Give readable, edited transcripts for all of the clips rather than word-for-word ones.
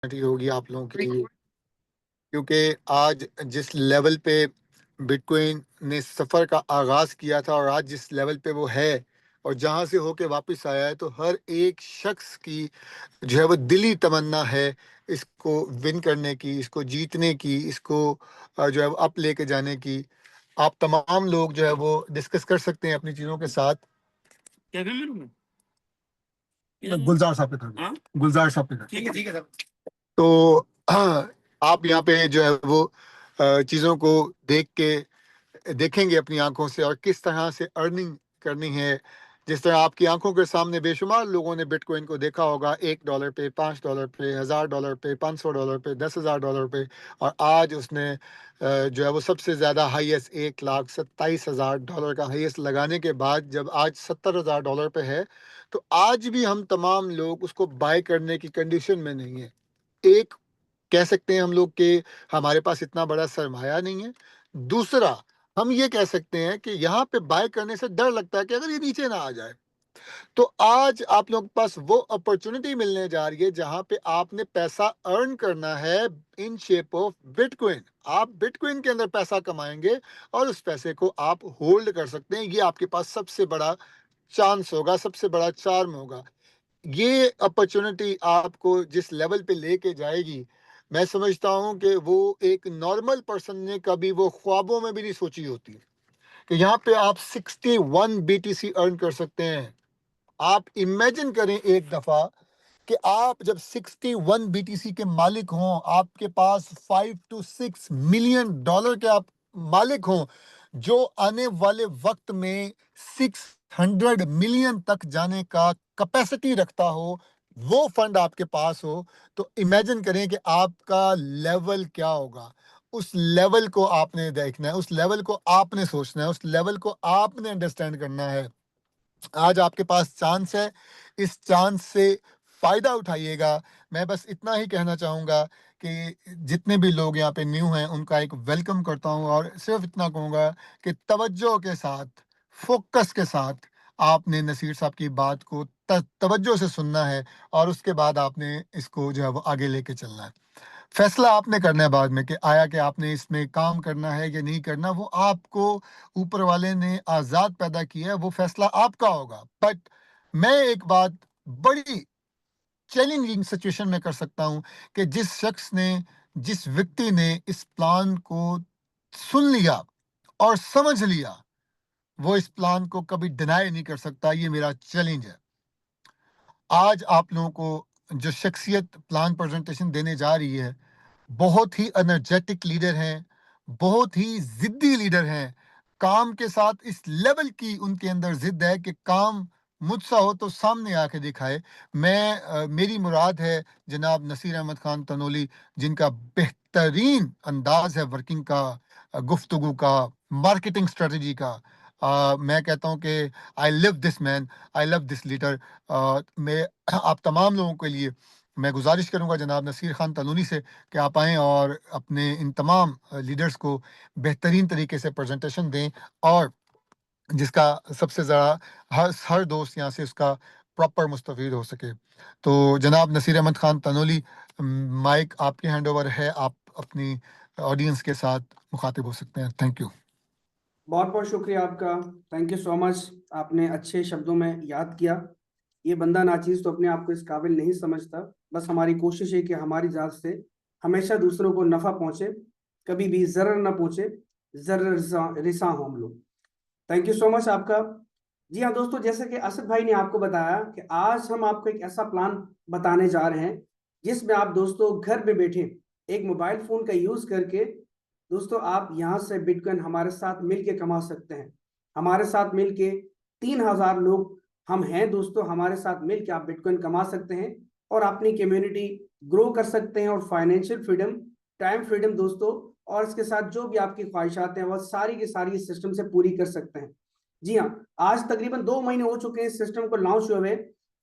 होगी आप लोगों के लिए, क्योंकि आज जिस लेवल पे बिटकॉइन ने सफ़र का आगाज़ किया था और आज जिस लेवल पे वो है और जहाँ से होके वापस आया है, तो हर एक शख्स की जो है वो दिली तमन्ना है इसको विन करने की, इसको जीतने की, इसको जो है वो अप लेके जाने की। आप तमाम लोग जो है वो डिस्कस कर सकते हैं अपनी चीज़ों के साथ। क्या करना है तुम्हें? गुलजार साहब पे कर, हाँ गुलजार साहब पे कर, ठीक है सर। तो आप यहाँ पे जो है वो चीज़ों को देखेंगे अपनी आंखों से और किस तरह से अर्निंग करनी है। जिस तरह आपकी आंखों के सामने बेशुमार लोगों ने बिटकॉइन को देखा होगा, $1 पे, $5 पे, $1000 पे, $500 पे, $10,000 पे, और आज उसने जो है वो सबसे ज़्यादा हाईएस्ट $1,27,000 का हाईएस्ट लगाने के बाद जब आज $70,000 पे है, तो आज भी हम तमाम लोग उसको बाय करने की कंडीशन में नहीं है। एक कह सकते हैं हम लोग कि हमारे पास इतना बड़ा सरमाया नहीं है। दूसरा, हम ये कह सकते हैं कि यहाँ पे बाय करने से डर लगता है कि अगर ये नीचे ना आ जाए। तो आज आप लोगों के पास वो अपॉर्चुनिटी मिलने जा रही है जहाँ पे आपने पैसा अर्न करना है इन शेप ऑफ बिटकॉइन। आप बिटकॉइन के अंदर पैसा कमाएंगे और उस पैसे को आप होल्ड कर सकते हैं। ये आपके पास सबसे बड़ा चांस होगा, सबसे बड़ा चार्म होगा। ये अपॉर्चुनिटी आपको जिस लेवल पे लेके जाएगी, मैं समझता हूँ कि वो एक नॉर्मल पर्सन ने कभी वो ख्वाबों में भी नहीं सोची होती कि यहाँ पे आप 61 BTC अर्न कर सकते हैं। आप इमेजिन करें एक दफा कि आप जब 61 BTC के मालिक हों, आपके पास $5 to $6 million के आप मालिक हों, जो आने वाले वक्त में 600 मिलियन तक जाने का कैपेसिटी रखता हो, वो फंड आपके पास हो, तो इमेजिन करें कि आपका लेवल क्या होगा। उस लेवल को आपने देखना है, उस लेवल को आपने सोचना है, उस लेवल को आपने अंडरस्टैंड करना है। आज आपके पास चांस है, इस चांस से फ़ायदा उठाइएगा। मैं बस इतना ही कहना चाहूँगा कि जितने भी लोग यहाँ पे न्यू हैं, उनका एक वेलकम करता हूँ और सिर्फ़ इतना कहूँगा कि तवज्जो के साथ, फ़ोकस के साथ आपने नसीर साहब की बात को तवज्जो से सुनना है और उसके बाद आपने इसको जो है वो आगे लेके चलना है। फैसला आपने करना है बाद में कि आया कि आपने इसमें काम करना है या नहीं करना, वो आपको ऊपर वाले ने आज़ाद पैदा किया है, वो फैसला आपका होगा। बट मैं एक बात बड़ी चैलेंजिंग सिचुएशन में कर सकता हूँ कि जिस शख्स ने, जिस व्यक्ति ने इस प्लान को सुन लिया और समझ लिया, वो इस प्लान को कभी डिनाई नहीं कर सकता। ये मेरा चैलेंज है। आज आप लोगों को जो शख्सियत प्लान प्रेजेंटेशन देने जा रही है, बहुत ही एनर्जेटिक लीडर हैं, बहुत ही ज़िद्दी लीडर हैं। काम के साथ इस लेवल की उनके अंदर ज़िद है कि काम मुझसे हो तो सामने आके दिखाए। मेरी मुराद है जनाब नसीर अहमद खान तनोली, जिनका बेहतरीन अंदाज़ है वर्किंग का, गुफ्तगू का, मार्केटिंग स्ट्रेटजी का। मैं कहता हूँ कि I live this man, I love this leader. मैं आप तमाम लोगों के लिए मैं गुजारिश करूंगा जनाब नसीर खान तनूनी से कि आप आएँ और अपने इन तमाम लीडर्स को बेहतरीन तरीके से प्रेजेंटेशन दें और जिसका सबसे ज़्यादा हर दोस्त यहाँ से उसका प्रॉपर मुस्तफ़ीद हो सके। तो जनाब नसीर अहमद खान तनोली, माइक आपके हैंड ओवर है, आप अपनी ऑडियंस के साथ मुखातिब हो सकते हैं। Thank you. बहुत बहुत शुक्रिया आपका। Thank you so much. आपने अच्छे शब्दों में याद किया। ये बंदा नाचीज तो अपने आप को इस काबिल नहीं समझता। बस हमारी कोशिश है कि हमारी जात से हमेशा दूसरों को नफ़ा पहुंचे, कभी भी ज़रर ना पहुंचे, ज़रर रिसा हो हम लोग। थैंक यू सो मच आपका। जी हाँ दोस्तों, जैसे कि असद भाई ने आपको बताया कि आज हम आपको एक ऐसा प्लान बताने जा रहे हैं जिसमें आप दोस्तों घर में बैठे एक मोबाइल फोन का यूज करके दोस्तों आप यहाँ से बिटकॉइन हमारे साथ मिलके कमा सकते हैं। हमारे साथ मिलके 3,000 लोग हम हैं दोस्तों, हमारे साथ मिलके आप बिटकॉइन कमा सकते हैं और अपनी कम्युनिटी ग्रो कर सकते हैं और फाइनेंशियल फ्रीडम, टाइम फ्रीडम दोस्तों, और इसके साथ जो भी आपकी ख्वाहिशात हैं वह सारी की सारी इस सिस्टम से पूरी कर सकते हैं। जी हाँ, आज तकरीबन 2 महीने हो चुके हैं इस सिस्टम को लॉन्च हुए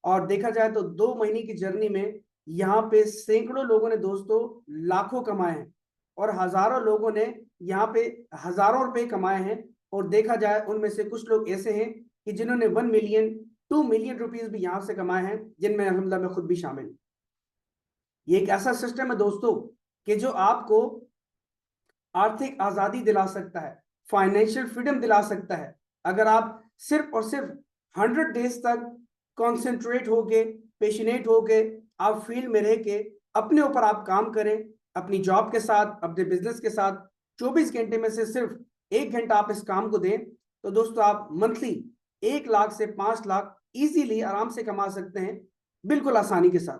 और देखा जाए तो 2 महीने की जर्नी में यहाँ पे सैकड़ों लोगों ने दोस्तों लाखों कमाए हैं और हजारों लोगों ने यहाँ पे हजारों रुपए कमाए हैं। और देखा जाए उनमें से कुछ लोग ऐसे हैं कि जिन्होंने 1 मिलियन 2 मिलियन रुपीज भी यहाँ से कमाए हैं, जिनमें अल्हम्दुलिल्लाह मैं खुद भी शामिल। ये एक ऐसा सिस्टम है दोस्तों कि जो आपको आर्थिक आजादी दिला सकता है, फाइनेंशियल फ्रीडम दिला सकता है, अगर आप सिर्फ और सिर्फ 100 डेज तक कॉन्सेंट्रेट होके, पेशनेट होके, आप फील्ड में रह के अपने ऊपर आप काम करें, अपनी जॉब के साथ, अपने बिजनेस के साथ 24 घंटे में से सिर्फ 1 घंटा आप इस काम को दें, तो दोस्तों आप मंथली 1 लाख से 5 लाख इजीली आराम से कमा सकते हैं, बिल्कुल आसानी के साथ।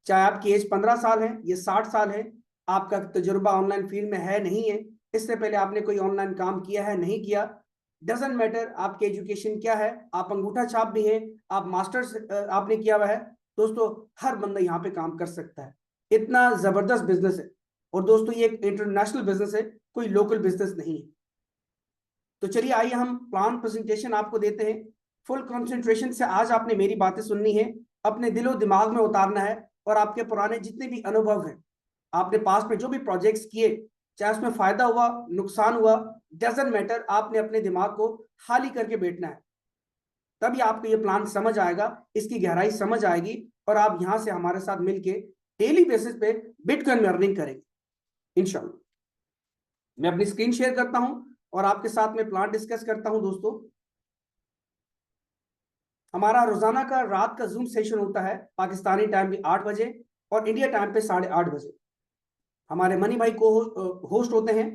चाहे आपकी एज 15 साल है, ये 60 साल है, आपका तजुर्बा ऑनलाइन फील्ड में है नहीं है, इससे पहले आपने कोई ऑनलाइन काम किया है नहीं किया, डजेंट मैटर आपकी एजुकेशन क्या है, आप अंगूठा छाप भी हैं, आप मास्टर्स आपने किया हुआ है, दोस्तों हर बंदा यहाँ पे काम कर सकता है। इतना जबरदस्त बिजनेस है, और दोस्तों ये एक इंटरनेशनल बिजनेस है, कोई लोकल बिजनेस नहीं है। तो चलिए आइए हम प्लान प्रेजेंटेशन आपको देते हैं। फुल कंसंट्रेशन से आज आपने मेरी बातें सुननी है, अपने दिलो दिमाग में उतारना है, और आपके पुराने जितने भी अनुभव हैं, आपने पास्ट में जो भी प्रोजेक्ट्स किए, चाहे उसमें फायदा हुआ, नुकसान हुआ, डजंट मैटर, आपने अपने दिमाग को खाली करके बैठना है, तभी आपको ये प्लान समझ आएगा, इसकी गहराई समझ आएगी, और आप यहां से हमारे साथ मिलके डेली बेसिस पे बिटकॉइन में अर्निंग करेंगे इंशाल्लाह। मैं अपनी स्क्रीन शेयर करता हूं और आपके साथ में प्लान डिस्कस करता हूं दोस्तों। हमारा रोजाना का रात का जूम सेशन होता है पाकिस्तानी टाइम भी 8 बजे और इंडिया टाइम पे 8:30 बजे। हमारे मनी भाई को होस्ट होते हैं,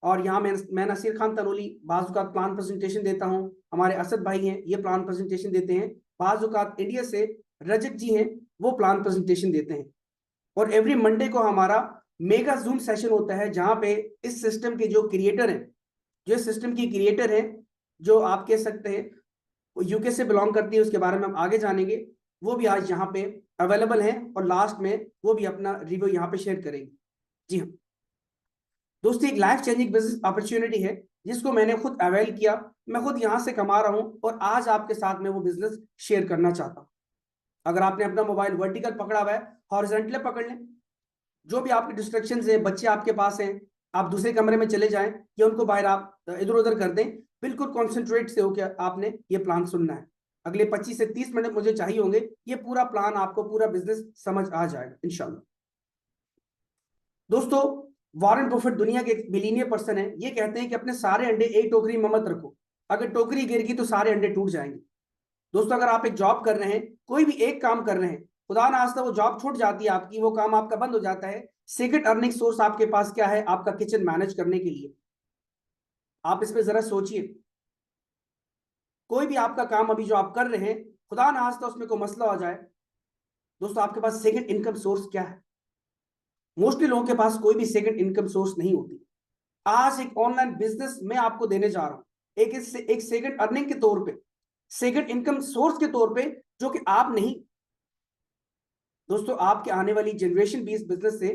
और यहाँ मैं नसीर खान तनोली बाज़-औक़ात प्लान प्रेजेंटेशन देता हूँ, हमारे असद भाई हैं ये प्लान प्रेजेंटेशन देते हैं, बाज़-औक़ात इंडिया से रजत जी हैं वो प्लान प्रेजेंटेशन देते हैं। और एवरी मंडे को हमारा मेगा जूम सेशन होता है, जहाँ पे इस सिस्टम के जो क्रिएटर हैं, जो इस सिस्टम की क्रिएटर हैं, जो आप कह सकते हैं यूके से बिलोंग करती है, उसके बारे में हम आगे जानेंगे, वो भी आज यहाँ पे अवेलेबल हैं, और लास्ट में वो भी अपना रिव्यू यहाँ पे शेयर करेंगे। जी हाँ दोस्तों, एक लाइफ चेंजिंग बिजनेस अपॉर्चुनिटी है जिसको मैंने खुद अवेल किया, मैं खुद यहाँ से कमा रहा हूँ, और आज आपके साथ में वो बिजनेस शेयर करना चाहता हूँ। अगर आपने अपना मोबाइल वर्टिकल पकड़ा हुआ है, हॉरिजॉन्टल पकड़ लें, जो भी आपके डिस्ट्रैक्शंस हैं, बच्चे आपके पास हैं, आप दूसरे कमरे में चले जाएं या उनको बाहर आप इधर उधर कर दें, बिल्कुल कॉन्सेंट्रेट से होकर आपने ये प्लान सुनना है। अगले 25 से 30 मिनट मुझे चाहिए होंगे, ये पूरा प्लान आपको पूरा बिजनेस समझ आ जाएगा इंशाल्लाह। दोस्तों, वॉरेन बफेट दुनिया के एक बिलियनियर पर्सन है, ये कहते हैं कि अपने सारे अंडे एक टोकरी में मत रखो, अगर टोकरी गिर गई तो सारे अंडे टूट जाएंगे। दोस्तों, अगर आप एक जॉब कर रहे हैं, कोई भी एक काम कर रहे हैं, खुदा ना खास्ता वो जॉब छूट जाती है आपकी, वो काम आपका बंद हो जाता है, सेकंड अर्निंग सोर्स आपके पास क्या है आपका किचन मैनेज करने के लिए? आप इस पे जरा सोचिए। कोई भी आपका काम अभी जो आप कर रहे हैं, खुदा ना खास्ता उसमें कोई मसला हो जाए, दोस्तों आपके पास सेकंड इनकम सोर्स क्या है? मोस्टली लोगों के पास कोई भी सेकंड इनकम सोर्स नहीं होती। आज एक ऑनलाइन बिजनेस मैं आपको देने जा रहा हूं, एक सेकंड अर्निंग के तौर पे, सेकंड इनकम सोर्स के तौर पे, जो कि आप नहीं, दोस्तों आपके आने वाली जनरेशन भी इस बिजनेस से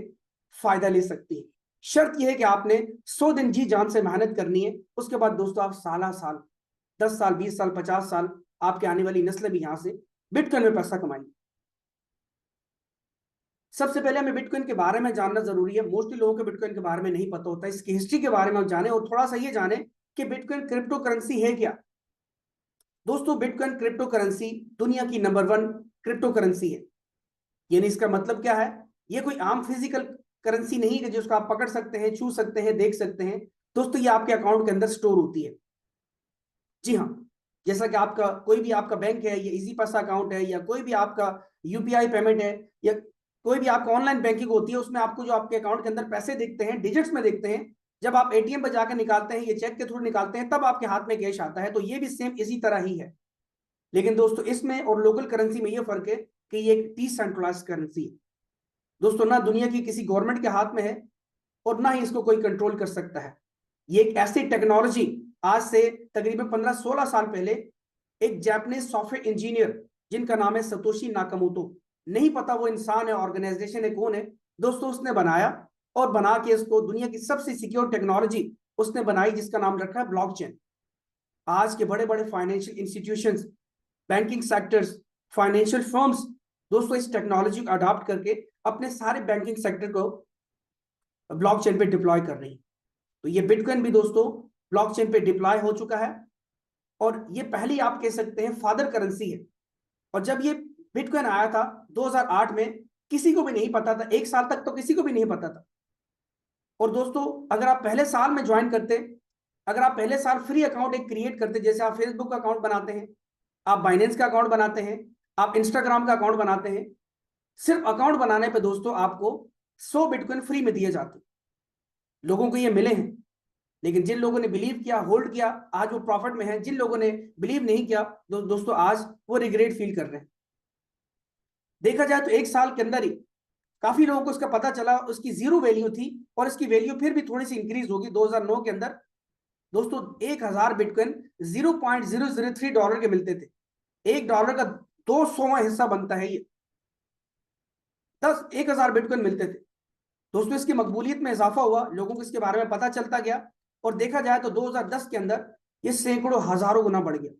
फायदा ले सकती है। शर्त यह है कि आपने 100 दिन जी जान से मेहनत करनी है, उसके बाद दोस्तों आप साल 10 साल 20 साल 50 साल आपके आने वाली नस्लें भी यहां से बिटकॉइन में पैसा कमाएंगी। सबसे पहले हमें बिटकॉइन के बारे में जानना जरूरी है, मोस्टली लोगों को बिटकॉइन के बारे में नहीं पता होता, इसकी हिस्ट्री के बारे में हम जाने, और थोड़ा सा ये जाने कि बिटकॉइन क्रिप्टो करेंसी है क्या। दोस्तों, बिटकॉइन क्रिप्टो करेंसी दुनिया की नंबर 1 क्रिप्टो करेंसी है। यानी इसका मतलब क्या है, ये कोई आम फिजिकल करेंसी नहीं है जिसको आप पकड़ सकते हैं, छू सकते हैं, देख सकते हैं। दोस्तों, ये आपके अकाउंट के अंदर स्टोर होती है। जी हाँ, जैसा कि आपका कोई भी आपका बैंक है, या इजी पैसा अकाउंट है, या कोई भी आपका यूपीआई पेमेंट है, या कोई भी आपका ऑनलाइन बैंकिंग होती है, उसमें आपको जो आपके अकाउंट के अंदर पैसे दिखते हैं, डिजिट्स में दिखते हैं, जब आप एटीएम पर जाकर निकालते हैं, ये चेक के थ्रू निकालते हैं, तब आपके हाथ में कैश आता है। तो ये भी सेम इसी तरह ही है, लेकिन दोस्तों इसमें और लोकल करेंसी में ये फर्क है कि ये एक डिसेंट्रलाइज्ड करेंसी है। दोस्तों, ना दुनिया की किसी गवर्नमेंट के हाथ में है, और ना ही इसको कोई कंट्रोल कर सकता है। ये एक ऐसी टेक्नोलॉजी, आज से तकरीबन 15-16 साल पहले एक जापानीज सॉफ्टवेयर इंजीनियर जिनका नाम है सतोशी नाकामोटो, नहीं पता वो इंसान है, ऑर्गेनाइजेशन है, कौन है, दोस्तों उसने बनाया, और बना के इसको दुनिया की सबसे सिक्योर टेक्नोलॉजी उसने बनाई, जिसका नाम रखा है ब्लॉकचेन। आज के बड़े बड़े financial institutions, banking sectors, financial firms, दोस्तों इस टेक्नोलॉजी को अडॉप्ट करके अपने सारे बैंकिंग सेक्टर को ब्लॉकचेन पे डिप्लॉय कर रही है। तो ये बिटकॉइन भी दोस्तों ब्लॉकचेन पे डिप्लॉय हो चुका है, और ये पहली आप कह सकते हैं फादर करेंसी है। और जब ये बिटकॉइन आया था 2008 में, किसी को भी नहीं पता था, 1 साल तक तो किसी को भी नहीं पता था। और दोस्तों अगर आप पहले साल में ज्वाइन करते, अगर आप पहले साल फ्री अकाउंट एक क्रिएट करते, जैसे आप फेसबुक का अकाउंट बनाते हैं, आप बाइनेंस का अकाउंट बनाते हैं, आप इंस्टाग्राम का अकाउंट बनाते हैं, सिर्फ अकाउंट बनाने पे दोस्तों आपको 100 बिटकॉइन फ्री में दिए जाते। लोगों को ये मिले हैं, लेकिन जिन लोगों ने बिलीव किया, होल्ड किया, आज वो प्रॉफिट में है। जिन लोगों ने बिलीव नहीं किया दोस्तों आज वो रिग्रेट फील कर रहे हैं। देखा जाए तो 1 साल के अंदर ही काफी लोगों को इसका पता चला, उसकी जीरो वैल्यू थी और इसकी वैल्यू फिर भी थोड़ी सी इंक्रीज होगी 2009 के अंदर। दोस्तों 1000 बिटकॉइन $0.003 के मिलते थे। $1 का 200वां हिस्सा बनता है ये। 1000 बिटकॉइन मिलते थे दोस्तों। इसकी मकबूलियत में इजाफा हुआ, लोगों को इसके बारे में पता चलता गया, और देखा जाए तो 2010 के अंदर ये सैकड़ों हजारों गुना बढ़ गया।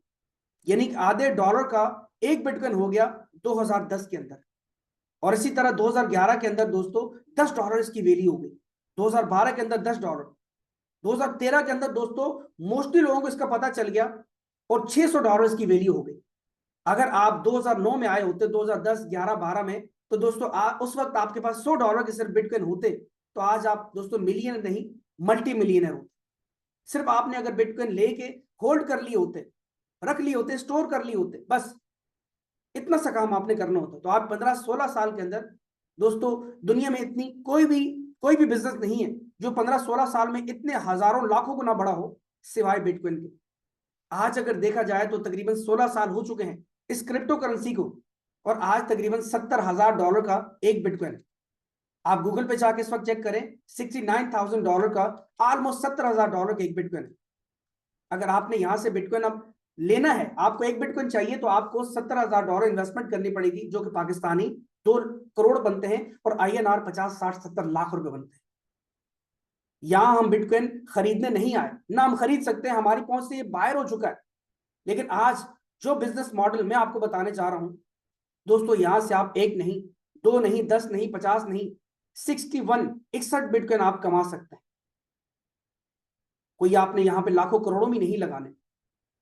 यानी कि आधे डॉलर का एक बिटकॉइन हो गया 2010 के अंदर। और इसी तरह 2011 के अंदर दोस्तों $10 इसकी वैल्यू हो गई, 2012 के अंदर $10, 2013 के अंदर दोस्तों मोस्टली लोगों को इसका पता चल गया और $600 इसकी वैल्यू हो गई। अगर आप 2009 में आए होते, 2010, 11, 12 में, तो दोस्तों उस वक्त आपके पास $100 के सिर्फ बिटकॉइन होते तो आज आप दोस्तों मिलियन नहीं मल्टी मिलियनर होते। सिर्फ आपने अगर बिटकॉइन लेके होल्ड कर लिए होते, रख लिए होते, स्टोर कर लिए होते, बस इतना सा काम आपने करना होता, तो आप 15-16 साल के अंदर दोस्तों दुनिया में इतनी कोई भी बिजनेस नहीं है जो 15-16 साल में इतने हजारों लाखों गुना बड़ा हो सिवाय बिटकॉइन के। आज अगर देखा जाए तो तकरीबन 16 साल हो चुके हैं इस क्रिप्टो करेंसी को, और आज तकरीबन $70,000 का एक बिटकॉइन। आप गूगल पे जाके इस वक्त चेक करें, $69,000 का, ऑलमोस्ट $70,000 का एक बिटकॉइन। अगर आपने यहां से बिटकॉइन अब लेना है, आपको एक बिटकॉइन चाहिए, तो आपको $70,000 इन्वेस्टमेंट करनी पड़ेगी, जो कि पाकिस्तानी 2 करोड़ बनते हैं और INR 50-60-70 लाख रुपए बनते हैं। यहां हम बिटकॉइन खरीदने नहीं आए, ना हम खरीद सकते हैं, हमारी पहुंच से ये बाहर हो चुका है। लेकिन आज जो बिजनेस मॉडल मैं आपको बताने जा रहा हूं दोस्तों, यहां से आप 1 नहीं, 2 नहीं, 10 नहीं, 50 नहीं, 61 बिटकॉइन आप कमा सकते हैं। कोई आपने यहां पे लाखों करोड़ों में नहीं लगाने,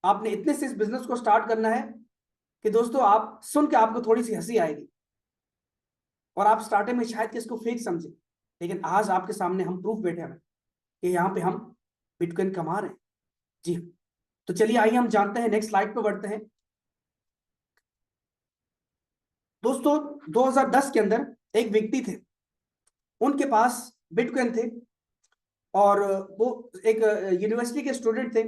आपने इतने से इस बिजनेस को स्टार्ट करना है कि दोस्तों आप सुन के आपको थोड़ी सी हंसी आएगी, और आप स्टार्टिंग में शायद किसको फेक समझे, लेकिन आज आपके सामने हम प्रूफ बैठे हैं कि यहाँ पे हम बिटकॉइन कमा रहे हैं। जी, तो चलिए आइए हम जानते हैं, नेक्स्ट स्लाइड पे बढ़ते हैं। दोस्तों 2010 के अंदर एक व्यक्ति थे, उनके पास बिटकॉइन थे, और वो एक यूनिवर्सिटी के स्टूडेंट थे,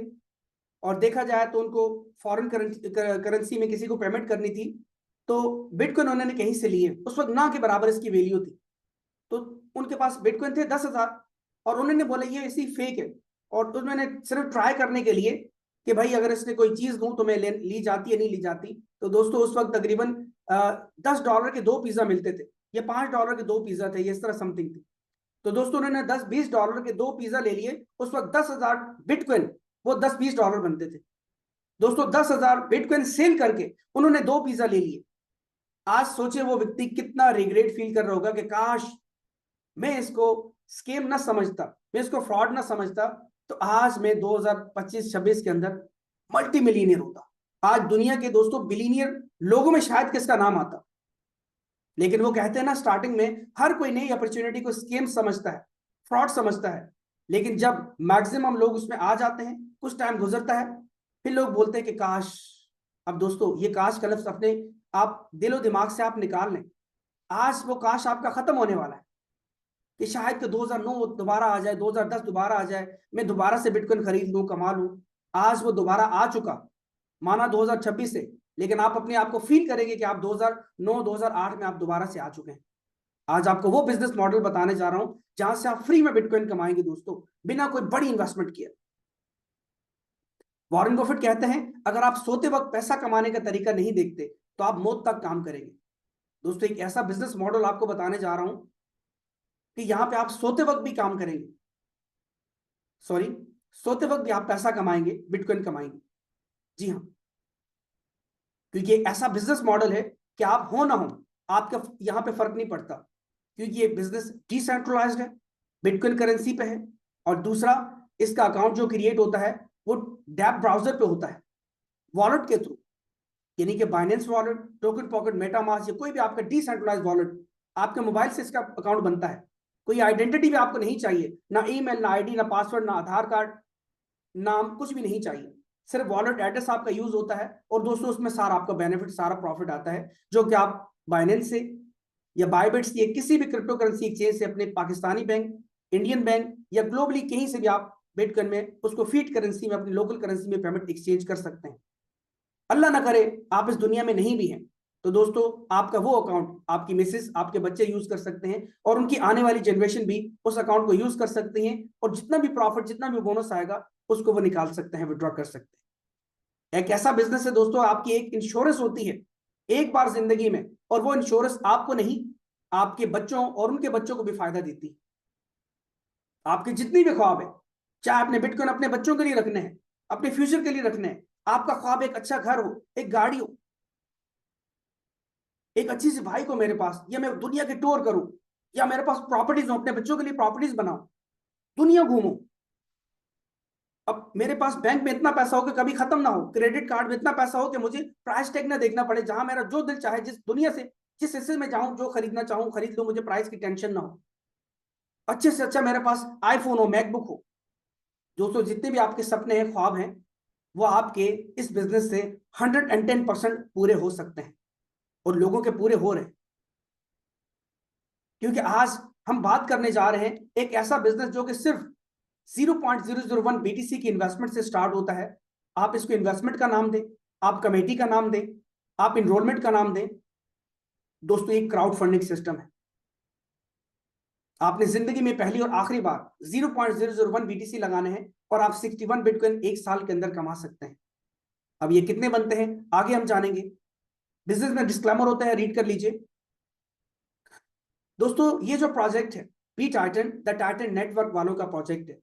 और देखा जाए तो उनको फॉरेन करेंसी में किसी को पेमेंट करनी थी, तो बिटकॉइन उन्होंने कहीं से लिए, उस वक्त ना के बराबर इसकी वैल्यू थी। तो उनके पास बिटकॉइन थे 10,000, और उन्होंने बोला ये इसी फेक है, और उन्होंने सिर्फ ट्राई करने के लिए कि भाई अगर इसने कोई चीज दूं तो मैं ली जाती है नहीं ली जाती। तो दोस्तों उस वक्त तकरीबन $10 के 2 पिज्जा मिलते थे, या $5 के 2 पिज्जा थे, इस तरह समथिंग थी। तो दोस्तों उन्होंने $10-20 के 2 पिज्जा ले लिए। उस वक्त 10,000 बिटकॉइन वो $10-20 बनते थे दोस्तों। 10,000 बिटकॉइन सेल करके उन्होंने 2 पिज्जा ले लिए। आज सोचे वो व्यक्ति कितना रिग्रेट फील कर रहा होगा कि काश मैं इसको स्कैम ना समझता, मैं इसको फ्रॉड ना समझता, तो आज मैं 2025-26 के अंदर मल्टी मिलियनियर होता। आज दुनिया के दोस्तों बिलियनियर लोगों में शायद किसका नाम आता। लेकिन वो कहते हैं ना, स्टार्टिंग में हर कोई नई अपॉर्चुनिटी को स्कैम समझता है, फ्रॉड समझता है, लेकिन जब मैक्सिमम लोग उसमें आ जाते हैं, कुछ टाइम गुजरता है, फिर लोग बोलते हैं कि काश। अब दोस्तों ये काश का लफ्ज अपने आप दिलो दिमाग से आप निकाल लें। आज वो काश आपका खत्म होने वाला है कि शायद कि 2009 दोबारा आ जाए, 2010 दोबारा आ जाए, मैं दोबारा से बिटकॉइन खरीद लूं, कमा लूं। आज वो दोबारा आ चुका, माना 2026 से, लेकिन आप अपने आप को फील करेंगे कि आप 2009-2008 में आप दोबारा से आ चुके हैं। आज आपको वो बिजनेस मॉडल बताने जा रहा हूं जहां से आप फ्री में बिटकॉइन कमाएंगे दोस्तों, बिना कोई बड़ी इन्वेस्टमेंट किए। वॉरेन बफेट कहते हैं अगर आप सोते वक्त पैसा कमाने का तरीका नहीं देखते तो आप मौत तक काम करेंगे। दोस्तों एक ऐसा बिजनेस मॉडल आपको बताने जा रहा हूं कि यहां पे आप सोते वक्त भी काम करेंगे, सोते वक्त भी आप पैसा कमाएंगे, बिटकॉइन कमाएंगे। जी हाँ, क्योंकि एक ऐसा बिजनेस मॉडल है कि आप हो ना हो आपका यहां पे फर्क नहीं पड़ता, क्योंकि ये बिजनेस डिसेंट्रलाइज्ड है, बिटकॉइन करेंसी पे है, और दूसरा इसका अकाउंट जो क्रिएट होता है वो डैप ब्राउजर पे होता है, वॉलेट के थ्रू, यानी कि Binance wallet, token pocket, MetaMask, या कोई भी आपका डिसेंट्रलाइज्ड वॉलेट आपके मोबाइल से इसका अकाउंट बनता है, कोई आइडेंटिटी भी आपको नहीं चाहिए, ना ईमेल, ना आईडी, ना पासवर्ड, ना आधार कार्ड, नाम, कुछ भी नहीं चाहिए, सिर्फ वॉलेट एड्रेस आपका यूज होता है। और दोस्तों उसमें सारा आपका बेनिफिट, सारा प्रॉफिट आता है, जो कि आप बाइनेंस से या बाइबिट्स या किसी भी क्रिप्टो करेंसी एक्सचेंज से अपने पाकिस्तानी बैंक, इंडियन बैंक या ग्लोबली कहीं से भी आप बिटकॉइन में उसको फीड करेंसी में, अपनी लोकल करेंसी में पेमेंट एक्सचेंज कर सकते हैं। अल्लाह ना करे आप इस दुनिया में नहीं भी हैं, तो दोस्तों आपका वो अकाउंट आपकी मिसेस, आपके बच्चे यूज कर सकते हैं, और उनकी आने वाली जनरेशन भी उस अकाउंट को यूज कर सकते हैं, और जितना भी प्रॉफिट, जितना भी बोनस आएगा उसको वो निकाल सकते हैं, विड्रॉ कर सकते हैं। एक ऐसा बिजनेस है दोस्तों, आपकी एक इंश्योरेंस होती है एक बार जिंदगी में, और वो इंश्योरेंस आपको नहीं, आपके बच्चों और उनके बच्चों को भी फायदा देती है। आपके जितनी भी ख्वाब है, चाहे अपने बिटकॉइन अपने बच्चों के लिए रखने हैं, अपने फ्यूचर के लिए रखने हैं, आपका ख्वाब एक अच्छा घर हो, एक गाड़ी हो, एक अच्छी सी भाई को मेरे पास, या मैं दुनिया के टूर करूं, या मेरे पास प्रॉपर्टीज हो, अपने बच्चों के लिए प्रॉपर्टीज बनाओ, दुनिया घूमो। अब मेरे पास बैंक में इतना पैसा हो कि कभी खत्म ना हो, क्रेडिट कार्ड में इतना पैसा हो कि मुझे प्राइस टैग ना देखना पड़े, जहां मेरा जो दिल चाहे, जिस दुनिया से जिस हिस्से में जाऊं, जो खरीदना चाहूं खरीद लो, मुझे प्राइस की टेंशन ना हो। अच्छे से अच्छा मेरे पास आईफोन हो, मैकबुक हो। दोस्तों जितने भी आपके सपने हैं, ख्वाब हैं, वो आपके इस बिजनेस से 110% पूरे हो सकते हैं, और लोगों के पूरे हो रहे हैं। क्योंकि आज हम बात करने जा रहे हैं एक ऐसा बिजनेस जो कि सिर्फ 0.001 BTC की इन्वेस्टमेंट से स्टार्ट होता है। आप इसको इन्वेस्टमेंट का नाम दें, आप कमेटी का नाम दें, आप इनरोलमेंट का नाम दें, दोस्तों एक क्राउड फंडिंग सिस्टम है। आपने जिंदगी में पहली और आखिरी बार 0.001 BTC लगाने हैं, और आप 61 बिटकॉइन एक साल के अंदर कमा सकते हैं। अब ये कितने बनते हैं आगे हम जानेंगे। बिजनेस में डिस्क्लेमर होता है, रीड कर लीजिए। दोस्तों ये जो प्रोजेक्ट है B Titan, the Titan network वालों का प्रोजेक्ट है।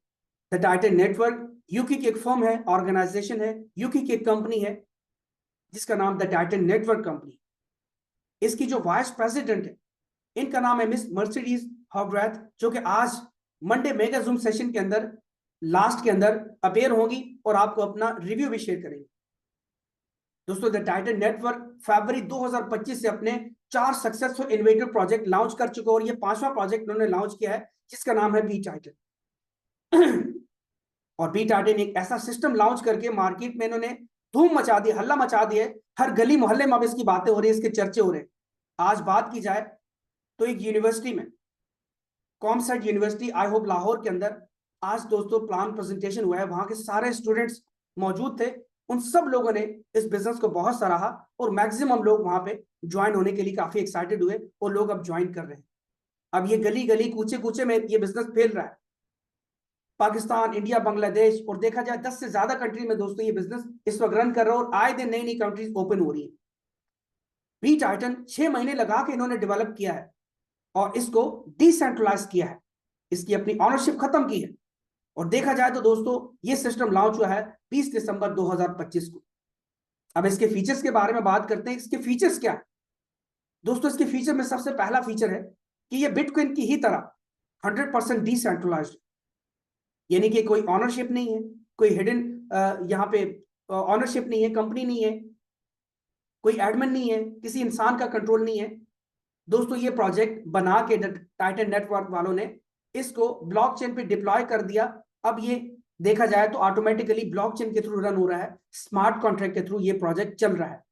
द टाइटन नेटवर्क यूके की एक फर्म है, ऑर्गेनाइजेशन है, यूके की एक कंपनी है जिसका नाम द टाइटन नेटवर्क कंपनी। इसकी जो वाइस प्रेसिडेंट है, इनका नाम है मिस मर्सिडीज हॉगरैथ, जो कि आज मंडे मेगा जूम सेशन के अंदर लास्ट के अंदर अपेयर होगी और आपको अपना रिव्यू भी शेयर करेंगे। दोस्तों द टाइटन नेटवर्क फरवरी 2025 से अपने 4 सक्सेसफुल इनोवेटिव प्रोजेक्ट लॉन्च कर चुके, और ये 5वां प्रोजेक्ट उन्होंने लॉन्च किया है जिसका नाम है बी टाइटन। और बी टाइटन एक ऐसा सिस्टम लॉन्च करके मार्केट में इन्होंने धूम मचा दी, हल्ला मचा दिया, हर गली मोहल्ले में अब इसकी बातें हो रही है, इसके चर्चे हो रहे हैं। आज बात की जाए तो एक यूनिवर्सिटी में, COMSATS university I hope Lahore के अंदर, आज दोस्तों प्लान प्रेजेंटेशन हुआ है, वहां के सारे स्टूडेंट्स मौजूद थे। उन सब लोगों ने इस बिजनेस को बहुत सराहा, और मैक्सिमम लोग वहां पे ज्वाइन होने के लिए काफी एक्साइटेड हुए, और लोग अब ज्वाइन कर रहे हैं। अब ये गली गली कूचे कूचे में ये बिजनेस फैल रहा है, पाकिस्तान, इंडिया, बांग्लादेश, और देखा जाए 10 से ज्यादा कंट्री में दोस्तों ये बिजनेस इस वक्त रन कर रहा है, और आए दिन नई नई कंट्रीज ओपन हो रही है। बी टाइटन 6 महीने लगा के इन्होंने डेवलप किया है, और इसको डिसेंट्रलाइज किया है, इसकी अपनी ऑनरशिप खत्म की है। और देखा जाए तो दोस्तों ये सिस्टम लॉन्च हुआ है 20 दिसंबर 2025 को। अब इसके फीचर्स के बारे में बात करते हैं। इसके फीचर्स क्या है दोस्तों? इसके फीचर में सबसे पहला फीचर है कि ये बिटकॉइन की ही तरह 100% डिसेंट्रलाइज्ड, यानी कि कोई ऑनरशिप नहीं है, कोई हिडन यहाँ पे ऑनरशिप नहीं है, कंपनी नहीं है, कोई एडमिन नहीं है, किसी इंसान का कंट्रोल नहीं है। दोस्तों ये प्रोजेक्ट बना के टाइटन नेटवर्क वालों ने इसको ब्लॉकचेन पे डिप्लॉय कर दिया। अब ये देखा जाए तो ऑटोमेटिकली ब्लॉकचेन के थ्रू रन हो रहा है, स्मार्ट कॉन्ट्रैक्ट के थ्रू ये प्रोजेक्ट चल रहा है।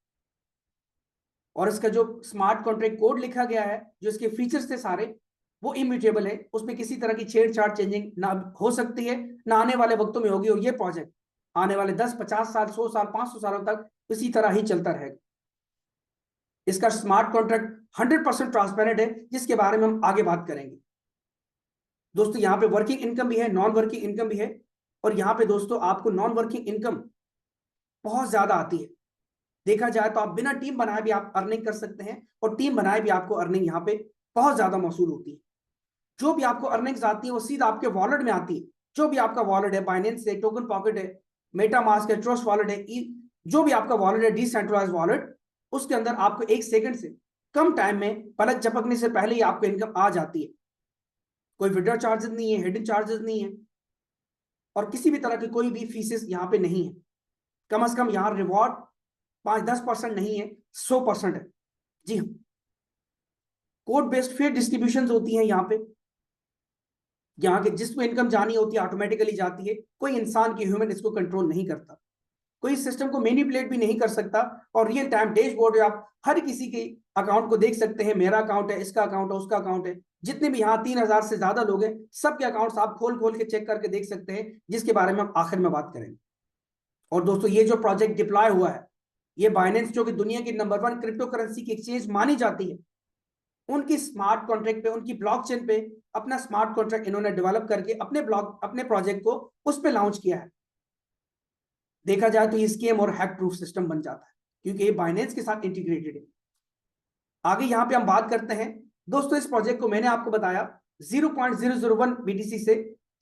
और इसका जो स्मार्ट कॉन्ट्रैक्ट कोड लिखा गया है, जो इसके फीचर्स थे सारे, वो इम्यूटेबल है, उसमें किसी तरह की छेड़छाड़ चेंजिंग ना हो सकती है, ना आने वाले वक्तों में होगी। और ये प्रोजेक्ट आने वाले 10, 50 साल, 100 साल, 500 सालों तक इसी तरह ही चलता रहेगा। इसका स्मार्ट कॉन्ट्रैक्ट 100% ट्रांसपेरेंट है, जिसके बारे में हम आगे बात करेंगे। दोस्तों यहाँ पे वर्किंग इनकम भी है, नॉन वर्किंग इनकम भी है, और यहाँ पे दोस्तों आपको नॉन वर्किंग इनकम बहुत ज्यादा आती है। देखा जाए तो आप बिना टीम बनाए भी आप अर्निंग कर सकते हैं, और टीम बनाए भी आपको अर्निंग यहाँ पे बहुत ज्यादा मौसूल होती है। जो भी आपको अर्निंग्स आती है वो सीधा आपके वॉलेट में आती है। जो भी आपका वॉलेट है, बाइनेंस है, टोकन पॉकेट है, मेटामास्क है, ट्रस्ट वॉलेट है, जो भी आपका वॉलेट है, डिसेंट्रलाइज्ड वॉलेट, उसके अंदर आपको 1 सेकंड से कम टाइम में, पलक झपकने से पहले ही आपको इनकम आ जाती है। कोई विड्रॉ चार्जेस नहीं है, हिडन चार्जेस नहीं है, और किसी भी तरह की कोई भी फीसेस यहाँ पे नहीं है। कम से कम यहाँ रिवॉर्ड 5-10% नहीं है, 100% है। जी हाँ, कोड बेस्ड फेयर डिस्ट्रीब्यूशन होती हैं यहाँ के जिसको इनकम जानी होती है ऑटोमेटिकली जाती है, कोई इंसान की ह्यूमन इसको कंट्रोल नहीं करता, कोई सिस्टम को मैनिपुलेट भी नहीं कर सकता। और रियल टाइम डैशबोर्ड में आप हर किसी के अकाउंट को देख सकते हैं, मेरा अकाउंट है, इसका अकाउंट है, उसका अकाउंट है, जितने भी यहाँ 3,000 से ज्यादा लोग हैं सबके अकाउंट्स आप खोल खोल के चेक करके देख सकते हैं, जिसके बारे में हम आखिर में बात करेंगे। और दोस्तों ये जो प्रोजेक्ट डिप्लॉय हुआ है, ये बाइनेंस जो कि दुनिया की नंबर 1 क्रिप्टो करेंसी की एक्सचेंज मानी जाती है, उनकी स्मार्ट कॉन्ट्रैक्ट पे, उनकी ब्लॉकचेन पे अपना स्मार्ट कॉन्ट्रैक्ट इन्होंने डेवलप करके अपने प्रोजेक्ट को उस पे लॉन्च किया है। देखा जाए तो ये स्कैम और हैक प्रूफ सिस्टम बन जाता है, क्योंकि ये बाइनेंस के साथ इंटीग्रेटेड है। आगे यहाँ पे हम बात करते हैं दोस्तों, इस प्रोजेक्ट को मैंने आपको बताया 0.001 BTC से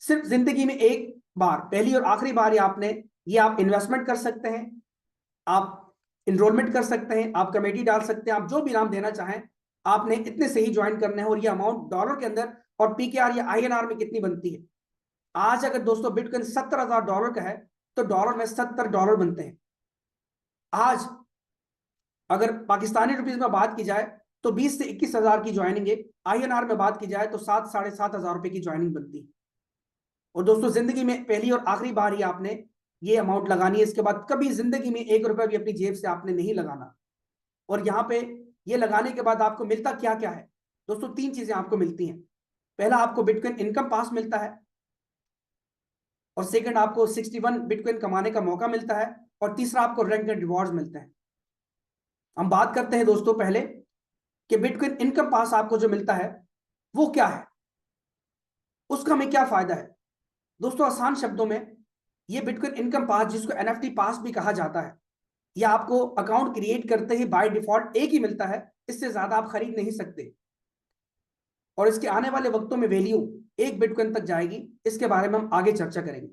सिर्फ जिंदगी में एक बार, पहली और आखिरी बार ये आप इन्वेस्टमेंट कर सकते हैं, आप इनरोलमेंट कर सकते हैं, आप कमेटी डाल सकते हैं, आप जो भी नाम देना चाहें, आपने इतने से ही ज्वाइन करना है। और ये अमाउंट डॉलर के अंदर और PKR या INR में कितनी बनती है, आज अगर दोस्तों बिटकॉइन $70,000 का है तो डॉलर में $70 बनते हैं। आज अगर पाकिस्तानी रुपीज में बात की जाए तो 20 से 21 हजार की ज्वाइनिंग है, INR में बात की जाए तो 7-7.5 हजार की ज्वाइनिंग बनती है। और दोस्तों जिंदगी में पहली और आखिरी बार ही आपने ये अमाउंट लगानी है, इसके बाद कभी जिंदगी में 1 रुपया भी अपनी जेब से आपने नहीं लगाना। और यहाँ पे ये लगाने के बाद आपको मिलता क्या क्या है दोस्तों, 3 चीजें आपको मिलती हैं। पहला, आपको बिटकॉइन इनकम पास मिलता है, और सेकंड, आपको 61 बिटकॉइन कमाने का मौका मिलता है, और तीसरा, आपको रैंक एंड रिवॉर्ड्स मिलते हैं। हम बात करते हैं दोस्तों पहले कि बिटकॉइन इनकम पास आपको जो मिलता है वो क्या है, उसका हमें क्या फायदा है। दोस्तों आसान शब्दों में, ये बिटकॉइन इनकम पास, जिसको NFT पास भी कहा जाता है, यह आपको अकाउंट क्रिएट करते ही बाय डिफॉल्ट एक ही मिलता है, इससे ज्यादा आप खरीद नहीं सकते। और इसके आने वाले वक्तों में वैल्यू 1 बिटकॉइन तक जाएगी, इसके बारे में हम आगे चर्चा करेंगे।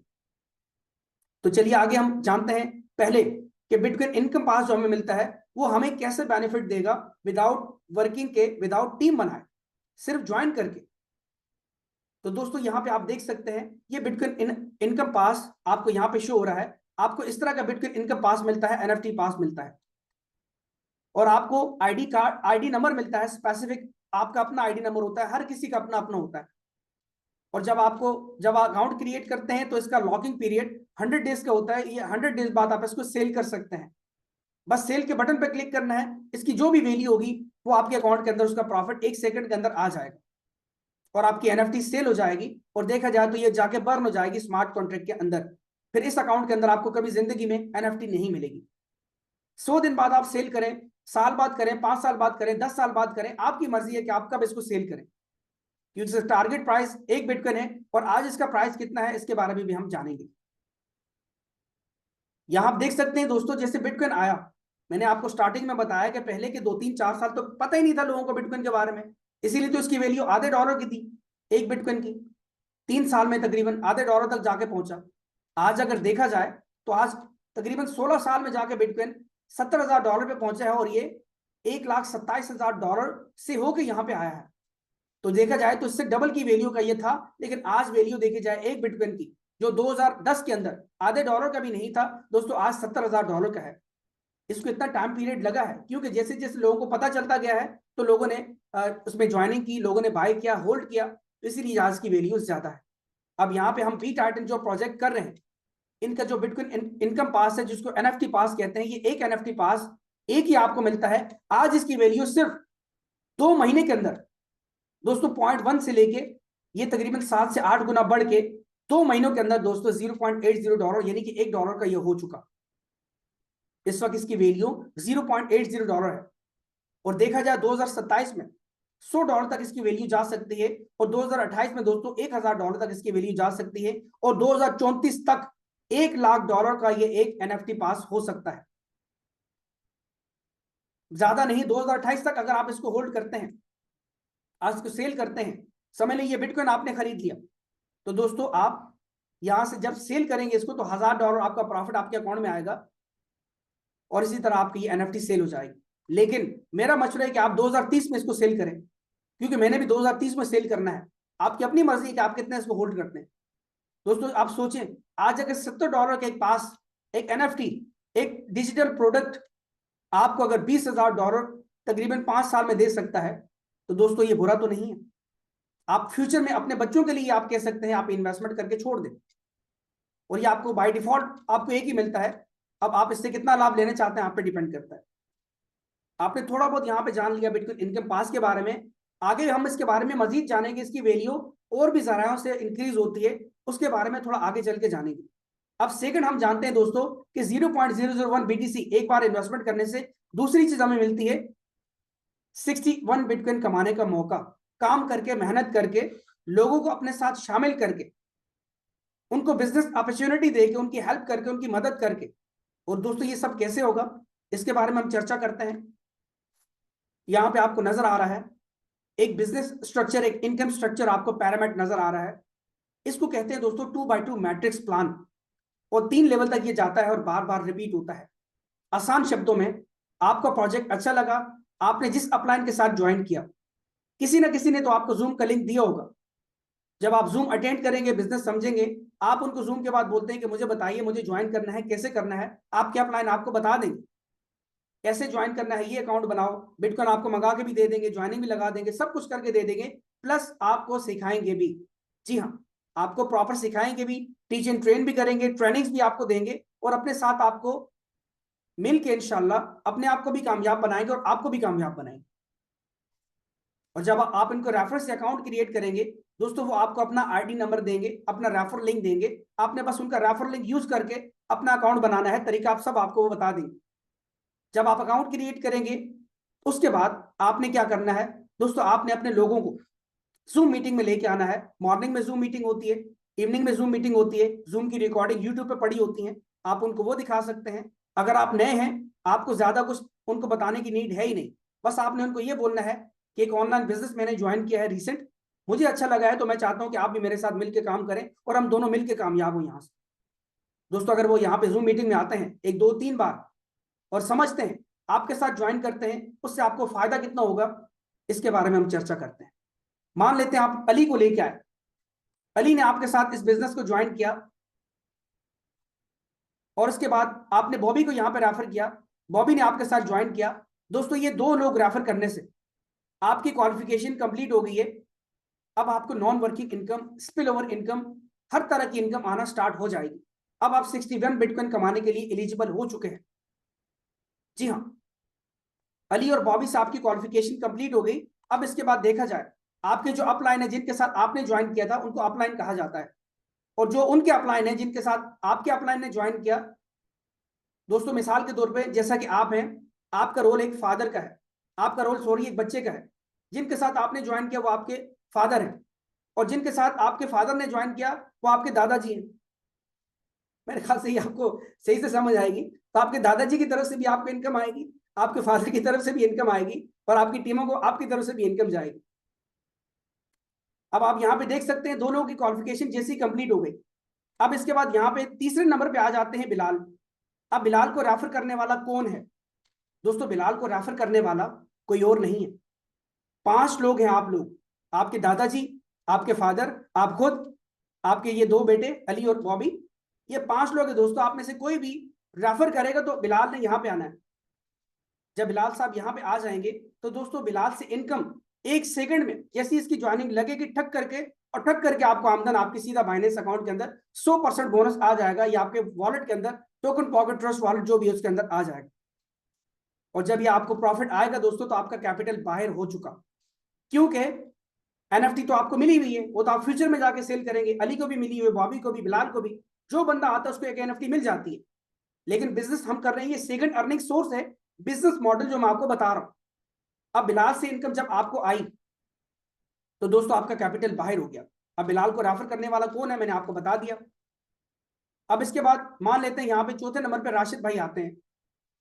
तो चलिए आगे हम जानते हैं पहले कि बिटकॉइन इनकम पास जो हमें मिलता है वो हमें कैसे बेनिफिट देगा, विदाउट वर्किंग के, विदाउट टीम बनाए, सिर्फ ज्वाइन करके। तो दोस्तों यहाँ पे आप देख सकते हैं ये बिटकॉइन इनकम पास आपको यहाँ पे शो हो रहा है। आपको इस तरह का बिटकॉइन इनकम पास मिलता है, NFT पास मिलता है, और आपको ID कार्ड, ID नंबर मिलता है स्पेसिफिक, आपका अपना ID नंबर होता है, हर किसी का अपना अपना होता है। और जब अकाउंट क्रिएट करते हैं तो इसका लॉकिंग पीरियड 100 डेज का होता है। ये 100 डेज बाद आप इसको सेल कर सकते हैं, बस सेल के बटन पर क्लिक करना है, इसकी जो भी वैल्यू होगी वो आपके अकाउंट के अंदर, उसका प्रॉफिट 1 सेकंड के अंदर आ जाएगा और आपकी NFT सेल हो जाएगी। और देखा जाए तो ये जाके बर्न हो जाएगी स्मार्ट कॉन्ट्रैक्ट के अंदर। फिर इस अकाउंट के अंदर आपको कभी जिंदगी में NFT नहीं मिलेगी। 100 दिन बाद आप सेल करें, साल बाद करें, 5 साल बाद करें, 10 साल बाद करें, आपकी मर्जी है कि आप कब इसको सेल करें, क्योंकि टारगेट प्राइस 1 बिटकॉइन है। और आज इसका प्राइस कितना है इसके बारे में भी हम जानेंगे। यहां आप देख सकते हैं दोस्तों, जैसे बिटकॉइन आया, मैंने आपको स्टार्टिंग में बताया कि पहले के 2-3-4 साल तो पता ही नहीं था लोगों को बिटकॉइन के बारे में, इसीलिए तो इसकी वैल्यू आधे डॉलर की थी, 1 बिटकॉइन की। 3 साल में तकरीबन आधे डॉलर तक जाके पहुंचा। आज अगर देखा जाए तो आज तकरीबन 16 साल में जाके बिटकॉइन $70,000 पे पहुंचा है, और ये $1,27,000 से होकर यहाँ पे आया है। तो देखा जाए तो इससे डबल की वैल्यू का ये था। लेकिन आज वैल्यू देखी जाए 1 बिटकॉइन की, जो 2010 के अंदर आधे डॉलर का भी नहीं था दोस्तों, आज $70,000 का है। इसको इतना टाइम पीरियड लगा है क्योंकि जैसे जैसे लोगों को पता चलता गया है तो लोगों ने उसमें ज्वाइनिंग की, लोगों ने बाय किया, होल्ड किया, तो इसीलिए आज की वैल्यू ज्यादा है। अब यहाँ पे हम बी टाइटन जो प्रोजेक्ट कर रहे हैं, इनका जो बिटकॉइन इनकम पास है, जिसको NFT पास कहते हैं, ये एक NFT पास एक ही आपको मिलता है। आज इसकी वैल्यू सिर्फ 2 महीने के अंदर दोस्तों 0.1 से लेके ये तकरीबन 7 से 8 गुना बढ़ के 2 महीनों के अंदर दोस्तों $0.80 यानी कि $1 का ये हो चुका। इस वक्त इसकी वैल्यू $0.80 है। और देखा जाए 2027 में $100 तक इसकी वैल्यू जा सकती है, और 2028 में दोस्तों $1,000 तक इसकी वैल्यू जा सकती है, और 2034 तक $1,00,000 का ये एक NFT पास हो सकता है। ज्यादा नहीं, 2028 तक अगर आप इसको होल्ड करते हैं, आज इसको सेल करते हैं, समझ लीजिए बिटकॉइन आपने खरीद लिया, तो दोस्तों आप यहां से जब सेल करेंगे इसको तो $1,000 आपका प्रॉफिट आपके अकाउंट में आएगा, और इसी तरह आपकी NFT सेल हो जाएगी। लेकिन मेरा मशवरा है कि आप 2030 में इसको सेल करें, क्योंकि मैंने भी 2030 में सेल करना है। आपकी अपनी मर्जी है कि आप कितने इसको होल्ड करते हैं। दोस्तों आप सोचें, आज अगर $70 के पास एक NFT, एक डिजिटल प्रोडक्ट आपको अगर $20,000 तकरीबन 5 साल में दे सकता है, तो दोस्तों ये बुरा तो नहीं है। आप फ्यूचर में अपने बच्चों के लिए आप कह सकते हैं आप इन्वेस्टमेंट करके छोड़ दें, और ये आपको बाय डिफॉल्ट आपको एक ही मिलता है। अब आप इससे कितना लाभ लेना चाहते हैं आप पे डिपेंड करता है। आपने थोड़ा बहुत यहाँ पे जान लिया बिटकॉइन इनकम पास के बारे में। आगे हम इसके बारे में मजीद जानेंगे, इसकी वैल्यू और भी जरायों से इंक्रीज होती है, उसके बारे में थोड़ा आगे चल के जानेंगे। अब सेकंड हम जानते हैं दोस्तों कि 0.001 BTC एक बार इन्वेस्टमेंट करने से दूसरी चीज हमें मिलती है 61 बिटकॉइन कमाने का मौका। काम करके, मेहनत करके, लोगों को अपने साथ शामिल करके, उनको बिजनेस अपॉर्चुनिटी देके, उनकी हेल्प करके, उनकी मदद करके। और दोस्तों ये सब कैसे होगा, इसके बारे में हम चर्चा करते हैं। यहां पे आपको नजर आ रहा है एक बिजनेस स्ट्रक्चर, एक इनकम स्ट्रक्चर आपको पैरामिड नजर आ रहा है। इसको कहते हैं दोस्तों 2x2 मैट्रिक्स प्लान, और 3 लेवल तक ये जाता है और बार बार रिपीट होता है। आसान शब्दों में, आपका प्रोजेक्ट अच्छा लगा, आपने जिस अपलाइन के साथ ज्वाइन किया, किसी ना किसी ने तो आपको जूम का लिंक दिया होगा। जब आप जूम अटेंड करेंगे, बिजनेस समझेंगे, आप उनको जूम के बाद बोलते हैं कि मुझे बताइए मुझे ज्वाइन करना है, कैसे करना है। आपके अपलाइन आपको बता देंगे कैसे ज्वाइन करना है, ये अकाउंट बनाओ, बिटकॉइन आपको मंगा के भी दे देंगे, ज्वाइनिंग भी लगा देंगे, सब कुछ करके दे देंगे, प्लस आपको सिखाएंगे भी। जी हाँ, आपको प्रॉपर सिखाएंगे भी, टीच एंड ट्रेन भी करेंगे, ट्रेनिंग्स भी आपको देंगे, और अपने साथ आपको मिल के इंशाल्लाह अपने आप को भी कामयाब बनाएंगे और आपको भी कामयाब बनाएंगे। और जब आप इनको रेफरेंस अकाउंट क्रिएट करेंगे दोस्तों, वो आपको अपना आईडी नंबर देंगे, अपना रेफर लिंक देंगे, आपने बस उनका रेफर लिंक यूज करके अपना अकाउंट बनाना है, तरीका आप सब आपको वो बता देंगे। जब आप अकाउंट क्रिएट करेंगे उसके बाद आपने क्या करना है दोस्तों, आपने अपने लोगों को जूम मीटिंग में लेके आना है। मॉर्निंग में जूम मीटिंग होती है, इवनिंग में जूम मीटिंग होती है, जूम की रिकॉर्डिंग यूट्यूब पे पड़ी होती है, आप उनको वो दिखा सकते हैं। अगर आप नए हैं, आपको ज्यादा कुछ उनको बताने की नीड है ही नहीं, बस आपने उनको ये बोलना है कि एक ऑनलाइन बिजनेस मैंने ज्वाइन किया है रिसेंट, मुझे अच्छा लगा है, तो मैं चाहता हूं कि आप भी मेरे साथ मिलकर काम करें और हम दोनों मिलकर कामयाब हो यहाँ से। दोस्तों अगर वो यहाँ पे जूम मीटिंग में आते हैं 1 2 3 बार और समझते हैं, आपके साथ ज्वाइन करते हैं, उससे आपको फायदा कितना होगा, इसके बारे में हम चर्चा करते हैं। मान लेते हैं आप अली को लेके आए, अली ने आपके साथ इस बिजनेस को ज्वाइन किया, और उसके बाद आपने बॉबी को यहां पे रेफर किया, बॉबी ने आपके साथ ज्वाइन किया। दोस्तों ये 2 लोग रेफर करने से आपकी क्वालिफिकेशन कंप्लीट हो गई है। अब आपको non working income, spill over income, हर तरह की इनकम आना स्टार्ट हो जाएगी। अब आप 61 बिटकॉइन कमाने के लिए एलिजिबल हो चुके हैं। जी हाँ, अली और बॉबी से आपकी क्वालिफिकेशन कंप्लीट हो गई। अब इसके बाद देखा जाए, आपके जो अपलाइन है जिनके साथ आपने ज्वाइन किया था उनको अपलाइन कहा जाता है, और जो उनके अपलाइन है जिनके साथ आपके अपलाइन ने ज्वाइन किया, दोस्तों मिसाल के तौर पे जैसा कि आप हैं, आपका रोल एक फादर का है, आपका रोल सॉरी एक बच्चे का है, जिनके साथ आपने ज्वाइन किया वो आपके फादर हैं, और जिनके साथ आपके फादर ने ज्वाइन किया वो आपके दादाजी हैं। मेरे ख्याल से ये आपको सही से समझ आएगी। तो आपके दादाजी की तरफ से भी आपको इनकम आएगी, आपके फादर की तरफ से भी इनकम आएगी, और आपकी टीमों को आपकी तरफ से भी इनकम जाएगी। अब आप यहाँ पे देख सकते हैं दोनों की क्वालिफिकेशन जैसी कंप्लीट हो गई। अब इसके बाद यहाँ पे तीसरे नंबर पे आ जाते हैं बिलाल। अब बिलाल को रेफर करने वाला कौन है दोस्तों, बिलाल को रेफर करने वाला कोई और नहीं है, 5 लोग हैं। आप लोग, आपके दादाजी, आपके फादर, आप खुद, आपके ये 2 बेटे अली और बॉबी, ये 5 लोग हैं दोस्तों। आप में से कोई भी रेफर करेगा तो बिलाल ने यहाँ पे आना है। जब बिलाल साहब यहाँ पे आ जाएंगे तो दोस्तों बिलाल से इनकम 1 सेकंड में, जैसी इसकी ज्वाइनिंग लगेगी, ठक करके और ठक करके आपको आमदन आपकी सीधा बाइनेंस अकाउंट के अंदर 100% बोनस आ जाएगा, या आपके वॉलेट के अंदर टोकन पॉकेट ट्रस्ट वॉलेट जो भी है उसके अंदर आ जाएगा। और जब ये आपको प्रॉफिट आएगा दोस्तों, तो आपका कैपिटल बाहर हो चुका, क्योंकि एनएफटी तो आपको मिली हुई है, वो तो आप फ्यूचर में जाके सेल करेंगे। अली को भी मिली हुई है, बॉबी को भी, बिलाल को भी, जो बंदा आता है उसको एक एनएफटी मिल जाती है। लेकिन बिजनेस हम कर रहे हैं, ये सेकंड अर्निंग सोर्स है, बिजनेस मॉडल जो मैं आपको बता रहा हूं। अब बिलाल से इनकम जब आपको आई तो दोस्तों आपका कैपिटल बाहर हो गया। अब बिलाल को रेफर करने वाला कौन है मैंने आपको बता दिया। अब इसके बाद मान लेते हैं यहाँ पे चौथे नंबर पे राशिद भाई आते हैं,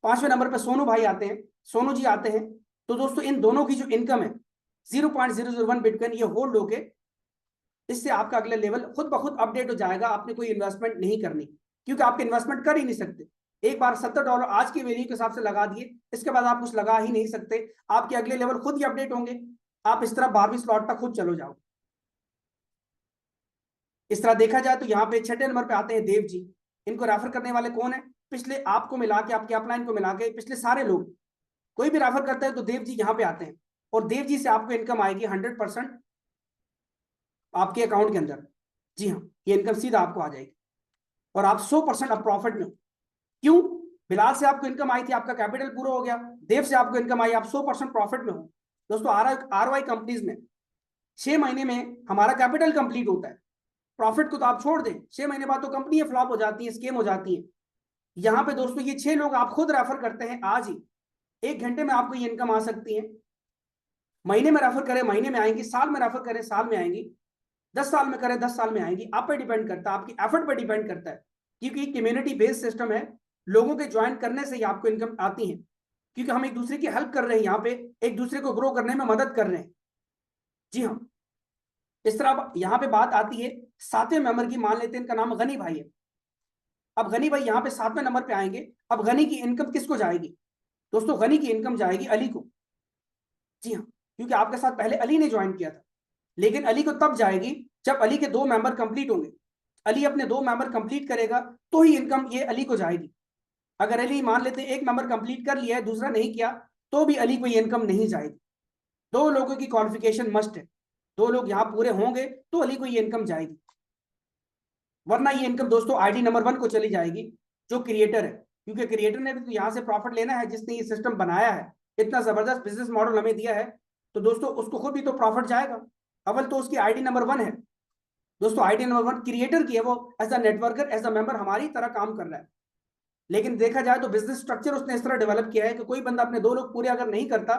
5वें नंबर पे सोनू भाई आते हैं, सोनू जी आते हैं। तो दोस्तों इन दोनों की जो इनकम है 0.001 बिटकॉइन, ये होल्ड होके इससे आपका अगला लेवल खुद ब खुद अपडेट हो जाएगा। आपने कोई इन्वेस्टमेंट नहीं करनी, क्योंकि आप इन्वेस्टमेंट कर ही नहीं सकते। एक बार $70 आज की वैल्यू के हिसाब से लगा दिए, इसके बाद आप कुछ लगा ही नहीं सकते। आपके अगले लेवल खुद ही अपडेट होंगे, आप इस तरह 12वीं स्लॉट तक खुद चलो जाओ। इस तरह देखा जाए तो यहाँ पे 6ठे नंबर पे आते हैं देव जी। इनको रेफर करने वाले कौन है, पिछले आपको मिला के, आपके अपलाइन को मिला के पिछले सारे लोग, कोई भी रेफर करता है तो देव जी यहाँ पे आते हैं। और देव जी से आपको इनकम आएगी 100% आपके अकाउंट के अंदर। जी हाँ, ये इनकम सीधा आपको आ जाएगी और आप 100% अब प्रॉफिट में हो। क्यों? बिलाल से आपको इनकम आई थी, आपका कैपिटल पूरा हो गया। देव से आपको इनकम आई, आप 100% प्रॉफिट में हो। दोस्तों आरवाई कंपनीज में 6 महीने में हमारा कैपिटल कंप्लीट होता है। प्रॉफिट को तो आप छोड़ दें, 6 महीने बाद तो कंपनी फ्लॉप हो जाती है, स्केम हो जाती है। यहाँ पे दोस्तों ये 6 लोग आप खुद रेफर करते हैं आज ही, 1 घंटे में आपको ये इनकम आ सकती है। महीने में रेफर करें महीने में आएंगी, साल में रेफर करें साल में आएंगी, 10 साल में करें 10 साल में आएंगी। आप पे डिपेंड करता है, आपकी एफर्ट पे डिपेंड करता है, क्योंकि कम्युनिटी बेस्ड सिस्टम है। लोगों के ज्वाइन करने से ही आपको इनकम आती है, क्योंकि हम एक दूसरे की हेल्प कर रहे हैं, यहाँ पे एक दूसरे को ग्रो करने में मदद कर रहे हैं। जी हाँ, इस तरह यहाँ पे बात आती है 7वें मेंबर की। मान लेते हैं इनका नाम गनी भाई है। अब गनी भाई यहाँ पे 7वें नंबर पे आएंगे। अब गनी की इनकम किसको जाएगी? दोस्तों गनी की इनकम जाएगी अली को। जी हाँ, क्योंकि आपके साथ पहले अली ने ज्वाइन किया था, लेकिन अली को तब जाएगी जब अली के 2 मेंबर कंप्लीट होंगे। अली अपने 2 मेंबर कंप्लीट करेगा तो ही इनकम ये अली को जाएगी। अगर अली मान लेते 1 मेंबर कंप्लीट कर लिया है, दूसरा नहीं किया, तो भी अली को ये इनकम नहीं जाएगी। 2 लोगों की क्वालिफिकेशन मस्ट है, 2 लोग यहाँ पूरे होंगे तो अली को ये इनकम जाएगी, वरना ये इनकम दोस्तों आईडी नंबर 1 को चली जाएगी, जो क्रिएटर है। क्योंकि क्रिएटर ने भी तो यहाँ से प्रॉफिट लेना है, जिसने ये सिस्टम बनाया है, इतना जबरदस्त बिजनेस मॉडल हमें दिया है, तो दोस्तों उसको खुद भी तो प्रॉफिट जाएगा। अव्वल तो उसकी आईडी नंबर 1 है। दोस्तों आईडी नंबर 1 क्रिएटर की है, वो as a networker as a member हमारी तरह काम कर रहा है। लेकिन देखा जाए तो बिजनेस स्ट्रक्चर उसने इस तरह डेवलप किया है कि कोई बंदा अपने 2 लोग पूरे अगर नहीं करता,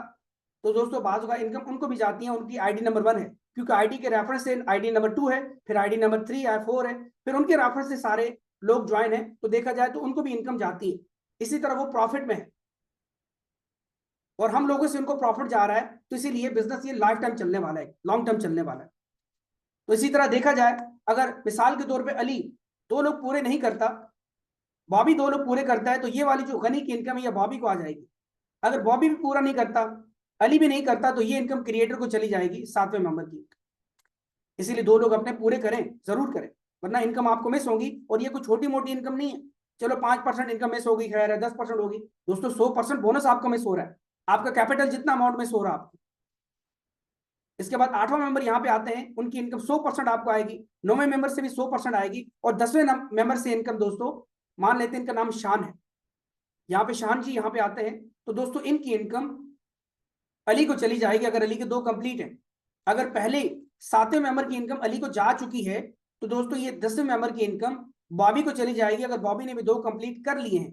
तो दोस्तों बाजू का इनकम उनको भी जाती है, उनकी आईडी नंबर 1 है, क्योंकि आईडी के रेफरेंस से आईडी नंबर 2 है, फिर आईडी नंबर 3 है, 4 है, फिर उनके रेफरेंस से सारे लोग ज्वाइन है, तो देखा जाए तो उनको भी इनकम जाती है। इसी तरह वो प्रॉफिट में है और हम लोगों से उनको प्रॉफिट जा रहा है, तो इसीलिए बिजनेस ये लाइफ टाइम चलने वाला है, लॉन्ग टर्म चलने वाला है। तो इसी तरह देखा जाए, अगर मिसाल के तौर पर अली 2 लोग पूरे नहीं करता, बॉबी 2 लोग पूरे करता है, तो ये वाली जो गनी की इनकम है ये बॉबी को आ जाएगी। अगर बॉबी भी पूरा नहीं करता, अली भी नहीं करता, तो ये इनकम क्रिएटर को चली जाएगी 7वें मेंबर की। इसीलिए 2 लोग अपने पूरे करें, जरूर करें, वरना इनकम आपको मिस होगी। और ये कोई छोटी मोटी इनकम नहीं है, चलो 5% इनकम मिस होगी, खैर है, 10% होगी। दोस्तों 100% बोनस आपको मिस हो रहा है, आपका कैपिटल जितना अमाउंट मिस हो रहा है आपको। इसके बाद 8वां मेंबर यहाँ पे आते हैं, उनकी इनकम 100% आपको आएगी, 9वें मेंबर से भी 100% आएगी, और 10वें मेंबर से इनकम दोस्तों मान लेते हैं इनका नाम शान है। यहाँ पे शान जी यहाँ पे आते हैं, तो दोस्तों इनकी इनकम अली को चली जाएगी, अगर अली के 2 कंप्लीट है। अगर पहले 7वें मेंबर की इनकम अली को जा चुकी है, तो दोस्तों ये 10वें मेंबर की इनकम बॉबी को चली जाएगी, अगर बॉबी ने भी 2 कंप्लीट कर लिए हैं।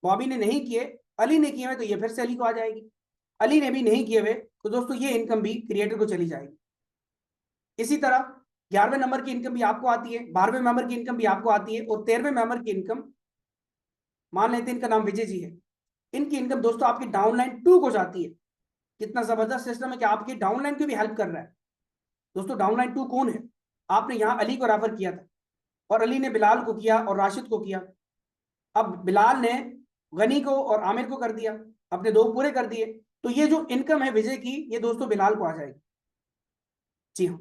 बॉबी ने नहीं किए, अली ने किए हुए, तो ये फिर से अली को आ जाएगी। अली ने भी नहीं किए हुए, तो दोस्तों ये इनकम भी क्रिएटर को चली जाएगी। इसी तरह 11वें नंबर की इनकम भी आपको आती है, 12वें मेंबर की इनकम भी आपको आती है, और 13वें मेंबर की इनकम मान लेते हैं इनका नाम विजय जी है। इनकी इनकम दोस्तों आपकी डाउनलाइन 2 को जाती है। कितना जबरदस्त सिस्टम है कि आपकी डाउनलाइन की भी हेल्प कर रहा है। दोस्तों डाउनलाइन 2 कौन है? आपने यहाँ अली को रेफर किया था, और अली ने बिलाल को किया और राशिद को किया। अब बिलाल ने गनी को और आमिर को कर दिया, अपने 2 पूरे कर दिए, तो ये जो इनकम है विजय की, ये दोस्तों बिलाल को आ जाएगी। जी हाँ,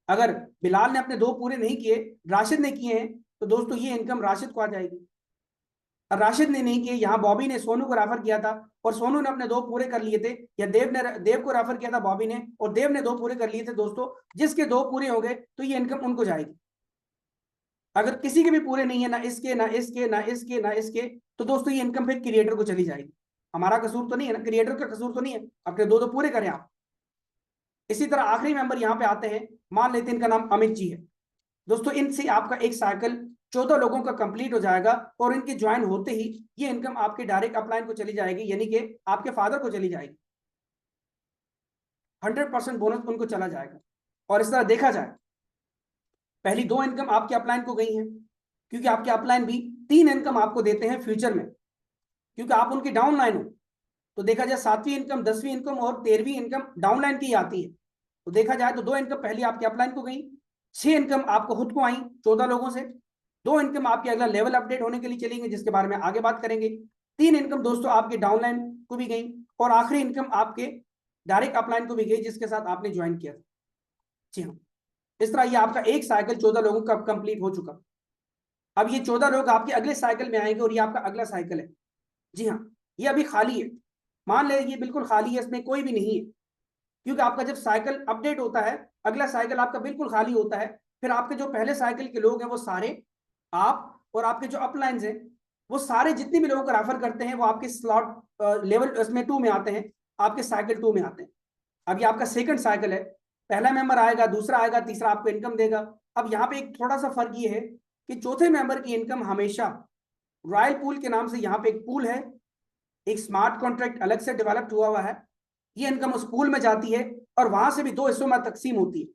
अगर बिलाल ने अपने 2 पूरे नहीं किए, राशिद ने किए हैं, तो दोस्तों ये इनकम राशिद को आ जाएगी। राशिद ने नहीं किए, यहाँ बॉबी ने सोनू को रेफर किया था, और सोनू ने अपने 2 पूरे कर लिए थे, या देव को रेफर किया था बॉबी ने, और देव ने 2 पूरे कर लिए थे। दोस्तों जिसके 2 पूरे हो गए, तो ये इनकम उनको जाएगी। अगर किसी के भी पूरे नहीं है, ना इसके ना इसके ना इसके ना इसके, तो दोस्तों ये इनकम फिर क्रिएटर को चली जाएगी। हमारा कसूर तो नहीं है ना, क्रिएटर का कसूर तो नहीं है, अपने 2 पूरे करें आप। इसी तरह आखिरी मेंबर यहाँ पे आते हैं, मान लेते हैं इनका नाम अमित जी है। दोस्तों इनसे आपका एक साइकिल 14 लोगों का कंप्लीट हो जाएगा, और इनके ज्वाइन होते ही ये इनकम आपके डायरेक्ट अपलाइन को चली जाएगी, यानी कि आपके फादर को चली जाएगी। 100% बोनस उनको चला जाएगा। और इस तरह देखा जाए, पहली 2 इनकम आपके अपलाइन को गई हैं, क्योंकि आपके अपलाइन भी 3 इनकम आपको देते हैं फ्यूचर में, क्योंकि आप उनकी डाउनलाइन हो। तो देखा जाए 7वीं इनकम, 10वीं इनकम और 13वीं इनकम डाउनलाइन की आती है। तो देखा जाए तो 2 इनकम पहले आपके अपलाइन को गई, 6 इनकम आपको खुद को आई 14 लोगों से, 2 इनकम आपके अगला लेवल अपडेट होने के लिए चलेंगे, जिसके बारे में आगे बात करेंगे, 3 इनकम दोस्तों आपके डाउनलाइन को भी गई, और आखिरी इनकम आपके डायरेक्ट अपलाइन को भी गई, जिसके साथ आपने ज्वाइन किया था। जी हाँ, इस तरह ये आपका एक साइकिल 14 लोगों का कंप्लीट हो चुका। अब ये 14 लोग आपके अगले साइकिल में आएंगे, और ये आपका अगला साइकिल है। जी हाँ, ये अभी खाली है, मान ले ये बिल्कुल खाली है, इसमें कोई भी नहीं है। क्योंकि आपका जब साइकिल अपडेट होता है, अगला साइकिल आपका बिल्कुल खाली होता है, फिर आपके जो पहले साइकिल के लोग हैं वो सारे आप और आपके जो अपलाइंस हैं वो सारे जितने भी लोगों को रेफर करते हैं वो आपके स्लॉट लेवल इसमें 2 में आते हैं, आपके साइकिल 2 में आते हैं। अब ये आपका सेकंड साइकिल है, पहला मेंबर आएगा, दूसरा आएगा, तीसरा आपको इनकम देगा। अब यहाँ पे एक थोड़ा सा फर्क ये है कि चौथे मेंबर की इनकम हमेशा रॉयल पूल के नाम से, यहाँ पे एक पूल है, एक स्मार्ट कॉन्ट्रैक्ट अलग से डेवलप हुआ हुआ है, ये इनकम उस पूल में जाती है और वहां से भी 2 हिस्सों में तकसीम होती है,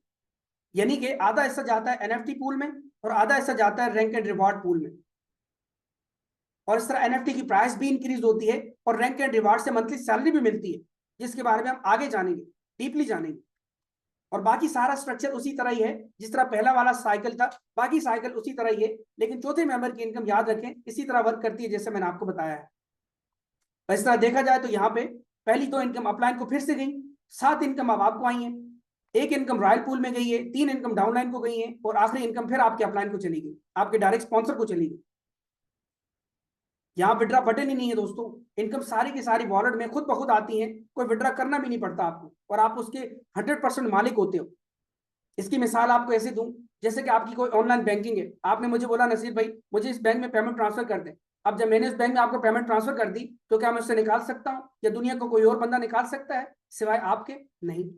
यानी कि आधा हिस्सा जाता है एनएफटी पूल में और आधा हिस्सा जाता है रैंक एंड रिवॉर्ड पूल में। और इस तरह एनएफटी की प्राइस भी इंक्रीज होती है और रैंक एंड रिवॉर्ड से मंथली सैलरी भी मिलती है, जिसके बारे में हम आगे जानेंगे, डीपली जानेंगे। और बाकी सारा स्ट्रक्चर उसी तरह ही है जिस तरह पहला वाला साइकिल था, बाकी साइकिल उसी तरह ही है, लेकिन चौथे मेंबर की इनकम याद रखें इसी तरह वर्क करती है जैसे मैंने आपको बताया है। इस तरह देखा जाए तो यहाँ पे पहली 2 इनकम अपलाइन को फिर से गई, 7 इनकम अब आपको आई है, 1 इनकम रॉयल पूल में गई है, 3 इनकम डाउनलाइन को गई है और आखिरी इनकम फिर आपके अपलाइन को चली गई, आपके डायरेक्ट स्पॉन्सर को चली गई। यहाँ विड्रा बटन ही नहीं है दोस्तों, इनकम सारी की सारी वॉलेट में खुद ब खुद आती है, कोई विड्रा करना भी नहीं पड़ता आपको और आप उसके 100% मालिक होते हो। इसकी मिसाल आपको ऐसे दूं, जैसे कि आपकी कोई ऑनलाइन बैंकिंग है, आपने मुझे बोला नसीर भाई मुझे इस बैंक में पेमेंट ट्रांसफर कर दें। अब जब मैंने इस बैंक में आपको पेमेंट ट्रांसफर कर दी तो क्या मैं उससे निकाल सकता हूं या दुनिया को कोई और बंदा निकाल सकता है सिवाय आपके? नहीं।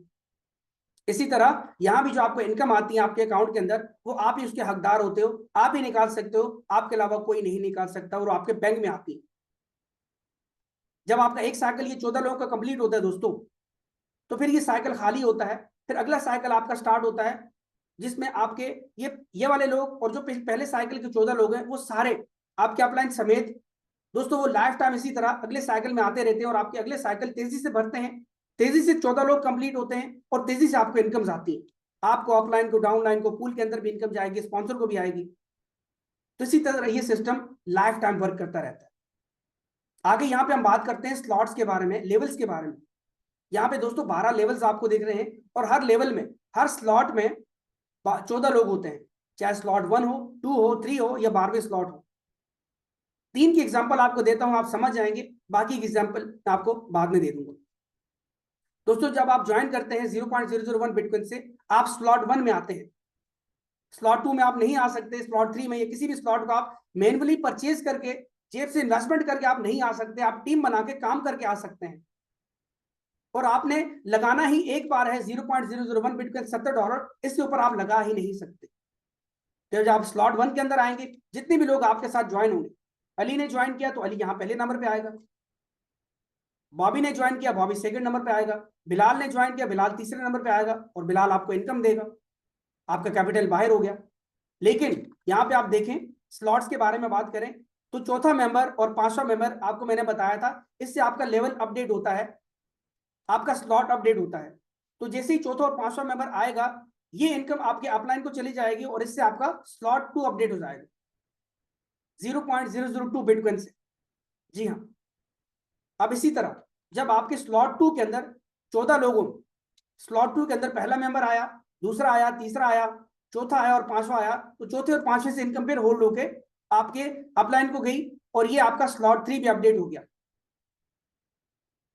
इसी तरह यहां भी जो आपको इनकम आती है आपके अकाउंट के अंदर वो आप ही उसके हकदार होते हो, आप ही निकाल सकते हो, आपके अलावा कोई नहीं निकाल सकता और आपके बैंक में आती है। जब आपका एक साइकिल ये 14 लोगों का कंप्लीट होता है दोस्तों, तो फिर ये साइकिल खाली होता है, फिर अगला साइकिल आपका स्टार्ट होता है जिसमें आपके ये वाले लोग और जो पहले साइकिल के 14 लोग हैं वो सारे आपके अपलाइन समेत दोस्तों वो लाइफ टाइम इसी तरह अगले साइकिल में आते रहते हैं और आपके अगले साइकिल तेजी से बढ़ते हैं, तेजी से 14 लोग कंप्लीट होते हैं और तेजी से आपको इनकम आती है, आपको अपलाइन को डाउनलाइन को पूल के अंदर भी इनकम जाएगी, स्पॉन्सर को भी आएगी। तो इसी तरह ये सिस्टम लाइफ टाइम वर्क करता रहता है। आगे यहाँ पे हम बात करते हैं स्लॉट्स के बारे में, लेवल्स के बारे में। यहाँ पे दोस्तों 12 लेवल्स आपको दिख रहे हैं और हर लेवल में हर स्लॉट में 14 लोग होते हैं, चाहे स्लॉट 1 हो, 2 हो, 3 हो या 12वें स्लॉट हो। 3 की एग्जांपल आपको देता हूं, आप समझ जाएंगे, बाकी की एग्जांपल आपको बाद में दे दूंगा। दोस्तों जब आप ज्वाइन करते हैं 0.001 बिटकॉइन से आप स्लॉट 1 में आते हैं, स्लॉट 2 में आप नहीं आ सकते, स्लॉट 3 में या किसी भी स्लॉट को आप मैन्युअली परचेज करके जेब से इन्वेस्टमेंट करके आप नहीं आ सकते, आप टीम बना के काम करके आ सकते हैं। और आपने लगाना ही एक बार है 0.001 बिटकॉइन $70, इसके ऊपर आप लगा ही नहीं सकते। तो जब आप स्लॉट 1 के अंदर आएंगे जितने भी लोग आपके साथ ज्वाइन होंगे, अली ने ज्वाइन किया तो अली यहाँ पहले नंबर पे आएगा, बॉबी ने ज्वाइन किया बॉबी सेकंड नंबर पे आएगा, बिलाल ने ज्वाइन किया बिलाल तीसरे नंबर पे आएगा और बिलाल आपको इनकम देगा, आपका कैपिटल बाहर हो गया। लेकिन यहाँ पे आप देखें स्लॉट्स के बारे में बात करें तो चौथा मेंबर और 5वां मेंबर आपको मैंने बताया था, इससे आपका लेवल अपडेट होता है, आपका स्लॉट अपडेट होता है। तो जैसे ही चौथा और 5वां मेंबर आएगा ये इनकम आपके अपलाइन को चली जाएगी और इससे आपका स्लॉट 2 अपडेट हो जाएगा 0.002 बिटकॉइन से। जी हाँ। अब इसी तरह जब आपके स्लॉट 2 के अंदर 14 लोगों, स्लॉट 2 के अंदर पहला मेंबर आया, दूसरा आया, तीसरा आया, चौथा आया और 5वां आया, तो चौथे और 5वें से इनकम फिर होल्ड होके आपके अपलाइन को गई और ये आपका स्लॉट 3 भी अपडेट हो गया,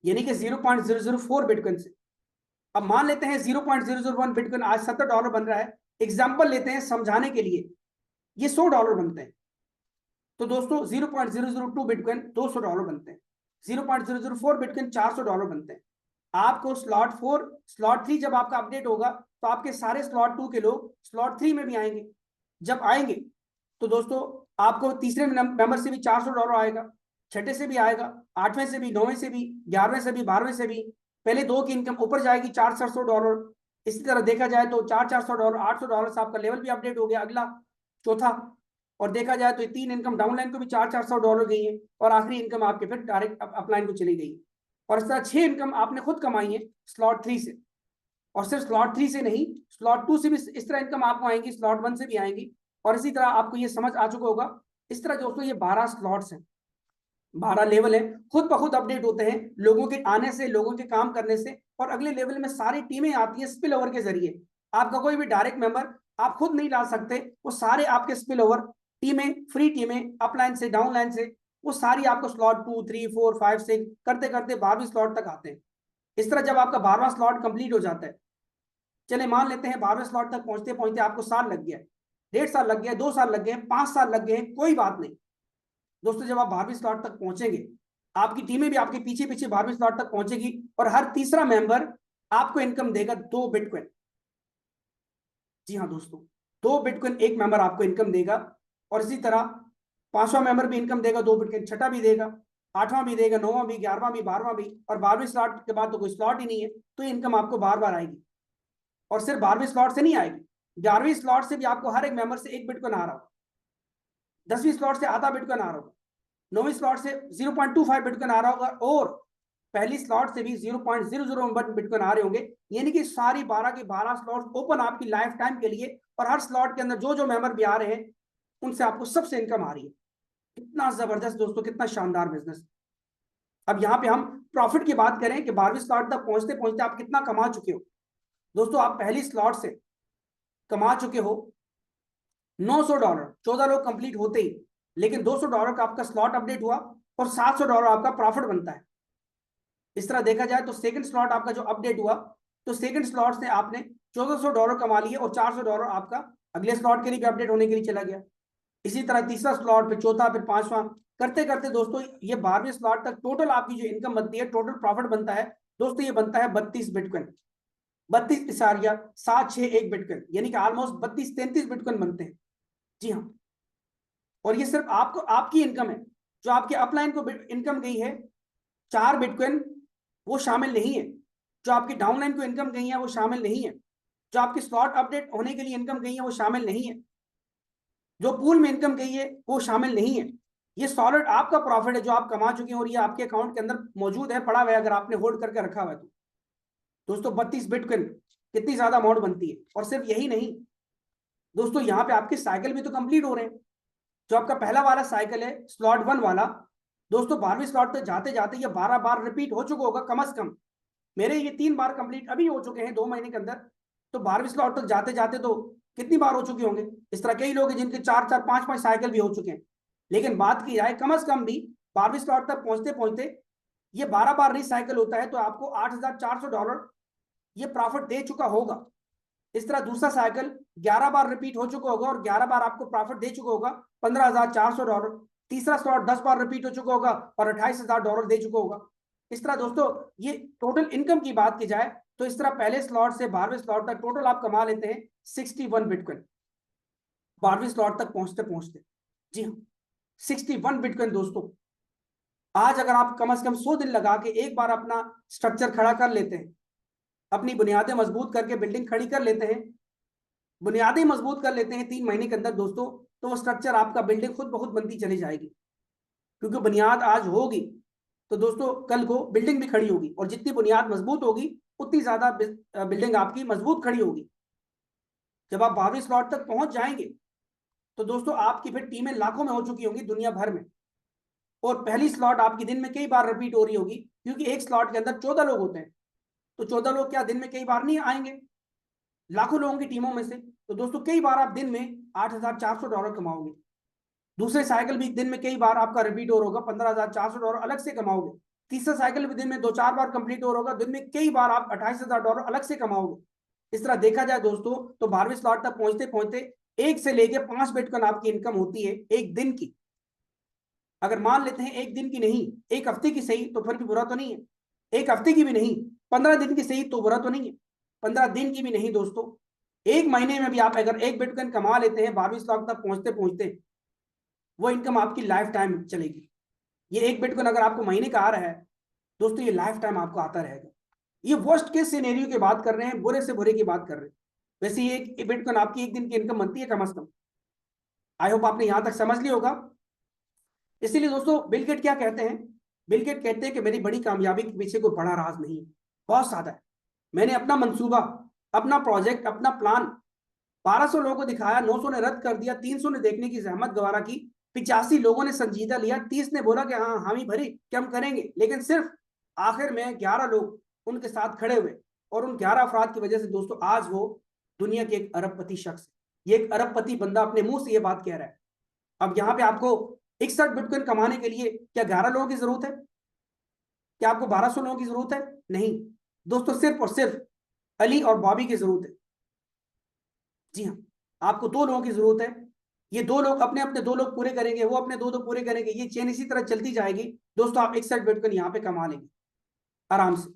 यानी कि 0.004 बिटकॉइन से। अब मान लेते हैं 0.001 बिटकॉइन आज $70 बन रहा है, एग्जाम्पल लेते हैं समझाने के लिए, ये $100 बनते हैं। तो दोस्तों 0.002 बिटकॉइन $200 बनते हैं, 0.004 बिटकॉइन $400 बनते हैं। आपको स्लॉट 3 जब आपका अपडेट होगा तो आपके सारे स्लॉट 2 के लोग स्लॉट 3 में भी आएंगे। जब आएंगे तो दोस्तों आपको तीसरे मेंबर से भी $400 आएगा, छठे से भी आएगा, 8वें से भी, 9वें से भी, 11वें से भी, 12वें से भी। पहले 2 की इनकम ऊपर जाएगी $400। इसी तरह देखा जाए तो $400 $800 से आपका लेवल भी अपडेट हो गया अगला चौथा। और देखा जाए तो 3 इनकम डाउनलाइन को भी $400 गई है और आखिरी इनकम आपके फिर डायरेक्ट अपलाइन को चली गई। और इस तरह 6 इनकम आपने खुद कमाई है स्लॉट 3 से, और सिर्फ स्लॉट 3 से नहीं स्लॉट 2 से भी इस तरह इनकम आपको आएंगी, स्लॉट 1 से भी आएंगी। और इसी तरह आपको ये समझ आ चुका होगा। इस तरह दोस्तों ये 12 स्लॉट्स हैं, 12 लेवल है, खुद ब खुद अपडेट होते हैं लोगों के आने से, लोगों के काम करने से। और अगले लेवल में सारी टीमें आती है स्पिल ओवर के जरिए, आपका कोई भी डायरेक्ट मेंबर आप खुद नहीं ला सकते, वो सारे आपके स्पिल ओवर टीमें, फ्री टीमें अपलाइन से डाउनलाइन से, वो सारी आपको स्लॉट 2 3 4 5 6 करते करते 12वीं स्लॉट तक आते हैं। इस तरह जब आपका 12वां स्लॉट कंप्लीट हो जाता है, चले मान लेते हैं 12वें स्लॉट तक पहुंचते पहुंचते आपको साल लग गया, 1.5 साल लग गया, 2 साल लग गए, 5 साल लग गए, कोई बात नहीं दोस्तों। जब आप 12वीं स्लॉट तक पहुंचेंगे, आपकी टीमें भी आपके पीछे पीछे 12वीं स्लॉट तक पहुंचेगी, और हर तीसरा मेंबर आपको इनकम देगा 2 बिटकॉइन। जी हाँ दोस्तों, 2 बिटकॉइन एक मेंबर आपको इनकम देगा। और इसी तरह 5वां मेंबर भी इनकम देगा 2 बिटकॉइन, छठा भी देगा, 8वां भी देगा, 9वां भी, 11वां भी, 12वां भी, और 12वीं स्लॉट के बाद तो कोई स्लॉट ही नहीं है, तो ये इनकम आपको बार बार आएगी। और सिर्फ 12वीं स्लॉट से नहीं आएगी, 11वीं स्लॉट से भी आपको हर एक मेंबर से 1 बिटकॉइन आ रहा हो, 10वीं स्लॉट से आधा बिटकॉइन आ रहा होगा, 9वीं स्लॉट से 0.25 बिटकॉइन आ रहा होगा, और पहली स्लॉट से भी 0.001 बिटकॉइन आ रहे होंगे। यानी कि सारी 12 की 12 स्लॉट ओपन आपकी लाइफ टाइम के लिए, और हर स्लॉट के अंदर जो जो मेंबर भी आ रहे हैं उनसे आपको सबसे इनकम आ रही है। कितना जबरदस्त दोस्तों, कितना शानदार बिजनेस। अब यहाँ पे हम प्रॉफिट की बात करें कि 12वीं स्लॉट तक पहुंचते पहुंचते आप कितना कमा चुके हो। दोस्तों आप पहली स्लॉट से कमा चुके हो $900, 14 लोग कंप्लीट होते ही, लेकिन $200 का आपका स्लॉट अपडेट हुआ और $700 आपका प्रॉफिट बनता है। इस तरह देखा जाए तो सेकंड स्लॉट आपका जो अपडेट हुआ, तो सेकंड स्लॉट से आपने $1400 कमा लिए, और $400 आपका अगले स्लॉट के लिए भी अपडेट होने के लिए चला गया। इसी तरह तीसरा स्लॉट, फिर चौथा, फिर 5वां, करते करते दोस्तों ये 12वीं स्लॉट तक टोटल आपकी जो इनकम बनती है, टोटल प्रॉफिट बनता है दोस्तों, ये बनता है 32 बिटकॉइन, 32.761 बिटकॉइन, यानी कि ऑलमोस्ट 32-33 बिटकॉइन बनते हैं। जी हाँ, और ये सिर्फ आपको आपकी इनकम है। जो आपके अपलाइन को इनकम गई है 4 बिटकॉइन, वो शामिल नहीं है। जो आपकी डाउनलाइन को इनकम गई है वो शामिल नहीं है। जो आपकी स्लॉट अपडेट होने के लिए इनकम गई है वो शामिल नहीं है। जो पूल में इनकम गई है वो शामिल नहीं है। ये सॉलिड आपका प्रॉफिट है जो आप कमा चुके हैं, और ये आपके अकाउंट के अंदर मौजूद है, पड़ा हुआ है, अगर आपने होल्ड करके रखा हुआ है तो। दोस्तों 32 बिटकॉइन कितनी ज्यादा अमाउंट बनती है। और सिर्फ यही नहीं दोस्तों, यहाँ पे आपके साइकिल भी तो कंप्लीट हो रहे हैं। जो आपका पहला वाला साइकिल है स्लॉट 1 वाला, दोस्तों 12वीं स्लॉट तक जाते जाते ये 12 बार रिपीट हो चुका होगा कम से कम। मेरे ये 3 बार कंप्लीट अभी हो चुके हैं 2 महीने के अंदर। तो 12वीं स्लॉट तक जाते जाते तो कितनी बार हो चुके होंगे। इस तरह कई लोग हैं जिनके 4-4, 5-5 साइकिल भी हो चुके हैं। लेकिन बात की जाए कम से कम भी 12वीं स्लॉट तक पहुंचते पहुंचते ये 12 बार रिसाइकिल होता है, तो आपको $8,400 ये प्रॉफिट दे चुका होगा। इस तरह दूसरा साइकिल 11 बार रिपीट हो चुका होगा, और 11 बार आपको प्रॉफिट दे चुका होगा $15,400। तीसरा स्लॉट 10 बार रिपीट हो चुका होगा और $28,000 दे चुका होगा। इस तरह दोस्तों ये टोटल इनकम की बात की जाए तो इस तरह पहले स्लॉट से 12वें स्लॉट तक टोटल आप कमा लेते हैं 61 बिटकॉइन 12वीं स्लॉट तक पहुंचते पहुंचते। जी हाँ, 61 बिटकॉइन दोस्तों। आज अगर आप कम से कम 100 दिन लगा के एक बार अपना स्ट्रक्चर खड़ा कर लेते हैं, अपनी बुनियादें मजबूत करके बिल्डिंग खड़ी कर लेते हैं, बुनियादें मजबूत कर लेते हैं 3 महीने के अंदर दोस्तों, तो वो स्ट्रक्चर आपका बिल्डिंग खुद बहुत बनती चली जाएगी। क्योंकि बुनियाद आज होगी तो दोस्तों कल को बिल्डिंग भी खड़ी होगी, और जितनी बुनियाद मजबूत होगी उतनी ज्यादा बिल्डिंग आपकी मजबूत खड़ी होगी। जब आप 12वीं स्लॉट तक पहुंच जाएंगे तो दोस्तों आपकी फिर टीमें लाखों में हो चुकी होंगी दुनिया भर में, और पहली स्लॉट आपकी दिन में कई बार रिपीट हो रही होगी, क्योंकि एक स्लॉट के अंदर 14 लोग होते हैं। तो 14 लोग क्या दिन में कई बार नहीं आएंगे, लाखों लोगों की टीमों में से। तो दोस्तों कई बार आप दिन में $8,400 कमाओगे। दूसरे साइकिल भी दिन में कई बार आपका रिपीट हो होगा, $15,400 अलग से कमाओगे। तीसरा साइकिल भी दिन में 2-4 बार कंप्लीट हो होगा, दिन में कई बार आप $28,000 अलग से कमाओगे। इस तरह देखा जाए दोस्तों तो 12वीं स्लॉट तक पहुंचते पहुंचते 1 से लेके 5 बिटकॉइन आपकी इनकम होती है एक दिन की। अगर मान लेते हैं एक दिन की नहीं, एक हफ्ते की सही, तो फिर भी बुरा तो नहीं है। एक हफ्ते की भी नहीं, 15 दिन की सही, तो बुरा तो नहीं है। 15 दिन की भी नहीं दोस्तों, एक महीने में भी आप अगर 1 बिटकॉइन कमा लेते हैं 12वीं स्लॉट तक पहुंचते पहुंचते, वो इनकम आपकी लाइफ टाइम चलेगी। ये 1 बिटकॉइन अगर आपको महीने का आ रहा है दोस्तों, ये लाइफ टाइम आपको आता रहेगा। ये वर्स्ट केस सिनेरियो की बात कर रहे हैं, बुरे से बुरे की बात कर रहे हैं। वैसे ये एक बिटकॉइन आपकी एक दिन की इनकम बनती है कम से कम। आई होप आपने यहां तक समझ लिया होगा। इसीलिए दोस्तों बिल गेट क्या कहते हैं, बिल गेट कहते हैं कि मेरी बड़ी कामयाबी के पीछे कोई बड़ा राज नहीं है, बहुत सादा है। मैंने अपना मंसूबा, अपना प्रोजेक्ट, अपना प्लान 1200 लोगों को दिखाया, 900 ने रद्द कर दिया, 300 ने देखने की जहमत गवारा की, 85 लोगों ने संजीदा लिया, 30 ने बोला कि हाँ हामी भरी कि हम करेंगे, लेकिन सिर्फ आखिर में 11 लोग उनके साथ खड़े हुए, और उन 11 अफराद की वजह से दोस्तों आज वो दुनिया के एक अरबपति शख्स है। ये एक अरबपति बंदा अपने मुंह से ये बात कह रहा है। अब यहाँ पे आपको 61 बिटकॉइन कमाने के लिए क्या 11 लोगों की जरूरत है? क्या आपको 1200 लोगों की जरूरत है? नहीं, दोस्तों सिर्फ और सिर्फ अली और बॉबी की जरूरत है। जी हाँ, आपको दो लोगों की जरूरत है। ये दो लोग अपने अपने दो लोग पूरे करेंगे, वो अपने दो दो पूरे करेंगे, ये चेन इसी तरह चलती जाएगी। दोस्तों आप 61 बिटकॉइन यहाँ पे कमा लेंगे आराम से।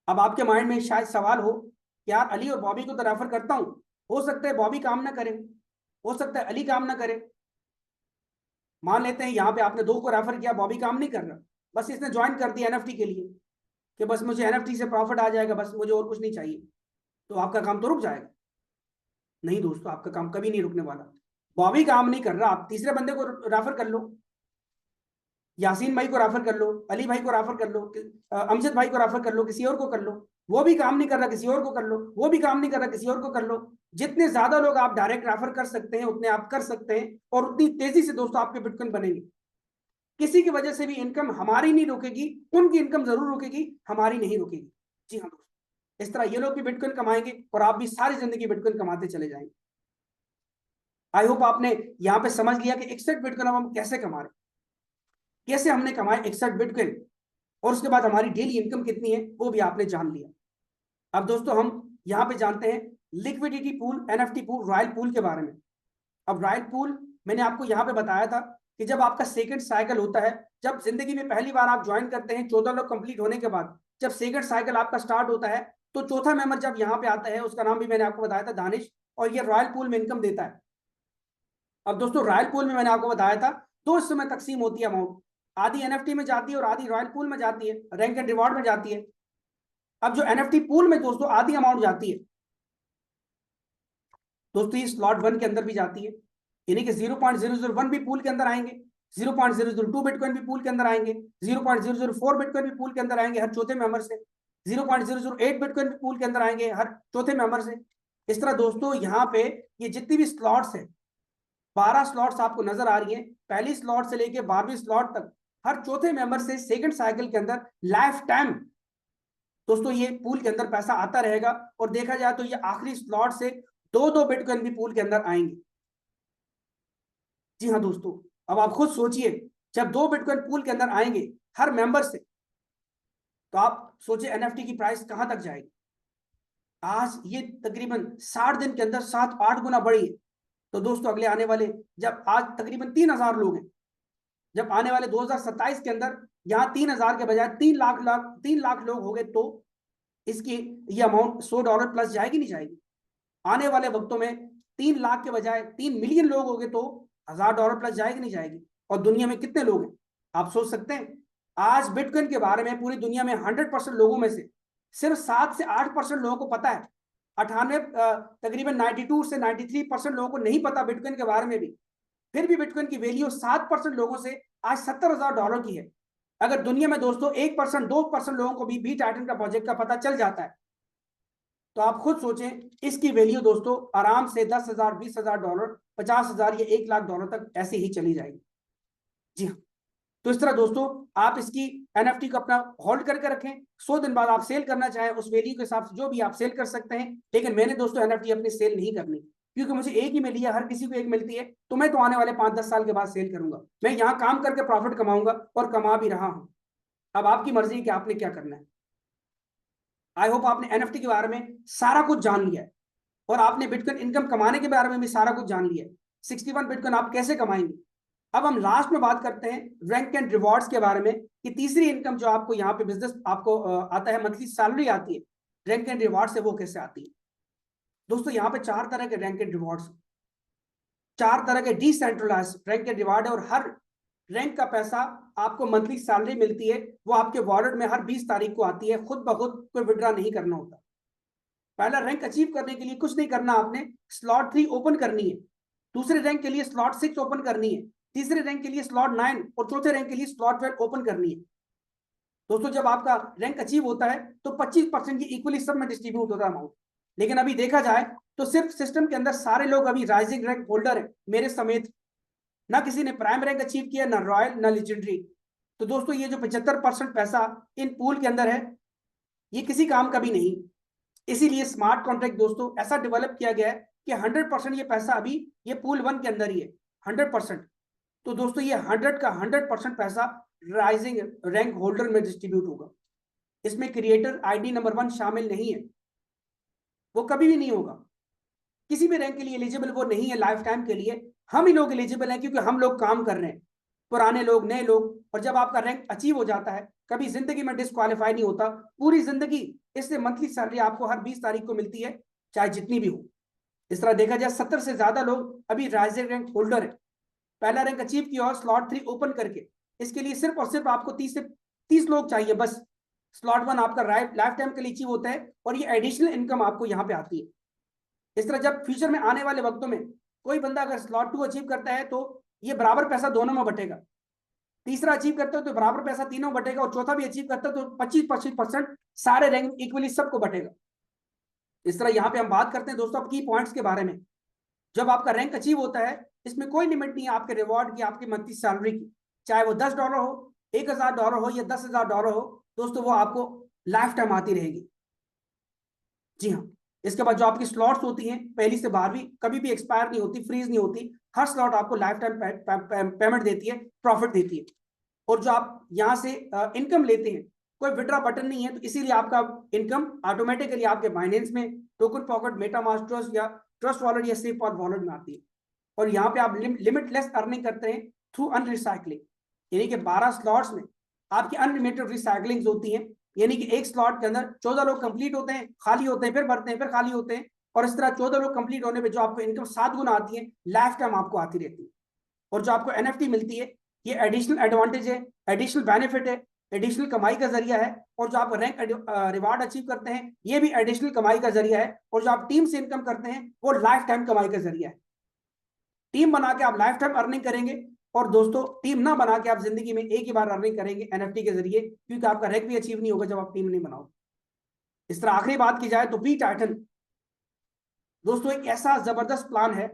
अब आपके माइंड में शायद सवाल हो, यार अली और बॉबी को तो रेफर करता हूं, हो सकता है बॉबी काम ना करे, हो सकता है अली काम ना करे। मान लेते हैं यहाँ पे आपने दो को रेफर किया, बॉबी काम नहीं कर रहा, बस इसने ज्वाइन कर दिया एनएफटी के लिए कि बस मुझे एनएफटी से प्रॉफिट आ जाएगा, बस मुझे और कुछ नहीं चाहिए, तो आपका काम तो रुक जाएगा। नहीं दोस्तों, आपका काम कभी नहीं रुकने वाला। बॉबी काम नहीं कर रहा, आप तीसरे बंदे को रेफर कर लो, यासीन भाई को रेफर कर लो, अली भाई को रेफर कर लो, अमजद भाई को रेफर कर लो, किसी और को कर लो। वो भी काम नहीं कर रहा, किसी और को कर लो, वो भी काम नहीं कर रहा, किसी और को कर लो। जितने ज्यादा लोग आप डायरेक्ट रेफर कर सकते हैं उतने आप कर सकते हैं, और उतनी तेजी से दोस्तों आपके बिटकॉइन बनेंगे। किसी की वजह से भी इनकम हमारी नहीं रुकेगी, उनकी इनकम जरूर रुकेगी, हमारी नहीं रुकेगी। जी हाँ दोस्तों, इस तरह ये लोग भी बिटकॉइन कमाएंगे और आप भी सारी जिंदगी बिटकॉइन कमाते चले जाएंगे। आई होप आपने यहाँ पे समझ लिया कि 61 बिटकॉइन अब हम कैसे कमा रहे हैं, कैसे हमने कमाए 61 बिटकॉइन, और उसके बाद हमारी डेली इनकम कितनी है वो भी आपने जान लिया। अब दोस्तों हम यहाँ पे जानते हैं liquidity pool, NFT pool, royal pool के बारे में। अब रॉयल पूल मैंने आपको यहाँ पे बताया था कि जब आपका सेकंड साइकिल होता है, जब जिंदगी में पहली बार आप ज्वाइन करते हैं 14 लोग कंप्लीट होने के बाद, जब सेकंड साइकिल आपका स्टार्ट होता है, तो चौथा मेंबर जब यहाँ पे आता है, उसका नाम भी मैंने आपको बताया था, दानिश, और ये रॉयल पूल में इनकम देता है। अब दोस्तों रॉयल पूल में मैंने आपको बताया था दो हिस्सों में तकसीम होती है अमाउंट, आधी एनएफटी में जाती है और आधी रॉयल पूल में जाती है, रैंक एंड रिवॉर्ड में जाती है। अब जो एनएफटी पूल में दोस्तों आधी अमाउंट जाती है दोस्तों, ये स्लॉट 1 के अंदर भी जाती है, यानी कि 0.001 भी पूल के अंदर आएंगे, 0.002 बिटकॉइन भी पूल के अंदर आएंगे, 0.004 बिटकॉइन भी पूल के अंदर आएंगे हर चौथे मेंबर से, 0.008 बिटकॉइन भी पूल के अंदर आएंगे हर चौथे मेंबर से। इस तरह दोस्तों यहाँ पे ये जितनी भी स्लॉट्स है, 12 स्लॉट्स आपको नजर आ रही है, पहली स्लॉट से लेके 12वीं स्लॉट तक, हर चौथे मेंबर से सेकंड साइकिल के अंदर लाइफ टाइम दोस्तों ये पूल के अंदर पैसा आता रहेगा। और देखा जाए तो ये आखिरी स्लॉट से दो दो बिटकॉइन भी पूल के अंदर आएंगे। जी हाँ दोस्तों, अब आप खुद सोचिए, जब दो बिटकॉइन पूल के अंदर आएंगे हर मेंबर से, तो आप सोचिए एनएफटी की प्राइस कहां तक जाएगी। आज ये तकरीबन 60 दिन के अंदर 7-8 गुना बढ़ी है। तो दोस्तों अगले आने वाले, जब आज तकरीबन 3000 लोग हैं, जब आने वाले 2027 के अंदर यहाँ 3000 के बजाय 3 लाख लोग हो गए, तो इसकी ये अमाउंट $100 प्लस जाएगी नहीं जाएगी। आने वाले वक्तों में 3 लाख के बजाय 3 मिलियन लोग हो गए तो $1000 प्लस जाएगी नहीं जाएगी। और दुनिया में कितने लोग हैं आप सोच सकते हैं। आज बिटकॉइन के बारे में पूरी दुनिया में 100% लोगों में से सिर्फ 7 से 8% लोगों को पता है। 98 तकरीबन 92 से 93% लोगों को नहीं पता बिटकॉइन के बारे में भी। फिर भी बिटकॉइन की वैल्यू 7% लोगों से आज $70,000 की है। अगर दुनिया में दोस्तों 1% 2% लोगों को भी बीट टाइटन का प्रोजेक्ट का पता चल जाता है, तो आप खुद सोचें इसकी वैल्यू दोस्तों आराम से $10,000, $20,000, $50,000 या $1,00,000 तक ऐसे ही चली जाएगी। जी हाँ, तो इस तरह दोस्तों आप इसकी एनएफटी को अपना होल्ड करके रखें। 100 दिन बाद आप सेल करना चाहें उस वैल्यू के हिसाब से जो भी आप सेल कर सकते हैं। लेकिन मैंने दोस्तों एनएफटी अपनी सेल नहीं करनी, क्योंकि मुझे एक ही मिली है, हर किसी को एक मिलती है, तो मैं तो आने वाले 5-10 साल के बाद सेल करूंगा। मैं यहाँ काम करके प्रॉफिट कमाऊंगा और कमा भी रहा हूं। अब आपकी मर्जी है कि आपने क्या करना है। आई होप आपने एनएफटी के बारे में सारा कुछ जान लिया है, और आपने बिटकॉइन इनकम कमाने के बारे में भी सारा कुछ जान लिया है, 61 बिटकॉइन आप कैसे कमाएंगे। अब हम लास्ट में बात करते हैं रैंक एंड रिवॉर्ड्स के बारे में, कि तीसरी इनकम जो आपको यहाँ पे बिजनेस आपको आता है, मंथली सैलरी आती है रैंक एंड रिवॉर्ड से, वो कैसे आती है। दोस्तों यहाँ पे 4 तरह के रैंक एंड रिवॉर्ड्स, 4 तरह के डिसेंट्रलाइज रैंक एंड रिवॉर्ड है, और हर रैंक का पैसा आपको मंथली सैलरी मिलती है, वो आपके वॉलेट में हर 20 तारीख को आती है, खुद ब खुद कोई विड्रॉ नहीं करना होता। पहला रैंक अचीव करने के लिए कुछ नहीं करना, आपने स्लॉट 3 ओपन करनी है, दूसरे रैंक के लिए स्लॉट 6 ओपन करनी है, तीसरे रैंक के लिए स्लॉट 9 और चौथे रैंक के लिए स्लॉट 12 ओपन करनी है। दोस्तों जब आपका रैंक अचीव होता है तो 25% की इक्वली सब में डिस्ट्रीब्यूट होता है अमाउंट। लेकिन अभी देखा जाए तो सिर्फ सिस्टम के अंदर सारे लोग अभी राइजिंग रैंक होल्डर है, मेरे समेत, ना किसी ने प्राइम रैंक अचीव किया, ना रॉयल, ना लेजेंडरी। तो दोस्तों ये जो 75% पैसा इन पूल के अंदर है, ये किसी काम का भी नहीं। इसीलिए स्मार्ट कॉन्ट्रैक्ट दोस्तों ऐसा डेवलप किया गया है कि 100% ये पैसा अभी ये पूल 1 के अंदर ही है, 100%। तो दोस्तों ये 100 का 100% पैसा राइजिंग रैंक होल्डर में डिस्ट्रीब्यूट होगा। इसमें क्रिएटर आईडी नंबर 1 शामिल नहीं है, वो कभी भी नहीं होगा। किसी भी रैंक के लिए एलिजिबल वो नहीं है लाइफ टाइम के लिए। हम ही लोग एलिजिबल हैं क्योंकि हम लोग काम कर रहे हैं, पुराने लोग, नए लोग। और जब आपका रैंक अचीव हो जाता है, कभी जिंदगी में डिस्क्वालीफाई नहीं होता, पूरी जिंदगी। इससे मंथली सैलरी आपको हर 20 तारीख को मिलती है, चाहे जितनी भी हो। इस तरह देखा जाए 70 से ज्यादा लोग अभी राइजिंग रैंक होल्डर है, पहला रैंक अचीव किया और स्लॉट 3 ओपन करके। इसके लिए सिर्फ और सिर्फ आपको 30 लोग चाहिए बस। स्लॉट 1 आपका लाइफ टाइम के लिए अचीव होता है और ये एडिशनल इनकम आपको यहाँ पे आती है। इस तरह जब फ्यूचर में आने वाले वक्तों में कोई बंदा अगर स्लॉट 2 अचीव करता है तो ये बराबर पैसा दोनों में बटेगा, तीसरा अचीव करता है तो बराबर पैसा तीनों बटेगा, और चौथा भी अचीव करता है तो 25-25% सारे रैंक इक्वली सबको बटेगा। इस तरह यहाँ पे हम बात करते हैं दोस्तों की पॉइंट्स के बारे में। जब आपका रैंक अचीव होता है, इसमें कोई लिमिट नहीं है आपके रिवॉर्ड की, आपकी मंथली सैलरी की, चाहे वो $10 हो, $1000 हो या $10,000 हो, दोस्तों वो आपको लाइफ टाइम आती रहेगी। जी हाँ। इसके बाद जो आपकी स्लॉट्स होती हैं, पहली से 12वीं, कभी भी एक्सपायर नहीं होती, फ्रीज नहीं होती। हर स्लॉट आपको लाइफ टाइम पेमेंट देती है, प्रॉफिट देती है। और जो आप यहाँ से इनकम लेते हैं, कोई विड्रॉ बटन नहीं है, तो इसीलिए आपका इनकम ऑटोमेटिकली आपके बाइनेंस में, टोकन पॉकेट, मेटामास्क ट्रस्ट या ट्रस्ट वॉलेट या सेफ वॉलेट में आती है। और यहाँ पे आप लिमिटलेस अर्निंग करते हैं थ्रू अनरिसाइकलिंग, यानी कि 12 स्लॉट्स में आपकी अनलिमिटेड रिसाइकलिंग होती है। यानी कि एक स्लॉट के अंदर 14 लोग कंप्लीट होते हैं, खाली होते हैं, फिर भरते हैं, फिर खाली होते हैं। और इस तरह 14 लोग कंप्लीट होने पे जो आपको इनकम 7 गुना आती है, लाइफ टाइम आपको आती रहती है। और जो आपको एनएफटी मिलती है, ये एडिशनल एडवांटेज है, एडिशनल बेनिफिट है, एडिशनल कमाई का जरिया है। और जो आप रैंक रिवार्ड अचीव करते हैं, ये भी एडिशनल कमाई का जरिया है। और जो आप टीम से इनकम करते हैं, वो लाइफ टाइम कमाई का जरिया है। टीम बना के आप लाइफ टाइम अर्निंग करेंगे, और दोस्तों टीम ना बना के आप जिंदगी में एक ही बार अर्निंग करेंगे एनएफटी के जरिए, क्योंकि आपका रैंक भी अचीव नहीं होगा जब आप टीम नहीं बनाओ। इस तरह आखिरी बात की जाए तो बी टाइटन दोस्तों एक ऐसा जबरदस्त प्लान है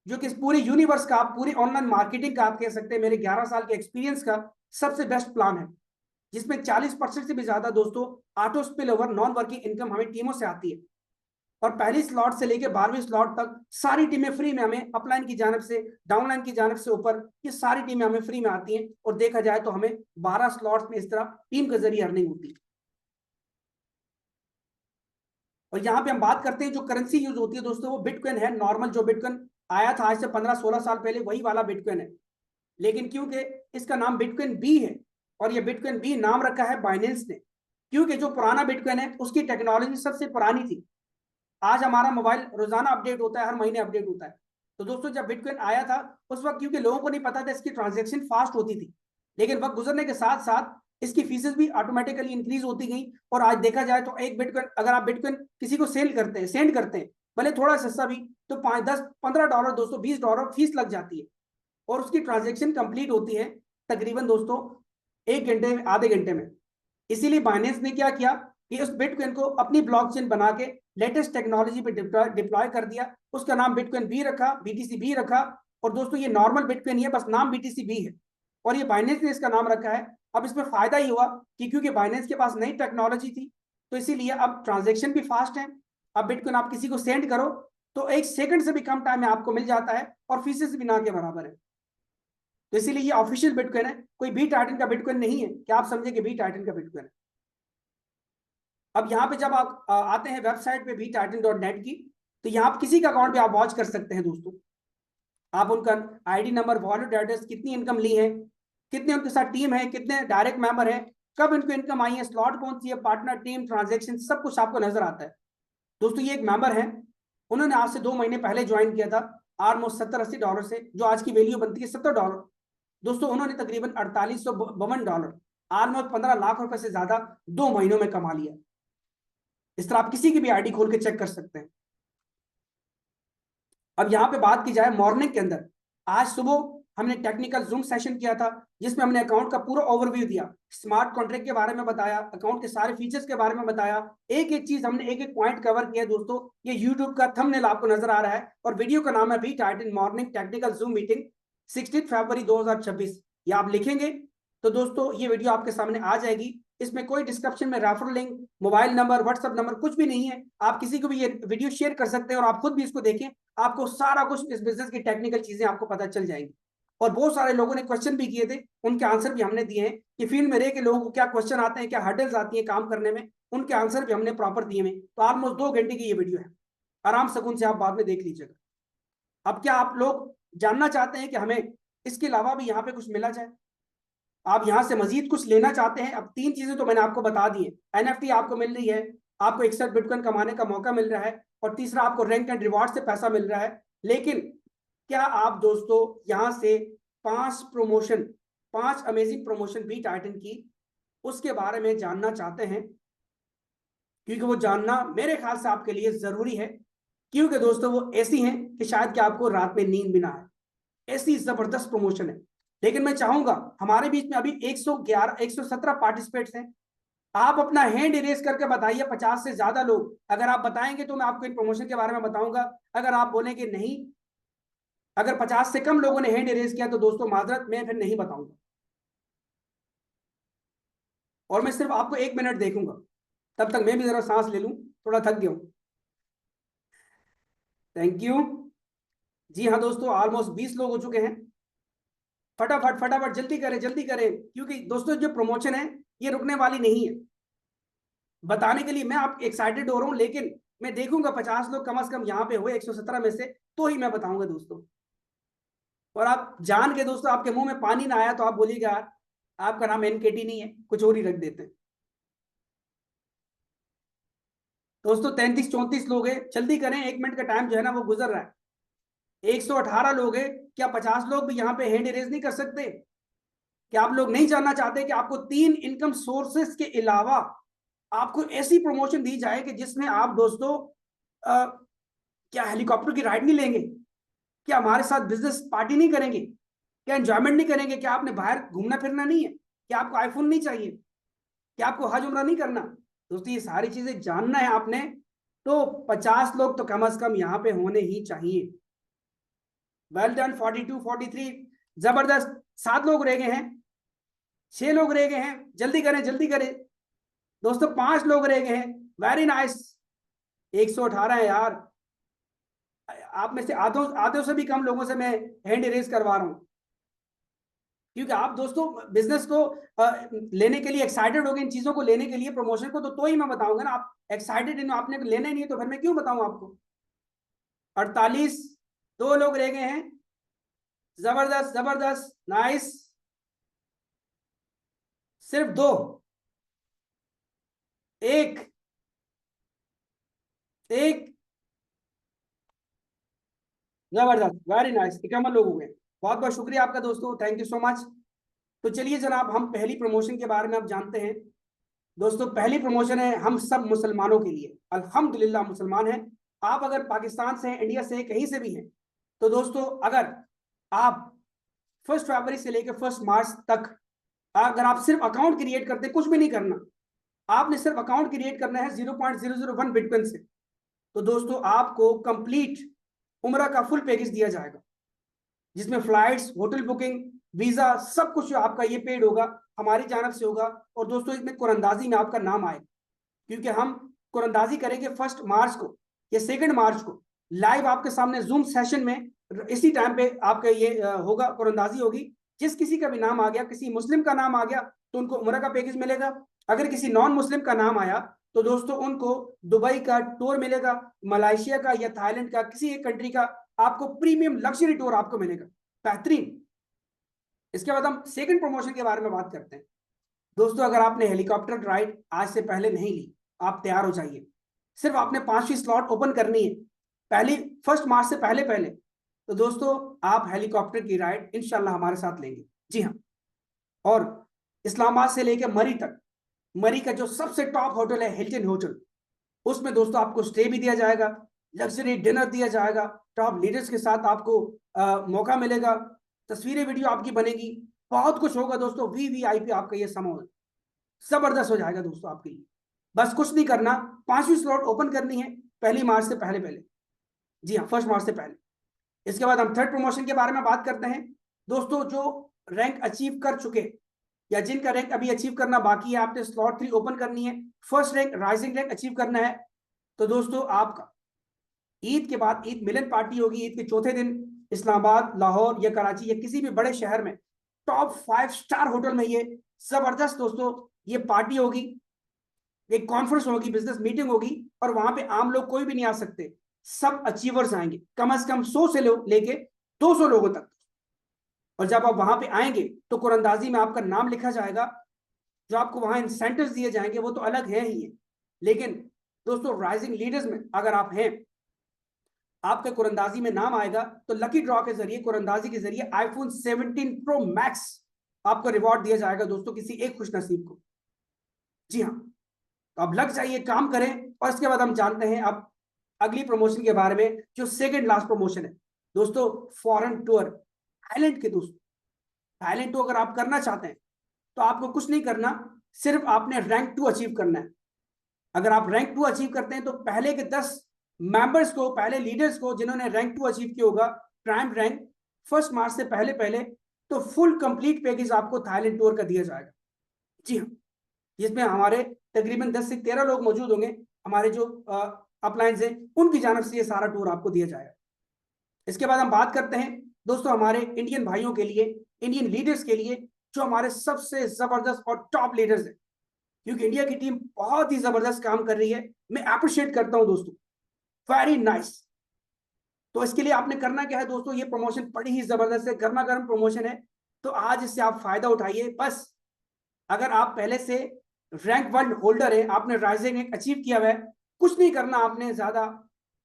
जो कि इस पूरे यूनिवर्स का, पूरी ऑनलाइन मार्केटिंग का, आप कह सकते हैं मेरे 11 साल के एक्सपीरियंस का सबसे बेस्ट प्लान है, जिसमें 40% से भी ज्यादा दोस्तों auto spill over non working income हमें टीमों से आती है। और पहली स्लॉट से लेकर 12वीं स्लॉट तक सारी टीमें फ्री में हमें, अपलाइन की जानब से, डाउनलाइन की जानब से ऊपर, ये सारी टीमें हमें फ्री में आती हैं। और देखा जाए तो हमें 12 स्लॉट्स में इस तरह टीम के जरिए अर्निंग होती है। और यहाँ पे हम बात करते हैं जो करेंसी यूज होती है दोस्तों, वो बिटकॉइन है। नॉर्मल जो बिटकॉइन आया था आज से 15-16 साल पहले, वही वाला बिटकॉइन है। लेकिन क्योंकि इसका नाम बिटकॉइन बी है, और ये बिटकॉइन बी नाम रखा है बाइनेंस ने, क्योंकि जो पुराना बिटकॉइन है उसकी टेक्नोलॉजी सबसे पुरानी थी। आज हमारा मोबाइल रोजाना अपडेट होता है, हर महीने अपडेट होता है। तो दोस्तों जब बिटकॉइन आया था उस वक्त क्योंकि लोगों को नहीं पता था, इसकी ट्रांजेक्शन फास्ट होती थी। लेकिन वक्त गुजरने के साथ साथ इसकी फीसेस भी ऑटोमेटिकली इंक्रीज होती गई। और आज देखा जाए तो एक बिटकॉइन, अगर आप बिटकॉइन किसी को सेल करते हैं, सेंड करते हैं, भले थोड़ा सस्ता भी, तो 5, 10, $15, दोस्तों $20 फीस लग जाती है। और उसकी ट्रांजेक्शन कंप्लीट होती है तकरीबन दोस्तों 1 घंटे में, आधे घंटे में। इसीलिए बाइनेंस ने क्या किया कि उस बिटकॉइन को अपनी ब्लॉकचेन बना के लेटेस्ट टेक्नोलॉजी पे डिप्लॉय कर दिया। उसका नाम बिटकॉइन बी रखा, बीटीसी बी रखा। और दोस्तों ये नॉर्मल बिटकॉइन है, बस नाम बीटीसी बी है, और ये बाइनेंस ने इसका नाम रखा है। अब इसमें फायदा ही हुआ कि क्योंकि बाइनेंस के पास नई टेक्नोलॉजी थी, तो इसीलिए अब ट्रांजेक्शन भी फास्ट है। अब बिटकॉइन आप किसी को सेंड करो तो 1 सेकंड से भी कम टाइम में आपको मिल जाता है, और फीसेस भी ना के बराबर है। तो इसीलिए ये ऑफिशियल बिटकॉइन है, कोई बी टाइटन का बिटकॉइन नहीं है कि आप समझे कि बी टाइटन का बिटकॉइन है। अब यहाँ पे जब आप आते हैं वेबसाइट पे btitan.net की, तो यहाँ आप किसी का अकाउंट पे आप वॉच कर सकते हैं दोस्तों। आप उनका आईडी नंबर, वॉलेट एड्रेस, कितनी इनकम ली है, कितने उनके साथ टीम है, कितने डायरेक्ट मेंबर है, कब इनको इनकम आई है, स्लॉट कौन सी है, पार्टनर, टीम, ट्रांजेक्शन, सब कुछ आपको नजर आता है। दोस्तों ये एक मेंबर है, उन्होंने आज से 2 महीने पहले ज्वाइन किया था, ऑलमोस्ट $70-80 से, जो आज की वैल्यू बनती है $70। दोस्तों उन्होंने तकरीबन $4852, ऑलमोस्ट 15 लाख रुपए से ज्यादा 2 महीनों में कमा लिया। इस तरह आप किसी की भी आईडी खोल के चेक कर सकते हैं। अब यहाँ पे बात की जाए मॉर्निंग के अंदर, आज सुबह हमने टेक्निकल जूम सेशन किया था, जिसमें हमने अकाउंट का पूरा ओवरव्यू दिया, स्मार्ट कॉन्ट्रैक्ट के बारे में बताया, अकाउंट के सारे फीचर्स के बारे में बताया। एक एक चीज हमने, एक एक पॉइंट कवर किया दोस्तों। ये यूट्यूब का थंबनेल आपको नजर आ रहा है, और वीडियो का नाम है B Titan morning technical zoom meeting 16 फरवरी 2026। ये आप लिखेंगे तो दोस्तों ये वीडियो आपके सामने आ जाएगी। इसमें कोई डिस्क्रिप्शन में referral link, mobile number, WhatsApp number कुछ भी नहीं है। आप किसी को भी ये वीडियो शेयर कर सकते हैं, और आप खुद भी इसको देखें, आपको सारा कुछ इस बिजनेस की टेक्निकल चीजें आपको पता चल जाएंगी। और बहुत सारे लोगों ने क्वेश्चन भी किए थे, उनके आंसर भी हमने दिए हैं कि फील्ड में रह के लोगों को क्या क्वेश्चन आते हैं, क्या हर्डल्स आती है काम करने में, उनके आंसर भी हमने प्रॉपर दिए हैं। तो ऑलमोस्ट 2 घंटे की ये वीडियो है, आराम सुकून से आप बाद में देख लीजिएगा। अब क्या आप लोग जानना चाहते हैं कि हमें इसके अलावा भी यहाँ पे कुछ मिला जाए, आप यहां से मजीद कुछ लेना चाहते हैं? अब 3 चीजें तो मैंने आपको बता दी है। एनएफटी आपको मिल रही है, आपको 61 बिटकॉइन कमाने का मौका मिल रहा है, और तीसरा आपको रैंक एंड रिवार्ड से पैसा मिल रहा है। लेकिन क्या आप दोस्तों यहां से 5 promotion, 5 amazing promotion B Titan की, उसके बारे में जानना चाहते हैं? क्योंकि वो जानना मेरे ख्याल से आपके लिए जरूरी है, क्योंकि दोस्तों वो ऐसी हैं कि शायद कि आपको रात में नींद भी ना आए, ऐसी जबरदस्त प्रमोशन है। लेकिन मैं चाहूंगा, हमारे बीच में अभी 111 117 पार्टिसिपेट्स हैं, आप अपना हैंड इरेज करके बताइए। 50 से ज्यादा लोग अगर आप बताएंगे तो मैं आपको इन प्रमोशन के बारे में बताऊंगा। अगर आप बोलेंगे नहीं, अगर 50 से कम लोगों ने हैंड इरेज किया तो दोस्तों माजरत, मैं फिर नहीं बताऊंगा, और मैं सिर्फ आपको 1 मिनट देखूंगा। तब तक मैं भी जरा सांस ले लूं, थोड़ा थक गया हूं। Thank you. जी हाँ दोस्तों, ऑलमोस्ट 20 लोग हो चुके हैं। फटाफट फटाफट जल्दी करें, जल्दी करें, क्योंकि दोस्तों जो प्रमोशन है ये रुकने वाली नहीं है। बताने के लिए मैं आप एक्साइटेड हो रहा हूं, लेकिन मैं देखूंगा 50 लोग कम से कम यहाँ पे हुए 117 में से, तो ही मैं बताऊंगा दोस्तों। और आप जान के दोस्तों आपके मुंह में पानी ना आया तो आप बोलिएगा आपका नाम एनकेटी नहीं है, कुछ और ही रख देते हैं। दोस्तों 33-34 लोग हैं, जल्दी करें, 1 मिनट का टाइम जो है ना वो गुजर रहा है। 118 लोग हैं, क्या 50 लोग भी यहाँ पे हैंड इरेज नहीं कर सकते? क्या आप लोग नहीं जानना चाहते कि आपको 3 इनकम सोर्सेस के अलावा आपको ऐसी प्रमोशन दी जाए कि जिसमें आप दोस्तों क्या हेलीकॉप्टर की राइड नहीं लेंगे? क्या हमारे साथ बिजनेस पार्टी नहीं करेंगे? क्या एंजॉयमेंट नहीं करेंगे? क्या आपने बाहर घूमना फिरना नहीं है? क्या आपको आईफोन नहीं चाहिए? क्या आपको हज उम्रा नहीं करना? दोस्तों ये सारी चीजें जानना है आपने, तो 50 लोग तो कम से कम यहाँ पे होने ही चाहिए। Well done. 42, 43, जबरदस्त। 7 लोग रह गए हैं, 6 लोग रह गए हैं, जल्दी करें, जल्दी करें दोस्तों। 5 लोग रह गए हैं, वेरी नाइस। 118 है यार, आप में से आधों आधों से भी कम लोगों से मैं हैंड इरेज करवा रहा हूं, क्योंकि आप दोस्तों बिजनेस को लेने के लिए एक्साइटेड हो गए, इन चीजों को लेने के लिए, प्रमोशन को, तो ही मैं बताऊंगा ना। आप एक्साइटेड इन, आपने लेना ही नहीं है तो फिर मैं क्यों बताऊं आपको? 48, 2 लोग रह गए हैं, जबरदस्त जबरदस्त, नाइस। सिर्फ 2, 1, 1, जबरदस्त, वेरी नाइस। 51 लोग हो गए, बहुत बहुत शुक्रिया आपका दोस्तों, थैंक यू सो मच। तो चलिए जनाब, हम पहली प्रमोशन के बारे में अब जानते हैं। दोस्तों पहली प्रमोशन है हम सब मुसलमानों के लिए, अल्हम्दुलिल्लाह मुसलमान हैं। आप अगर पाकिस्तान से हैं, इंडिया से हैं, कहीं से भी हैं, तो दोस्तों अगर आप 1 फरवरी से लेकर 1 मार्च तक अगर आप सिर्फ अकाउंट क्रिएट करते, कुछ भी नहीं करना, आपने सिर्फ अकाउंट क्रिएट करना है 0.001 बिटकॉइन से, तो दोस्तों आपको कंप्लीट उम्रा का फुल पैकेज दिया जाएगा, जिसमें फ्लाइट्स, होटल बुकिंग, वीजा, सब कुछ जो आपका ये पेड होगा, हमारी जानब से होगा। और दोस्तों इसमें कुरंदाजी में आपका नाम आएगा, क्योंकि हम कुरंदाजी करेंगे 1 मार्च को या 2 मार्च को, लाइव आपके सामने जूम सेशन में, इसी टाइम पे आपका ये होगा, कुरंदाजी होगी। जिस किसी का भी नाम आ गया, किसी मुस्लिम का नाम आ गया, तो उनको उम्र का पैकेज मिलेगा। अगर किसी नॉन मुस्लिम का नाम आया तो दोस्तों उनको दुबई का टूर मिलेगा, मलेशिया का या थाईलैंड का, किसी एक कंट्री का आपको प्रीमियम लग्जरी टूर आपको मिलेगा, बेहतरीन। इसके बाद हम सेकंड प्रमोशन के बारे में बात करते हैं। दोस्तों अगर आपने हेलीकॉप्टर राइड आज से पहले नहीं ली, आप तैयार हो जाइए, सिर्फ आपने 5वीं स्लॉट ओपन करनी है पहली 1 मार्च से पहले पहले, तो दोस्तों आप हेलीकॉप्टर की राइड इंशाल्लाह हमारे साथ लेंगे। जी हाँ, और इस्लामाबाद से लेकर मरी तक, मरी का जो सबसे टॉप होटल है हिल्टन होटल, उसमें दोस्तों आपको स्टे भी दिया जाएगा, लग्जरी डिनर दिया जाएगा, टॉप लीडर्स के साथ आपको मौका मिलेगा, तस्वीरें वीडियो आपकी बनेगी, बहुत कुछ होगा दोस्तों। VVIP आपका ये समय जबरदस्त हो जाएगा दोस्तों आपके लिए। बस कुछ नहीं करना, 5वीं स्लॉट ओपन करनी है 1 मार्च से पहले पहले। जी हाँ, 1 मार्च से पहले। इसके बाद हम थर्ड प्रमोशन के बारे में बात करते हैं। दोस्तों जो रैंक अचीव कर चुके या जिनका रैंक अभी अचीव करना बाकी है, आपने स्लॉट 3 ओपन करनी है, first rank rising rank achieve करना है, तो दोस्तों आपका ईद के बाद ईद मिलन पार्टी होगी, ईद के चौथे दिन इस्लामाबाद, लाहौर या कराची या किसी भी बड़े शहर में टॉप 5 स्टार होटल में ये जबरदस्त दोस्तों ये पार्टी होगी, एक कॉन्फ्रेंस होगी, बिजनेस मीटिंग होगी, और वहां पे आम लोग कोई भी नहीं आ सकते, सब अचीवर्स आएंगे, कम से कम 100 से लेके 200 लोगों तक। और जब आप वहां पे आएंगे तो कुरंदाजी में आपका नाम लिखा जाएगा, जो आपको वहां इंसेंटिव्स दिए जाएंगे वो तो अलग है ही है, लेकिन दोस्तों राइजिंग लीडर्स में अगर आप हैं, आपके कुरंदाजी में नाम आएगा तो लकी ड्रॉ के जरिए, कुरंदाजी के जरिए आईफोन 17 प्रो मैक्स आपको रिवॉर्ड दिया जाएगा दोस्तों, किसी एक खुशनसीब को। जी हाँ, तो अब लग जाइए, काम करें, और इसके बाद हम जानते हैं अब अगली प्रमोशन के बारे में, जो सेकंड लास्ट प्रमोशन है दोस्तों, फॉरेन टूर, थाईलैंड के दोस्तों। थाईलैंड टूर अगर आप करना चाहते हैं तो आपको कुछ नहीं करना, सिर्फ आपने रैंक 2 अचीव करना है। अगर आप रैंक 2 अचीव करते हैं तो पहले के 10 मेंबर्स को, पहले लीडर्स को जिन्होंने रैंक 2 अचीव किया होगा, प्राइम रैंक 1 मार्च से पहले पहले, तो फुल कंप्लीट पैकेज आपको थाईलैंड टूर का दिया जाएगा। जी हाँ, जिसमें हमारे तकरीबन 10 से 13 लोग मौजूद होंगे, हमारे जो अपलाइंस हैं उनकी जानब से ये सारा टूर आपको दिया जाएगा। इसके बाद हम बात करते हैं दोस्तों हमारे इंडियन भाइयों के लिए, इंडियन लीडर्स के लिए, जो हमारे सबसे जबरदस्त और टॉप लीडर्स हैं, क्योंकि इंडिया की टीम बहुत ही जबरदस्त काम कर रही है, मैं अप्रिशिएट करता हूं दोस्तों, वेरी नाइस। तो इसके लिए आपने करना क्या है दोस्तों, ये प्रमोशन बड़ी ही जबरदस्त है, गर्मा गर्म प्रमोशन है, तो आज इससे आप फायदा उठाइए। बस अगर आप पहले से रैंक 1 होल्डर है, आपने राइजिंग रैंक अचीव किया हुआ है, कुछ नहीं करना आपने ज्यादा,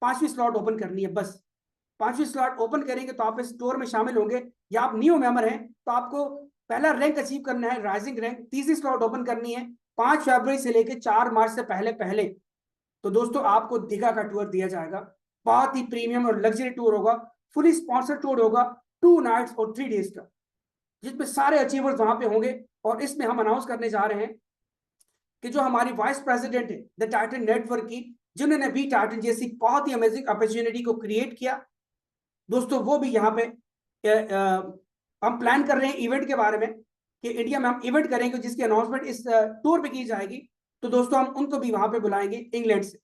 5वीं स्लॉट ओपन करनी है बस। 5वीं स्लॉट ओपन करेंगे तो आप इस टूर में शामिल होंगे, या आप न्यू मेंबर हैं तो आपको पहला रैंक अचीव करना है, राइजिंग रैंक, 3री स्लॉट ओपन करनी है 5 फरवरी से लेकर 4 मार्च से पहले पहले। तो दोस्तों आपको दीघा का टूर दिया जाएगा, बहुत ही प्रीमियम और लग्जरी टूर होगा, फुली स्पॉन्सर्ड टूर होगा, 2 नाइट्स और 3 डेज का, जिसमें सारे अचीवर्स वहां पे होंगे। और इसमें हम अनाउंस करने जा रहे हैं कि जो हमारी वाइस प्रेसिडेंट है द टाइटन नेटवर्क की, जिन्होंने भी टाइटन जैसी बहुत ही अमेजिंग अपॉर्चुनिटी को क्रिएट किया दोस्तों, वो भी यहाँ पे हम प्लान कर रहे हैं इवेंट के बारे में, कि इंडिया में हम इवेंट करेंगे जिसकी अनाउंसमेंट इस टूर पे की जाएगी। तो दोस्तों हम उनको भी वहां पे बुलाएंगे इंग्लैंड से,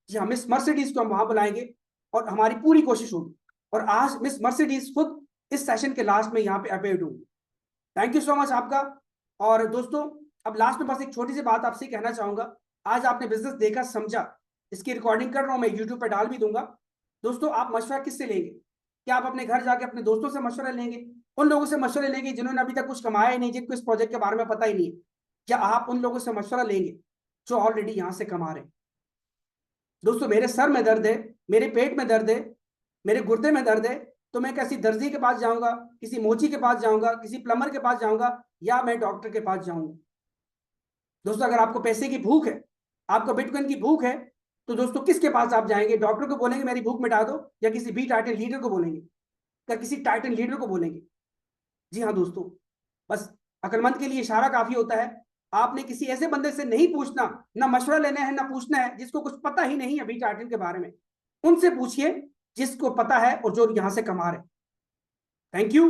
जी हाँ, मिस मर्सिडीज को हम वहां बुलाएंगे, और हमारी पूरी कोशिश होगी। और आज मिस मर्सिडीज खुद इस सेशन के लास्ट में यहाँ पे अपीयर्ड होंगी। थैंक यू सो मच आपका। और दोस्तों अब लास्ट में बस एक छोटी सी बात आपसे कहना चाहूंगा, आज आपने बिजनेस देखा समझा, इसकी रिकॉर्डिंग कर रहा हूं मैं, यूट्यूब पर डाल भी दूंगा। दोस्तों आप मशवरा किससे लेंगे? क्या आप अपने घर जाके अपने दोस्तों से मशवरा लेंगे, उन लोगों से मशवरा लेंगे जिन्होंने अभी तक कुछ कमाया ही नहीं, जिनको इस प्रोजेक्ट के बारे में पता ही नहीं है, क्या आप उन लोगों से मशवरा लेंगे जो ऑलरेडी यहां से कमा रहे हैं? दोस्तों मेरे सर में दर्द है, मेरे पेट में दर्द है, मेरे गुर्दे में दर्द है, तो मैं किसी दर्जी के पास जाऊंगा, किसी मोची के पास जाऊंगा, किसी प्लम्बर के पास जाऊंगा, या मैं डॉक्टर के पास जाऊंगा? दोस्तों अगर आपको पैसे की भूख है, आपको बिटकॉइन की भूख है, तो दोस्तों किसके पास आप जाएंगे? डॉक्टर को बोलेंगे मेरी भूख मिटा दो, या किसी बी टाइटन लीडर को बोलेंगे, या किसी टाइटन लीडर को बोलेंगे? जी हाँ दोस्तों, बस अक्लमंद के लिए इशारा काफी होता है। आपने किसी ऐसे बंदे से नहीं पूछना, ना मशवरा लेना है, ना पूछना है जिसको कुछ पता ही नहीं है बी टाइटन के बारे में, उनसे पूछिए जिसको पता है और जो यहां से कमा रहे। Thank you.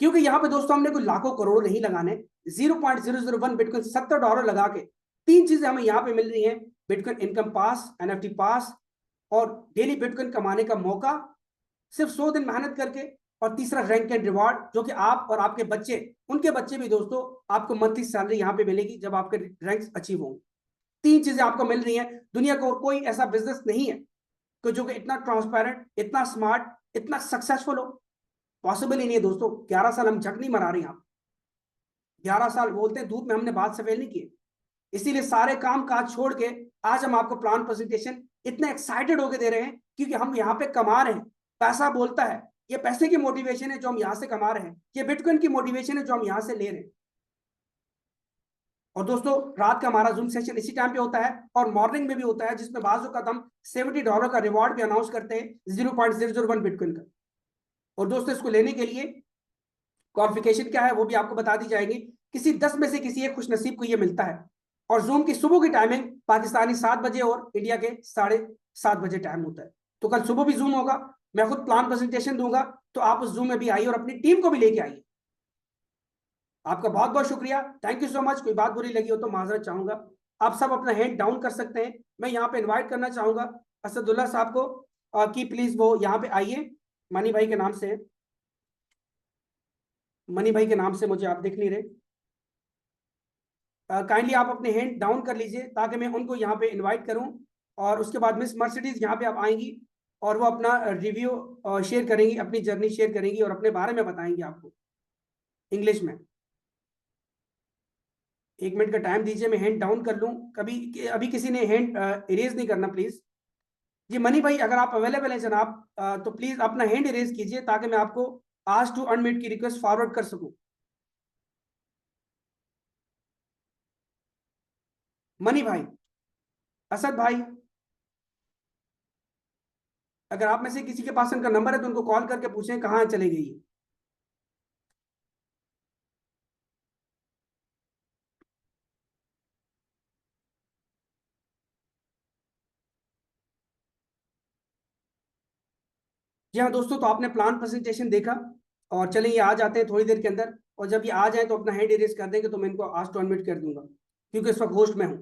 क्योंकि यहाँ पे दोस्तों हमने कोई लाखों करोड़ नहीं लगाने, 0.001 बिटकॉइन $70 लगा के 3 चीजें हमें यहाँ पे मिल रही हैं, बिटकॉइन इनकम पास, एनएफटी पास, और डेली बिटकॉइन कमाने का मौका सिर्फ 100 दिन मेहनत करके, और तीसरा रैंक एंड रिवॉर्ड, जो कि आप और आपके बच्चे, उनके बच्चे भी दोस्तों, आपको मंथली सैलरी यहाँ पे मिलेगी जब आपके रैंक्स अचीव होंगे। 3 चीजें आपको मिल रही हैं, दुनिया का और कोई ऐसा बिजनेस नहीं है कि जो कि इतना ट्रांसपेरेंट, इतना स्मार्ट, इतना सक्सेसफुल हो, पॉसिबल ही नहीं है दोस्तों। 11 साल हम झक नहीं मरा रहे हैं, 11 साल बोलते हैं दूध में हमने बात सफेद नहीं किए, इसीलिए सारे काम काज छोड़ के आज हम आपको प्लान प्रेजेंटेशन इतने एक्साइटेड होकर दे रहे हैं, क्योंकि हम यहाँ पे कमा रहे हैं। पैसा बोलता है, ये पैसे की मोटिवेशन है जो हम यहाँ से कमा रहे हैं, ये बिटकॉइन की मोटिवेशन है जो हम यहाँ से ले रहे हैं। और दोस्तों रात का हमारा जूम सेशन इसी टाइम पे होता है, और मॉर्निंग में भी होता है, जिसमें बाजू का हम $70 का रिवॉर्ड भी अनाउंस करते हैं 0.001 बिटकॉइन का। और दोस्तों इसको लेने के लिए क्वालिफिकेशन क्या है वो भी आपको बता दी जाएगी, किसी 10 में से किसी एक खुशनसीब को ये मिलता है। और जूम की सुबह की टाइमिंग पाकिस्तानी 7 बजे और इंडिया के 7:30 बजे टाइम होता है। तो कल सुबह भी जूम होगा, मैं खुद प्लान प्रेजेंटेशन दूंगा, तो आप उस जूम में भी आइए और अपनी टीम को भी लेके आइए। आपका बहुत बहुत शुक्रिया, थैंक यू सो मच। कोई बात बुरी लगी हो तो माजरत चाहूंगा। आप सब अपना हैंड डाउन कर सकते हैं। मैं यहाँ पे इन्वाइट करना चाहूंगा असदुल्ला साहब को कि प्लीज वो यहाँ पे आइए मनी भाई के नाम से है। मनी भाई के नाम से मुझे आप दिख नहीं रहे। काइंडली आप अपने हैंड डाउन कर लीजिए ताकि मैं उनको यहाँ पे इनवाइट करूँ, और उसके बाद मिस मर्सिडीज यहाँ पे आप आएंगी और वो अपना रिव्यू शेयर करेंगी, अपनी जर्नी शेयर करेंगी और अपने बारे में बताएंगी आपको इंग्लिश में। 1 मिनट का टाइम दीजिए, मैं हैंड डाउन कर लूँ। कभी अभी किसी ने हैंड इरेज नहीं करना प्लीज। जी मनी भाई, अगर आप अवेलेबल हैं जनाब, तो प्लीज अपना हैंड इरेज कीजिए ताकि मैं आपको आज टू अनम्यूट की रिक्वेस्ट फॉरवर्ड कर सकूं। मनी भाई, असद भाई, अगर आप में से किसी के पास उनका नंबर है तो उनको कॉल करके पूछें कहाँ चले गई है। जी हाँ दोस्तों, तो आपने प्लान प्रेजेंटेशन देखा, और चलिए ये आ जाते हैं थोड़ी देर के अंदर, और जब ये आ जाए तो अपना हैंड इरेज कर देंगे तो मैं इनको आज टू अनम्यूट कर दूंगा, क्योंकि इस वक्त होस्ट में हूँ।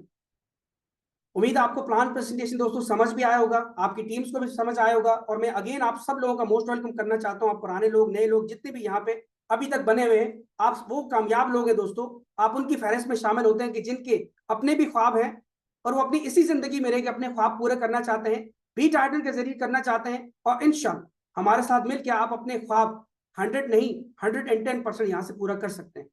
उम्मीद है आपको प्लान प्रेजेंटेशन दोस्तों समझ भी आया होगा, आपकी टीम्स को भी समझ आया होगा, और मैं अगेन आप सब लोगों का मोस्ट वेलकम करना चाहता हूँ। आप पुराने लोग, नए लोग, जितने भी यहाँ पे अभी तक बने हुए हैं, आप वो कामयाब लोग हैं दोस्तों, आप उनकी फहरिस्त में शामिल होते हैं कि जिनके अपने भी ख्वाब हैं और वो अपनी इसी जिंदगी में रह के अपने ख्वाब पूरे करना चाहते हैं, बी टाइटल के जरिए करना चाहते हैं, और इंशाल्लाह हमारे साथ मिलकर आप अपने ख्वाब 100 नहीं 110% यहाँ से पूरा कर सकते हैं।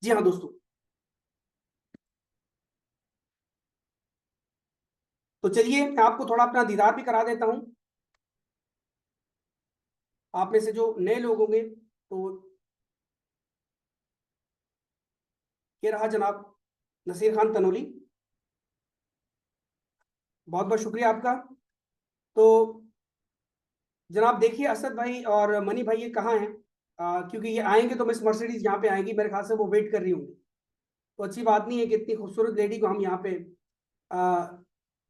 जी हाँ दोस्तों, तो चलिए मैं आपको थोड़ा अपना दीदार भी करा देता हूँ। आप में से जो नए लोग होंगे, तो ये रहा जनाब नसीर खान तनोली, बहुत बहुत शुक्रिया आपका। तो जनाब देखिए, असद भाई और मनी भाई ये कहाँ हैं? क्योंकि ये आएंगे तो मिस मर्सिडीज यहाँ पे आएंगी, मेरे ख्याल से वो वेट कर रही होंगी। तो अच्छी बात नहीं है कि इतनी खूबसूरत लेडी को हम यहाँ पे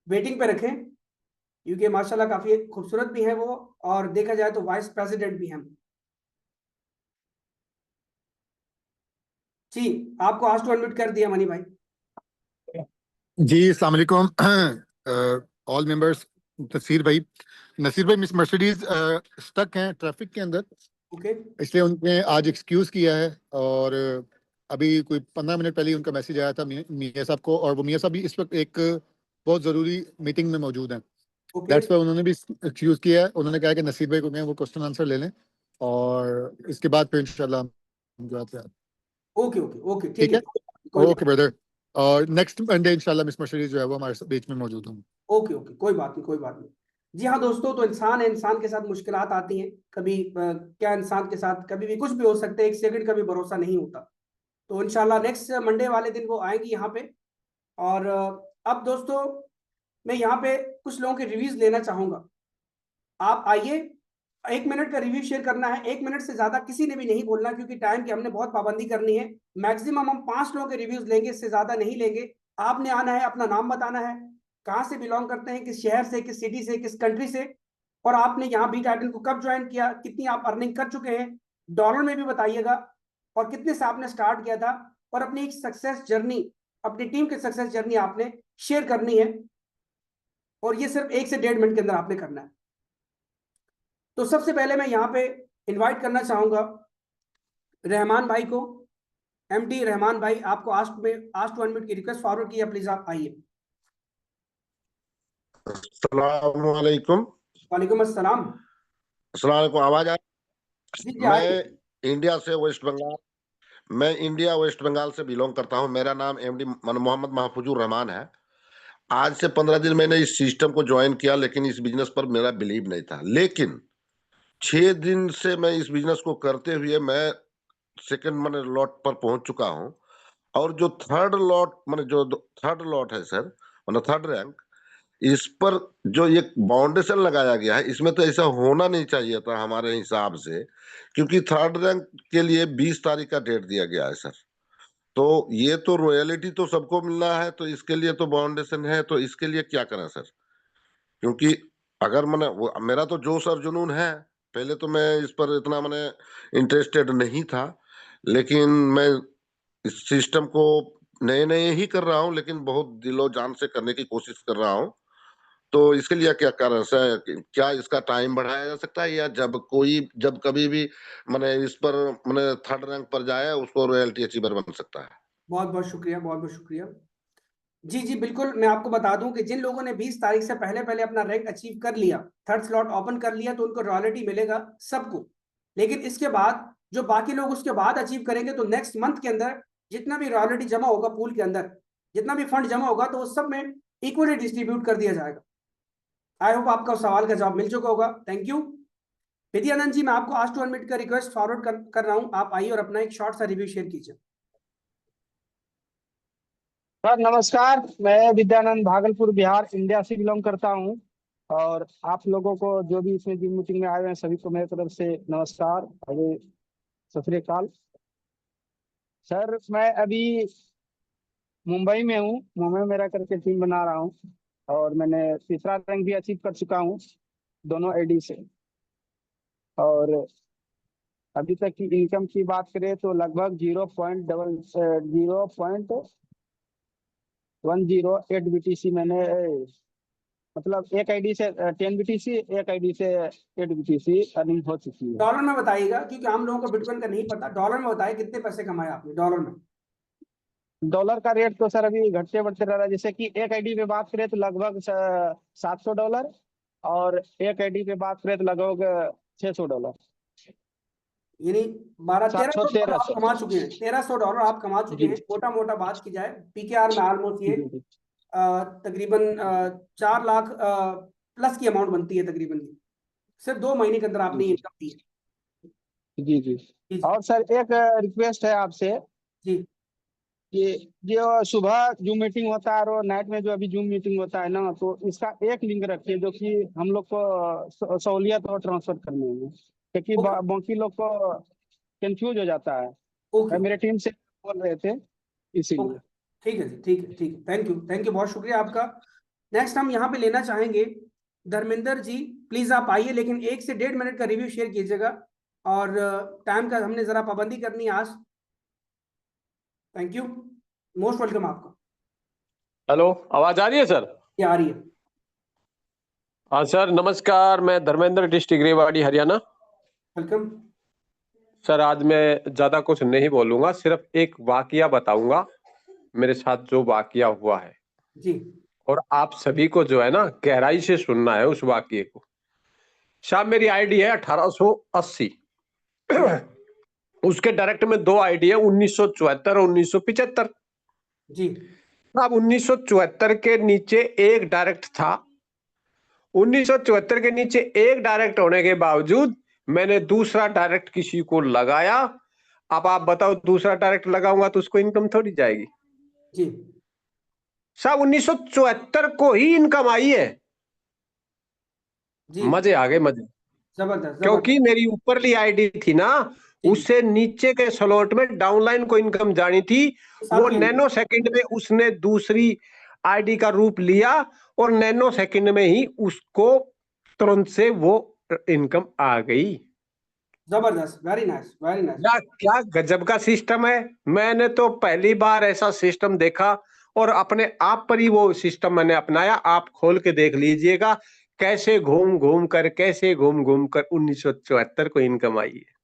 वेटिंग पे रखें, क्योंकि माशाल्लाह काफी खूबसूरत भी है वो, और देखा जाए तो वाइस प्रेसिडेंट भी हैं। जी, आपको आज टू अनम्यूट कर दिया मनी भाई। जी अस्सलाम वालेकुम ऑल मेंबर्स। नसीर भाई मिस मर्सिडीज स्टक हैं ट्रैफिक के अंदर, ओके इसलिए उनने आज एक्सक्यूज किया है। और अभी कोई 15 मिनट पहले ही उनका मैसेज आया था मियाँ साहब को, और वो मियाँ साहब भी इस वक्त एक बहुत ज़रूरी मीटिंग में मौजूद हैं। ओके दैट्स वाई उन्होंने भी एक्सक्यूज किया है। उन्होंने कहा कि नसीर भाई को कहें वो क्वेश्चन आंसर ले लें, और इसके बाद फिर इंशाल्लाह हम जो आते हैं। ओके ओके ओके, ठीक ठीक है, है, कोई ओके ब्रदर। और नेक्स्ट मंडे इंशाल्लाह मिस मर्सिडीज जो है वो हमारे बीच में मौजूद होंगे। ओके ओके, कोई बात नहीं, कोई बात नहीं। जी हाँ दोस्तों, तो इंसान है, इंसान के साथ मुश्किलात आती हैं कभी, क्या इंसान के साथ कभी भी कुछ भी हो सकता है, एक सेकंड का भी भरोसा नहीं होता। तो इंशाल्लाह नेक्स्ट मंडे वाले दिन वो आएंगी यहाँ पे। और अब दोस्तों, मैं यहाँ पे कुछ लोगों के रिव्यूज लेना चाहूंगा। आप आइए, 1 मिनट का रिव्यू शेयर करना है, 1 मिनट से ज्यादा किसी ने भी नहीं बोलना, क्योंकि टाइम की हमने बहुत पाबंदी करनी है। मैक्सिमम हम 5 लोगों के रिव्यूज लेंगे, इससे ज्यादा नहीं लेंगे। आपने आना है, अपना नाम बताना है, कहाँ से बिलोंग करते हैं, किस शहर से, किस सिटी से, किस कंट्री से, और आपने यहाँ बी टाइटल को कब ज्वाइन किया, कितनी आप अर्निंग कर चुके हैं, डॉलर में भी बताइएगा, और कितने से आपने स्टार्ट किया था, और अपनी एक सक्सेस जर्नी, अपनी टीम की सक्सेस जर्नी आपने शेयर करनी है, और ये सिर्फ 1 से 1.5 मिनट के अंदर आपने करना है। तो सबसे पहले मैं यहाँ पे इनवाइट करना चाहूंगा रहमान भाई को। एमडी रहमान भाई, आपको आज टू अनम्यूट की रिक्वेस्ट फॉरवर्ड किया, प्लीज आप आइए। अस्सलाम वालेकुम। वालेकुम अस्सलाम। अस्सलाम वालेकुम, आवाज आ। जी जी, आइए। मैं इंडिया से वेस्ट बंगाल मैं इंडिया वेस्ट बंगाल से बिलोंग करता हूं। मेरा नाम एमडी मोहम्मद महफूजुर रहमान है। आज से 15 दिन मैंने इस सिस्टम को ज्वाइन किया, लेकिन इस बिजनेस पर मेरा बिलीव नहीं था। लेकिन 6 दिन से मैं इस बिजनेस को करते हुए मैं सेकंड मैंने लॉट पर पहुंच चुका हूं। और जो थर्ड लॉट है सर, मतलब थर्ड रैंक, इस पर जो एक बाउंडेशन लगाया गया है, इसमें तो ऐसा होना नहीं चाहिए था हमारे हिसाब से, क्योंकि थर्ड रैंक के लिए 20 तारीख का डेट दिया गया है सर। तो ये तो रॉयल्टी तो सबको मिलना है, तो इसके लिए तो बाउंडेशन है, तो इसके लिए क्या करें सर? क्योंकि अगर मैंने मेरा तो जोश और जुनून है। पहले तो मैं इस पर इतना मैंने इंटरेस्टेड नहीं था, लेकिन मैं इस सिस्टम को नए नए ही कर रहा हूँ, लेकिन बहुत दिलो जान से करने की कोशिश कर रहा हूँ। तो इसके लिए क्या कारण से, क्या इसका टाइम बढ़ाया जा सकता है, या जब कभी भी मैंने इस पर मैंने थर्ड रैंक पर जाए उसको रॉयल्टी अचीवर बन सकता है? बहुत बहुत शुक्रिया, बहुत बहुत शुक्रिया। जी जी बिल्कुल, मैं आपको बता दूं कि जिन लोगों ने 20 तारीख से पहले पहले अपना रैंक अचीव कर लिया, थर्ड स्लॉट ओपन कर लिया, तो उनको रॉयल्टी मिलेगा सबको। लेकिन इसके बाद जो बाकी लोग उसके बाद अचीव करेंगे, तो नेक्स्ट मंथ के अंदर जितना भी रॉयल्टी जमा होगा पूल के अंदर, जितना भी फंड जमा होगा, तो उस सब में इक्वली डिस्ट्रीब्यूट कर दिया जाएगा। आई होप आपका उस सवाल का जवाब मिल चुका होगा। Thank you. विद्यानंद जी, मैं आपको आज टू अनमिट का रिक्वेस्ट फॉरवर्ड कर रहा हूं, आप आइए और अपना एक शॉर्ट सा रिव्यू शेयर कीजिए। सर नमस्कार, मैं विद्यानंद भागलपुर बिहार इंडिया से बिलोंग करता हूं। और आप लोगों को जो भी इसमें जिम मीटिंग में आए हुए हैं सभी को मेरी तरफ से नमस्कार, अरे सत श्री अकाल। सर मैं अभी मुंबई में हूं, मुंबई में मेरा करके टीम बना रहा हूं, और मैंने तीसरा रैंक भी अचीव कर चुका हूं दोनों एडी से। और अभी तक की इनकम की बात करें तो लगभग 0.108 BTC मैंने मतलब एक आईडी से 10 BTC, एक आईडी से 8 BTC अर्निंग हो चुकी है। डॉलर में बताइएगा, क्योंकि आम लोगों को बिटकॉइन का नहीं पता। डॉलर में बताइए कितने पैसे कमाए आपने डॉलर में। डॉलर का रेट तो सर अभी घटते बढ़ते रह रहा है। जैसे कि एक आईडी पे बात करें तो लगभग $700, और एक आईडी पे बात करें तो लगभग $600। यानी 1200-1300 डॉलर आप 700-1300। कमा चुके हैं। $1300 आप कमा चुके जी हैं। मोटा मोटा बात की जाए, पीकेआर में ऑलमोस्ट ये जी तकरीबन 4 लाख प्लस की अमाउंट बनती है तकरीबन। सिर्फ 2 महीने के अंदर आपने जी इनकम दी है। जी जी। जी और सर एक रिक्वेस्ट है आपसे जी कि जो सुबह जूम मीटिंग होता है और नाइट में जो अभी जूम मीटिंग होता है ना, तो इसका एक लिंक रखिए जो कि हम लोग को सहूलियत हो ट्रांसफर करने में, क्योंकि ओके बाकी लोग को कंफ्यूज हो जाता है। ओके मेरे टीम से बोल रहे थे ओके। इसीलिए। ठीक है जी, ठीक है ठीक है। थैंक यू, बहुत शुक्रिया आपका। नेक्स्ट हम यहाँ पे लेना चाहेंगे धर्मेंद्र जी। प्लीज आप आइए, लेकिन 1 से 1.5 मिनट का रिव्यू शेयर कीजिएगा, और टाइम का हमने जरा पाबंदी करनी है आज। थैंक यू, मोस्ट वेलकम आपका। हेलो, आवाज आ रही है सर? ये आ रही है। हाँ सर नमस्कार, मैं Dharmendra, district Rewari, Haryana. Welcome. Sir आज मैं ज्यादा कुछ नहीं बोलूंगा, सिर्फ एक वाकया बताऊंगा मेरे साथ जो वाकया हुआ है, जी और आप सभी को जो है ना गहराई से सुनना है उस वाकये को। शायद मेरी आईडी है 1880। उसके डायरेक्ट में 2 आईडी है, 1974 और 1975। जी अब 1974 के नीचे एक डायरेक्ट था। 1974 के नीचे एक डायरेक्ट होने के बावजूद मैंने दूसरा डायरेक्ट किसी को लगाया। अब आप बताओ, दूसरा डायरेक्ट लगाऊंगा तो उसको इनकम थोड़ी जाएगी? जी साहब 1974 को ही इनकम आई है। जी मजे आ गए मजे, जबरदस्त क्योंकि जबरदस्त। मेरी ऊपरली आईडी थी ना, जी उससे नीचे के स्लॉट में डाउनलाइन को इनकम जानी थी। वो सबकी इनकम। नैनो सेकंड में उसने दूसरी आईडी का रूप लिया, और नैनो सेकंड में ही उसको तुरंत से वो इनकम आ गई। जबरदस्त, वेरी नाइस वेरी नाइस। क्या क्या गजब का सिस्टम है। मैंने तो पहली बार ऐसा सिस्टम देखा, और अपने आप पर ही वो सिस्टम मैंने अपनाया। आप खोल के देख लीजिएगा कैसे घूम घूम कर 1974 को इनकम आई है।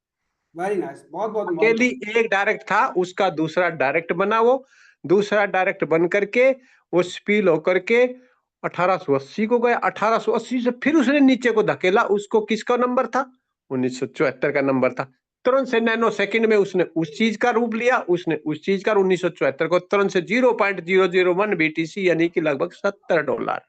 वेरी नाइस, बहुत बहुत अकेली बहुत। एक डायरेक्ट था, उसका दूसरा डायरेक्ट बना, वो दूसरा डायरेक्ट बन करके वो स्पील होकर के 1880 को गया। 1880 से फिर उसने नीचे को धकेला। उसको किसका नंबर था? 1974 का नंबर था। तुरंत से नैनो सेकंड में उसने उस चीज का रूप लिया, उसने उस चीज का 1974 को तुरंत से 0.001 BTC यानी कि लगभग $70।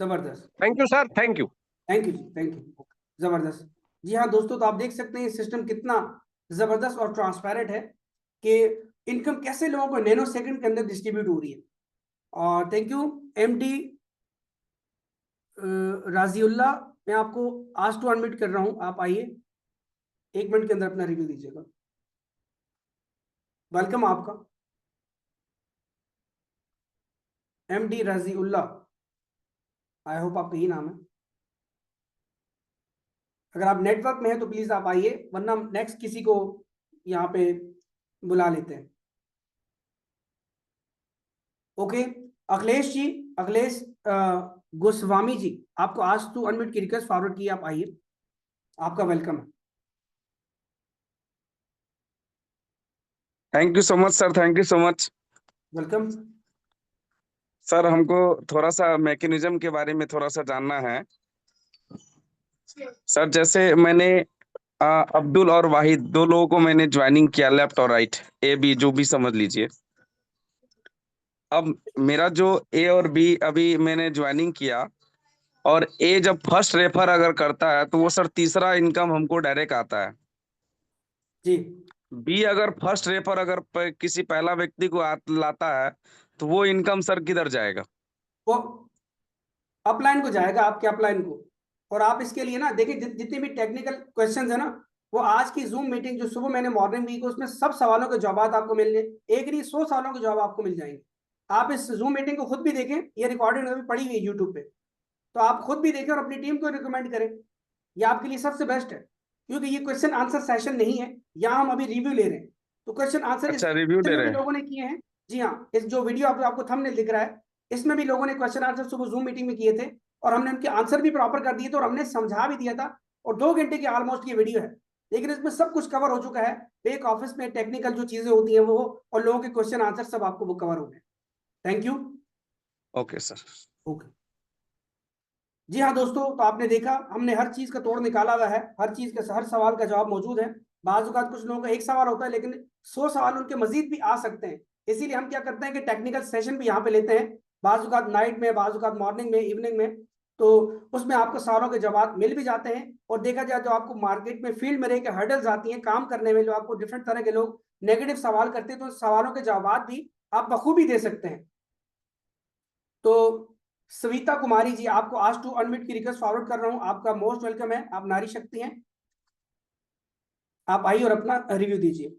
जबरदस्त। Thank you sir, thank you. Thank you ji, thank you. जबरदस्त। जी हाँ दोस्तों, तो आप देख सकते हैं सिस्टम कितना जबरदस्त और ट्रांसपेरेंट है कि इनकम कैसे लोगों को नैनो सेकंड के अंदर डिस्ट्रीब्यूट हो रही है। और थैंक यू एमडी राजीउल्ला, मैं आपको आज टू अनम्यूट कर रहा हूं, आप आइए 1 मिनट के अंदर अपना रिव्यू दीजिएगा। वेलकम आपका एमडी राजीउल्ला, आई होप आपका ही नाम है। अगर आप नेटवर्क में हैं तो प्लीज आप आइए, वरना हम नेक्स्ट किसी को यहाँ पे बुला लेते हैं। ओके अखिलेश जी, अखिलेश गोस्वामी जी, आपको आज टू अनम्यूट की रिक्वेस्ट फॉरवर्ड की, आप आइए, आपका वेलकम है। Thank you so much sir, thank you so much welcome. Sir. हमको थोड़ा सा मैकेनिज्म के बारे में थोड़ा सा जानना है सर। जैसे मैंने अब्दुल और वाहिद दो लोगों को मैंने ज्वाइनिंग किया, लेफ्ट और राइट, ए बी जो भी समझ लीजिए। अब मेरा जो ए और बी अभी मैंने ज्वाइनिंग किया, और ए जब फर्स्ट रेफर अगर करता है तो वो सर तीसरा इनकम हमको डायरेक्ट आता है। जी, बी अगर फर्स्ट रेफर अगर किसी पहला व्यक्ति को लाता है तो वो इनकम सर किधर जाएगा? वो अपलाइन को जाएगा, आपके अपलाइन को। और आप इसके लिए ना देखिए, जितने भी टेक्निकल क्वेश्चंस है ना, वो आज की जूम मीटिंग जो सुबह मैंने मॉर्निंग दी, उसमें सब सवालों के जवाब आपको मिलने, एक नहीं 100 सवालों के जवाब आपको मिल जाएंगे। आप इस जूम मीटिंग को खुद भी देखें, ये रिकॉर्डिंग अभी पड़ी हुई है यूट्यूब पे, तो आप खुद भी देखें और अपनी टीम को रिकमेंड करें। ये आपके लिए सबसे बेस्ट है, क्योंकि ये क्वेश्चन आंसर सेशन नहीं है, यहाँ हम अभी रिव्यू ले रहे हैं। तो क्वेश्चन आंसर अच्छा, रिव्यू दे में रहे भी हैं। लोगों ने किए हैं। जी हाँ, इस जो वीडियो आपको थंबनेल दिख रहा है, इसमें भी लोगों ने क्वेश्चन आंसर सुबह जूम मीटिंग में किए थे, और हमने उनके आंसर भी प्रॉपर कर दिए थे, और हमने समझा भी दिया था। और 2 घंटे की ऑलमोस्ट ये वीडियो है, लेकिन इसमें सब कुछ कवर हो चुका है। बैक ऑफिस में टेक्निकल जो चीजें होती हैं वो, और लोगों के क्वेश्चन आंसर सब आपको वो कवर हो गए। Thank you. Okay sir. Okay. जी हाँ दोस्तों, तो आपने देखा, हमने हर चीज का तोड़ निकाला हुआ है, हर चीज का, हर सवाल का जवाब मौजूद है। बाज़-औक़ात कुछ लोगों का एक सवाल होता है, लेकिन 100 सवाल उनके मजीद भी आ सकते हैं। इसीलिए हम क्या करते हैं कि टेक्निकल सेशन भी यहाँ पे लेते हैं, बाज़-औक़ात नाइट में, बाज़-औक़ात मॉर्निंग में, इवनिंग में। तो उसमें आपको सवालों के जवाब मिल भी जाते हैं। और देखा जाए तो आपको मार्केट में, फील्ड में रह के हर्डल्स आती हैं काम करने में, जो आपको डिफरेंट तरह के लोग नेगेटिव सवाल करते हैं, तो सवालों के जवाब भी आप बखूबी दे सकते हैं। तो सविता कुमारी जी, आपको आज टू अनम्यूट की रिक्वेस्ट फॉरवर्ड कर रहा हूं, आपका मोस्ट वेलकम है, आप नारी शक्ति हैं, आप आइए और अपना रिव्यू दीजिए।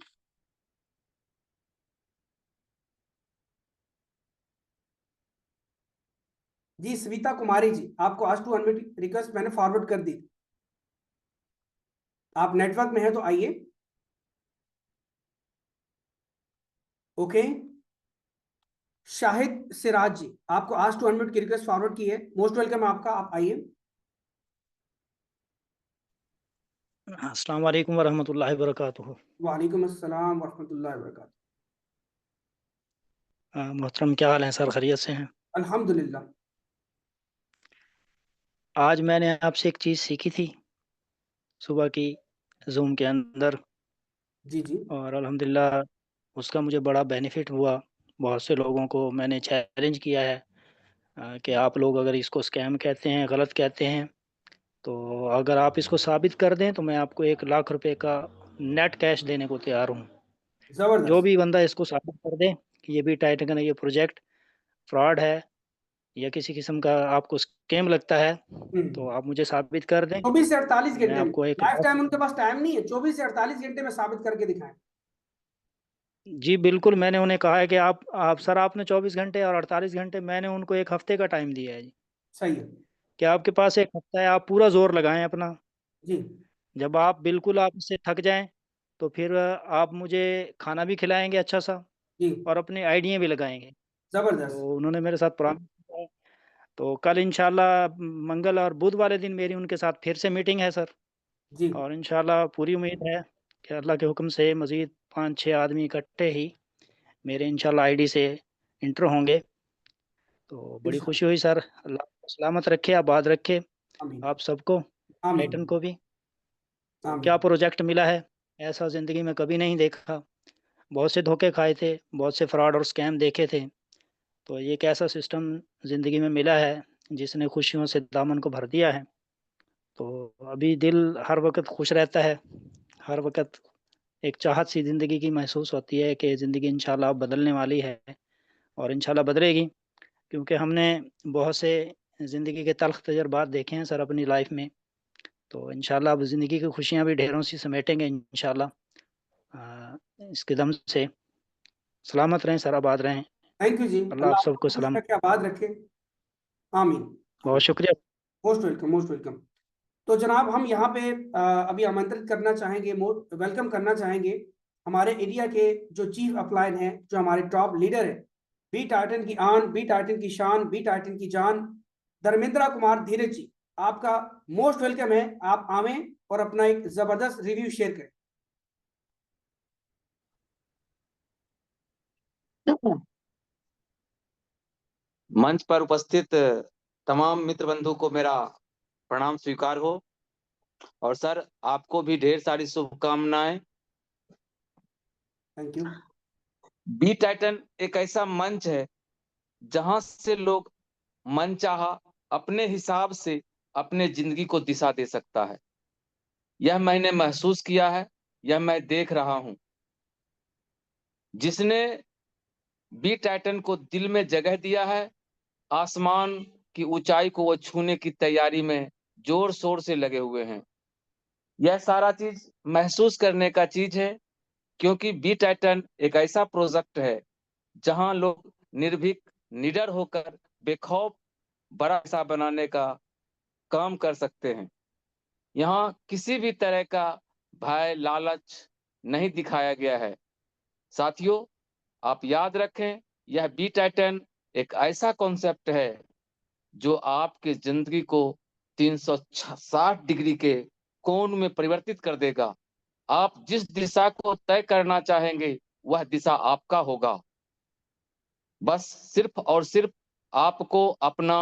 जी सविता कुमारी जी, आपको आज टू अनम्यूट रिक्वेस्ट मैंने फॉरवर्ड कर दी, आप नेटवर्क में हैं तो आइए। ओके। शाहिद सिराज जी, आपको आज टू अनम्यूट की रिक्वेस्ट फॉरवर्ड की है, मोस्ट वेलकम है आपका, आप आइए। अस्सलाम वालेकुम वरहमतुल्लाहि वबरकातुहू। वालेकुम अस्सलाम वरहमतुल्लाहि वबरकातुहू। मोहतरम, क्या हाल है सर? खैरियत से हैं? अल्हम्दुलिल्लाह। आज मैंने आपसे एक चीज़ सीखी थी सुबह की जूम के अंदर, जी जी और अल्हम्दुलिल्लाह उसका मुझे बड़ा बेनिफिट हुआ। बहुत से लोगों को मैंने चैलेंज किया है कि आप लोग अगर इसको स्कैम कहते हैं, गलत कहते हैं, तो अगर आप इसको साबित कर दें तो मैं आपको 1 लाख रुपए का नेट कैश देने को तैयार हूँ। जो जबरदस्त। भी बंदा इसको साबित कर दे कि ये भी टाइटन का ये प्रोजेक्ट फ्रॉड है या किसी किस्म का आपको स्कैम लगता है, तो आप मुझे साबित कर दें, 24 से 48 मैं घंटे में, आपको 1 लाइफ लाख टाइम उनके रुपए। पास टाइम नहीं है, 24 से 48 घंटे में साबित करके दिखाएं। जी बिल्कुल, मैंने उन्हें कहा है कि आप सर, आपने 24 घंटे और 48 घंटे, मैंने उनको 1 हफ्ते का टाइम दिया है जी, सही है। कि आपके पास 1 हफ्ता है, आप पूरा ज़ोर लगाएँ अपना। जी जब आप बिल्कुल आप इससे थक जाएँ, तो फिर आप मुझे खाना भी खिलाएँगे अच्छा-सा जी, और अपनी आइडिया भी लगाएँगे। जबरदस्त। तो उन्होंने मेरे साथ प्रॉमिस किया है, तो कल इंशाल्लाह मंगल और बुध वाले दिन मेरी उनके साथ फिर से मीटिंग है सर। जी, और इंशाल्लाह पूरी उम्मीद है कि अल्लाह के हुक्म से मज़ीद 5-6 आदमी इकट्ठे ही मेरे इंशाल्लाह आईडी से एंटर होंगे। तो बड़ी खुशी इंशाल्लाह। हुई सर, अल्लाह आपको सलामत रखे, आबाद रखे, आमीन। आप सबको, आमीन। टाइटन को भी। तो क्या आमीन। प्रोजेक्ट मिला है, ऐसा ज़िंदगी में कभी नहीं देखा। बहुत से धोखे खाए थे, बहुत से फ्रॉड और स्कैम देखे थे। तो ये एक ऐसा सिस्टम ज़िंदगी में मिला है, जिसने खुशियों से दामन को भर दिया है। तो अभी दिल हर वक़्त खुश रहता है, हर वक़्त एक चाहत-सी ज़िंदगी की महसूस होती है कि ज़िंदगी इंशाल्लाह अब बदलने वाली है, और इंशाल्लाह बदलेगी, क्योंकि हमने बहुत से ज़िंदगी के तल्ख़ तजुर्बात देखे हैं सर अपनी लाइफ़ में। तो इंशाल्लाह अब ज़िंदगी की खुशियाँ भी ढेरों सी समेटेंगे इंशाल्लाह। इस कदम से सलामत रहें सर, आबाद रहें। थैंक यू जी, अल्लाह आप अल्लाह सबको आपको खुश सलामत। रखे, आबाद रखे। आमीन। बहुत शुक्रिया। Most welcome, most welcome. तो जनाब, हम यहाँ पे अभी आमंत्रित करना चाहेंगे, वेलकम करना चाहेंगे हमारे एरिया के जो चीफ अपलाइन हैं, जो हमारे टॉप लीडर हैं, बी टाइटन की आन, बी टाइटन की शान, बी टाइटन की जान, धर्मेंद्र कुमार धीरज जी, आपका मोस्ट वेलकम है, आप आवें और अपना एक जबरदस्त रिव्यू शेयर करें। मंच पर उपस्थित तमाम मित्र बंधु को मेरा प्रणाम स्वीकार हो, और सर आपको भी ढेर सारी शुभकामनाएं। Thank you. बी टाइटन एक ऐसा मंच है जहां से लोग मनचाहा अपने हिसाब से अपने जिंदगी को दिशा दे सकता है। यह मैंने महसूस किया है, यह मैं देख रहा हूं। जिसने बी टाइटन को दिल में जगह दिया है, आसमान की ऊंचाई को वो छूने की तैयारी में जोर शोर से लगे हुए हैं। यह सारा चीज महसूस करने का चीज है, क्योंकि बी टाइटन एक ऐसा प्रोजेक्ट है जहां लोग निर्भीक निडर होकर बेखौफ बड़ा पैसा बनाने का काम कर सकते हैं। यहाँ किसी भी तरह का भय लालच नहीं दिखाया गया है। साथियों, आप याद रखें, यह बी टाइटन एक ऐसा कॉन्सेप्ट है जो आपकी जिंदगी को 360 डिग्री के कोण में परिवर्तित कर देगा। आप जिस दिशा को तय करना चाहेंगे वह दिशा आपका होगा। बस सिर्फ और सिर्फ आपको अपना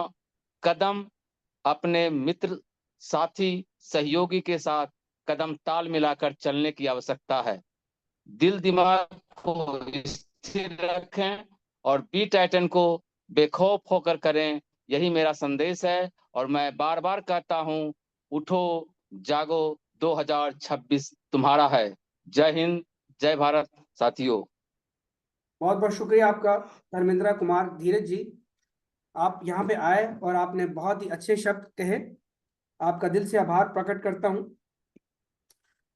कदम अपने मित्र, साथी, सहयोगी के साथ कदम ताल मिलाकर चलने की आवश्यकता है। दिल दिमाग को स्थिर रखें और बी टाइटन को बेखौफ होकर करें, यही मेरा संदेश है। और मैं बार बार कहता हूं, उठो जागो, 2026 तुम्हारा है। जय हिंद, जय भारत साथियों। बहुत बहुत शुक्रिया आपका धर्मेंद्र कुमार धीरज जी, आप यहाँ पे आए और आपने बहुत ही अच्छे शब्द कहे, आपका दिल से आभार प्रकट करता हूँ।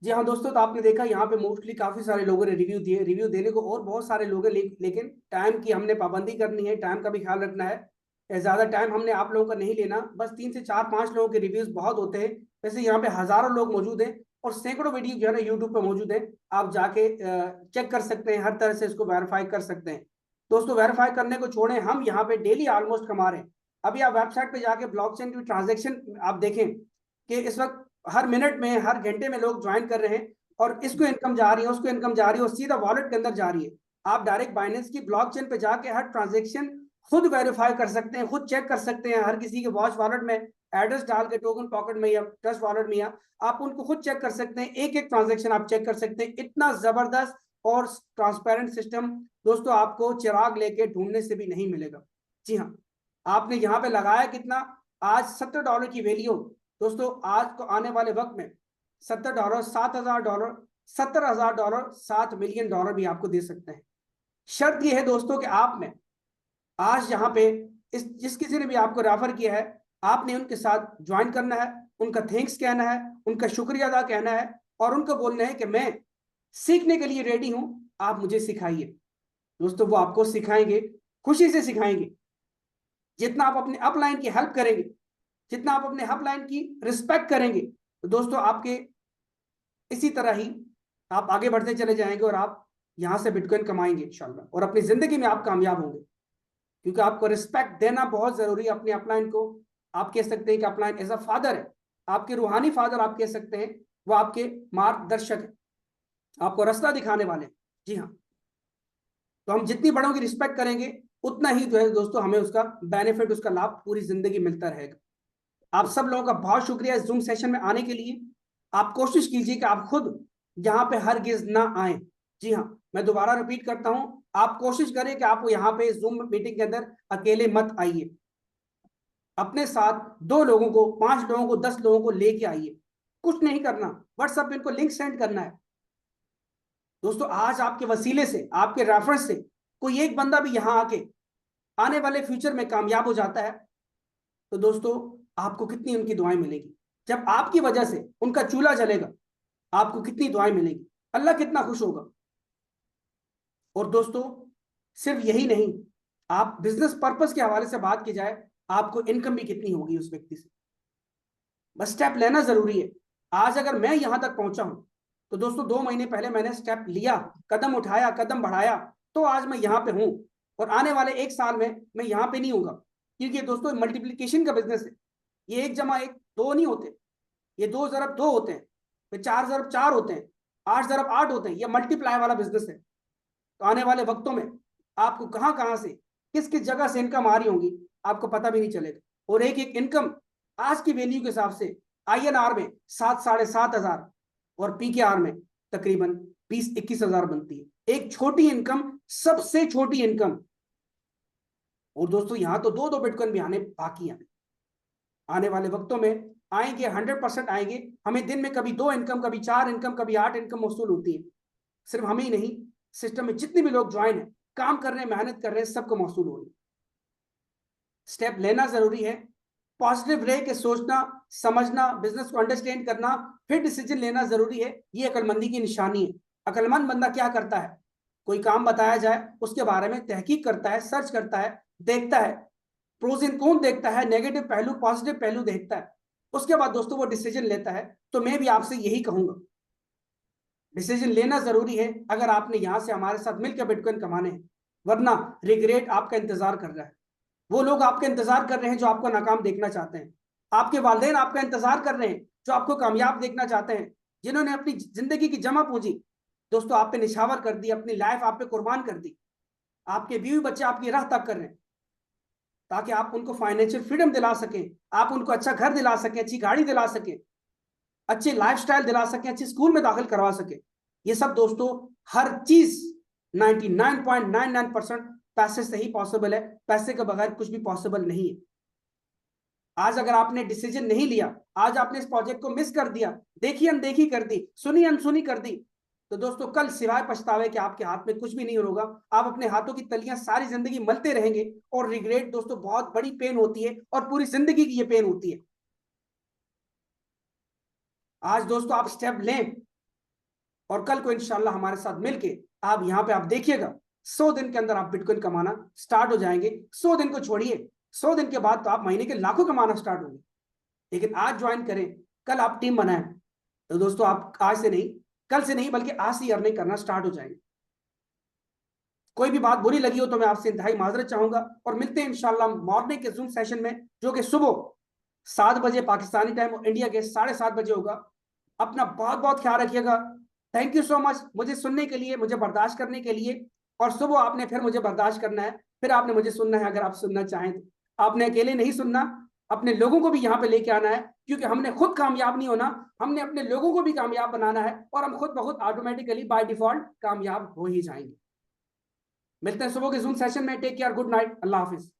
जी हाँ दोस्तों, तो आपने देखा यहाँ पे मोस्टली काफी सारे लोगों ने रिव्यू दिए। रिव्यू देने को और बहुत सारे लोग हैं, लेकिन टाइम की हमने पाबंदी करनी है, टाइम का भी ख्याल रखना है। ज्यादा टाइम हमने आप लोगों का नहीं लेना, बस 3 से 4-5 लोगों के रिव्यूज बहुत होते हैं। वैसे यहाँ पे हजारों लोग मौजूद हैं और सैकड़ों वीडियो जो है ना यूट्यूब पे मौजूद है, आप जाके चेक कर सकते हैं, हर तरह से इसको वेरीफाई कर सकते हैं। दोस्तों, वेरीफाई करने को छोड़ें, हम यहाँ पे डेली ऑलमोस्ट कमा रहे हैं। अभी आप वेबसाइट पे जाके ब्लॉकचेन की ट्रांजेक्शन आप देखें कि इस वक्त हर मिनट में, हर घंटे में लोग ज्वाइन कर रहे हैं और इसको इनकम जा रही है, उसको इनकम जा रही है और सीधा वॉलेट के अंदर जा रही है। आप डायरेक्ट बाइनेंस की ब्लॉकचेन पे जाके हर ट्रांजैक्शन खुद वेरीफाई कर सकते हैं, खुद चेक कर सकते हैं। हर किसी के वॉच वॉलेट में एड्रेस डाल के टोकन पॉकेट में या ट्रस्ट वॉलेट में, या आप उनको खुद चेक कर सकते हैं, एक एक ट्रांजेक्शन आप चेक कर सकते हैं। इतना जबरदस्त और ट्रांसपेरेंट सिस्टम दोस्तों आपको चिराग लेके ढूंढने से भी नहीं मिलेगा। जी हाँ, आपने यहाँ पे लगाया कितना, आज $70 की वैल्यू दोस्तों, आज को आने वाले वक्त में $70, $7,000, $70,000, $7 मिलियन भी आपको दे सकते हैं। शर्त यह है दोस्तों कि आपने आज यहाँ पे जिस किसी ने भी आपको रेफर किया है, आपने उनके साथ ज्वाइन करना है, उनका थैंक्स कहना है, उनका शुक्रिया अदा कहना है और उनको बोलना है कि मैं सीखने के लिए रेडी हूं, आप मुझे सिखाइए। दोस्तों, वो आपको सिखाएंगे, खुशी से सिखाएंगे। जितना आप अपने अपलाइन की हेल्प करेंगे, जितना आप अपने अपलाइन की रिस्पेक्ट करेंगे, तो दोस्तों आपके इसी तरह ही आप आगे बढ़ते चले जाएंगे और आप यहां से बिटकॉइन कमाएंगे इंशाल्लाह, और अपनी जिंदगी में आप कामयाब होंगे। क्योंकि आपको रिस्पेक्ट देना बहुत जरूरी है अपने अपलाइन को। आप कह सकते हैं कि अपलाइन एज अ फादर है, आपके रूहानी फादर आप कह सकते हैं, वो आपके मार्गदर्शक है, आपको रास्ता दिखाने वाले। जी हाँ, तो हम जितनी बड़ों की रिस्पेक्ट करेंगे उतना ही जो है दोस्तों हमें उसका बेनिफिट, उसका लाभ पूरी जिंदगी मिलता रहेगा। आप सब लोगों का बहुत शुक्रिया इस जूम सेशन में आने के लिए। आप कोशिश कीजिए कि आप खुद यहाँ पे हरगिज ना आए। जी हाँ, मैं दोबारा रिपीट करता हूं, आप कोशिश करें कि आप यहाँ पे जूम मीटिंग के अंदर अकेले मत आइए। अपने साथ 2 लोगों को, 5 लोगों को, 10 लोगों को लेके आइए। कुछ नहीं करना, व्हाट्सएप पे इनको लिंक सेंड करना है। दोस्तों, आज आपके वसीले से, आपके रेफरेंस से कोई एक बंदा भी यहाँ आके आने वाले फ्यूचर में कामयाब हो जाता है, तो दोस्तों आपको कितनी उनकी दुआएं मिलेगी। जब आपकी वजह से उनका चूल्हा जलेगा, आपको कितनी दुआएं मिलेगी, अल्लाह कितना खुश होगा। और दोस्तों, सिर्फ यही नहीं, आप बिजनेस पर्पस के हवाले से बात की जाए, आपको इनकम भी कितनी होगी उस व्यक्ति से। बस स्टेप लेना जरूरी है। आज अगर मैं यहां तक पहुंचा हूं, तो दोस्तों 2 महीने पहले मैंने स्टेप लिया, कदम उठाया, कदम बढ़ाया, तो आज मैं यहां पे हूं। और आने वाले 1 साल में मैं यहां पे नहीं होगा, क्योंकि दोस्तों मल्टीप्लिकेशन का बिजनेस है। ये 1 + 1 2 नहीं होते, ये 2 × 2 होते हैं, फिर 4 × 4 होते हैं, 8 × 8 होते हैं। ये मल्टीप्लाई वाला बिजनेस है। तो आने वाले वक्तों में आपको कहां कहां से किस किस जगह से इनकम आ रही होंगी आपको पता भी नहीं चलेगा। और एक एक इनकम आज की वैल्यू के हिसाब से INR में 7,500 और PKR में तकरीबन 20-21 हजार बनती है। एक छोटी इनकम, सबसे छोटी इनकम। और दोस्तों यहां तो 2-2 बिटकॉइन भी आने बाकी हैं। आने वाले वक्तों में आएंगे, 100% आएंगे। हमें दिन में कभी 2 इनकम, कभी 4 इनकम, कभी 8 इनकम मौसूल होती है। सिर्फ हमें ही नहीं, सिस्टम में जितने भी लोग ज्वाइन है, काम कर रहे हैं, मेहनत कर रहे हैं, सबको मौसूल हो रही है। स्टेप लेना जरूरी है, पॉजिटिव रह के सोचना, समझना, बिजनेस को अंडरस्टैंड करना, फिर डिसीजन लेना जरूरी है। ये अक्लमंदी की निशानी है। अक्लमंद बंदा क्या करता है, कोई काम बताया जाए उसके बारे में तहकीक करता है, सर्च करता है, देखता है, प्रोज एंड कॉन देखता है, नेगेटिव पहलू पॉजिटिव पहलू देखता है, उसके बाद दोस्तों वो डिसीजन लेता है। तो मैं भी आपसे यही कहूंगा, डिसीजन लेना जरूरी है अगर आपने यहां से हमारे साथ मिलकर बिटकॉइन कमाने हैं, वरना रिग्रेट आपका इंतजार कर रहा है। वो लोग आपका इंतजार कर रहे हैं जो आपको नाकाम देखना चाहते हैं। आपके वालिदैन आपका इंतजार कर रहे हैं जो आपको कामयाब देखना चाहते हैं, जिन्होंने अपनी जिंदगी की जमा पूंजी दोस्तों आप पे निछावर कर दी, अपनी लाइफ आप पे कुर्बान कर दी। आपके बीवी बच्चे आपकी राह तक कर रहे हैं ताकि आप उनको फाइनेंशियल फ्रीडम दिला सकें, आप उनको अच्छा घर दिला सकें, अच्छी गाड़ी दिला सकें, अच्छी लाइफस्टाइल दिला सकें, अच्छी स्कूल में दाखिल करवा सकें। ये सब दोस्तों हर चीज 99.99% पैसे से ही पॉसिबल है। पैसे के बगैर कुछ भी पॉसिबल नहीं है। आज अगर आपने डिसीजन नहीं लिया, आज आपने इस प्रोजेक्ट को मिस कर दिया, देखी अनदेखी कर दी, सुनी अनसुनी कर दी, तो दोस्तों कल सिवाय पछतावे के आपके हाथ में कुछ भी नहीं होगा। आप अपने हाथों की तलियां सारी जिंदगी मलते रहेंगे। और रिग्रेट दोस्तों बहुत बड़ी पेन होती है और पूरी जिंदगी की ये पेन होती है। आज दोस्तों आप स्टेप लें और कल को इंशाल्लाह हमारे साथ मिलके आप यहां पे आप देखिएगा 100 दिन के अंदर आप बिटकॉइन कमाना स्टार्ट हो जाएंगे। 100 दिन को छोड़िए, 100 दिन के बाद तो आप महीने के लाखों कमाना स्टार्ट होंगे। लेकिन आज ज्वाइन करें, कल आप टीम बनाएं, तो दोस्तों आप आज से नहीं, कल से नहीं, बल्कि आज से अर्निंग करना स्टार्ट हो जाएंगे। कोई भी बात बुरी लगी हो तो मैं आपसे इंतहाई माजरत चाहूंगा और मिलते हैं इंशाल्लाह मॉर्निंग के जूम सेशन में, जो कि सुबह 7 बजे पाकिस्तानी टाइम और इंडिया के 7:30 बजे होगा। अपना बहुत बहुत ख्याल रखिएगा। थैंक यू सो मच मुझे सुनने के लिए, मुझे बर्दाश्त करने के लिए। और सुबह आपने फिर मुझे बर्दाश्त करना है, फिर आपने मुझे सुनना है। अगर आप सुनना चाहें तो आपने अकेले नहीं सुनना, अपने लोगों को भी यहाँ पे लेके आना है, क्योंकि हमने खुद कामयाब नहीं होना, हमने अपने लोगों को भी कामयाब बनाना है और हम खुद ब खुद ऑटोमेटिकली बाय डिफॉल्ट कामयाब हो ही जाएंगे। मिलते हैं सुबह के जूम सेशन में। टेक केयर, गुड नाइट, अल्लाह हाफिज।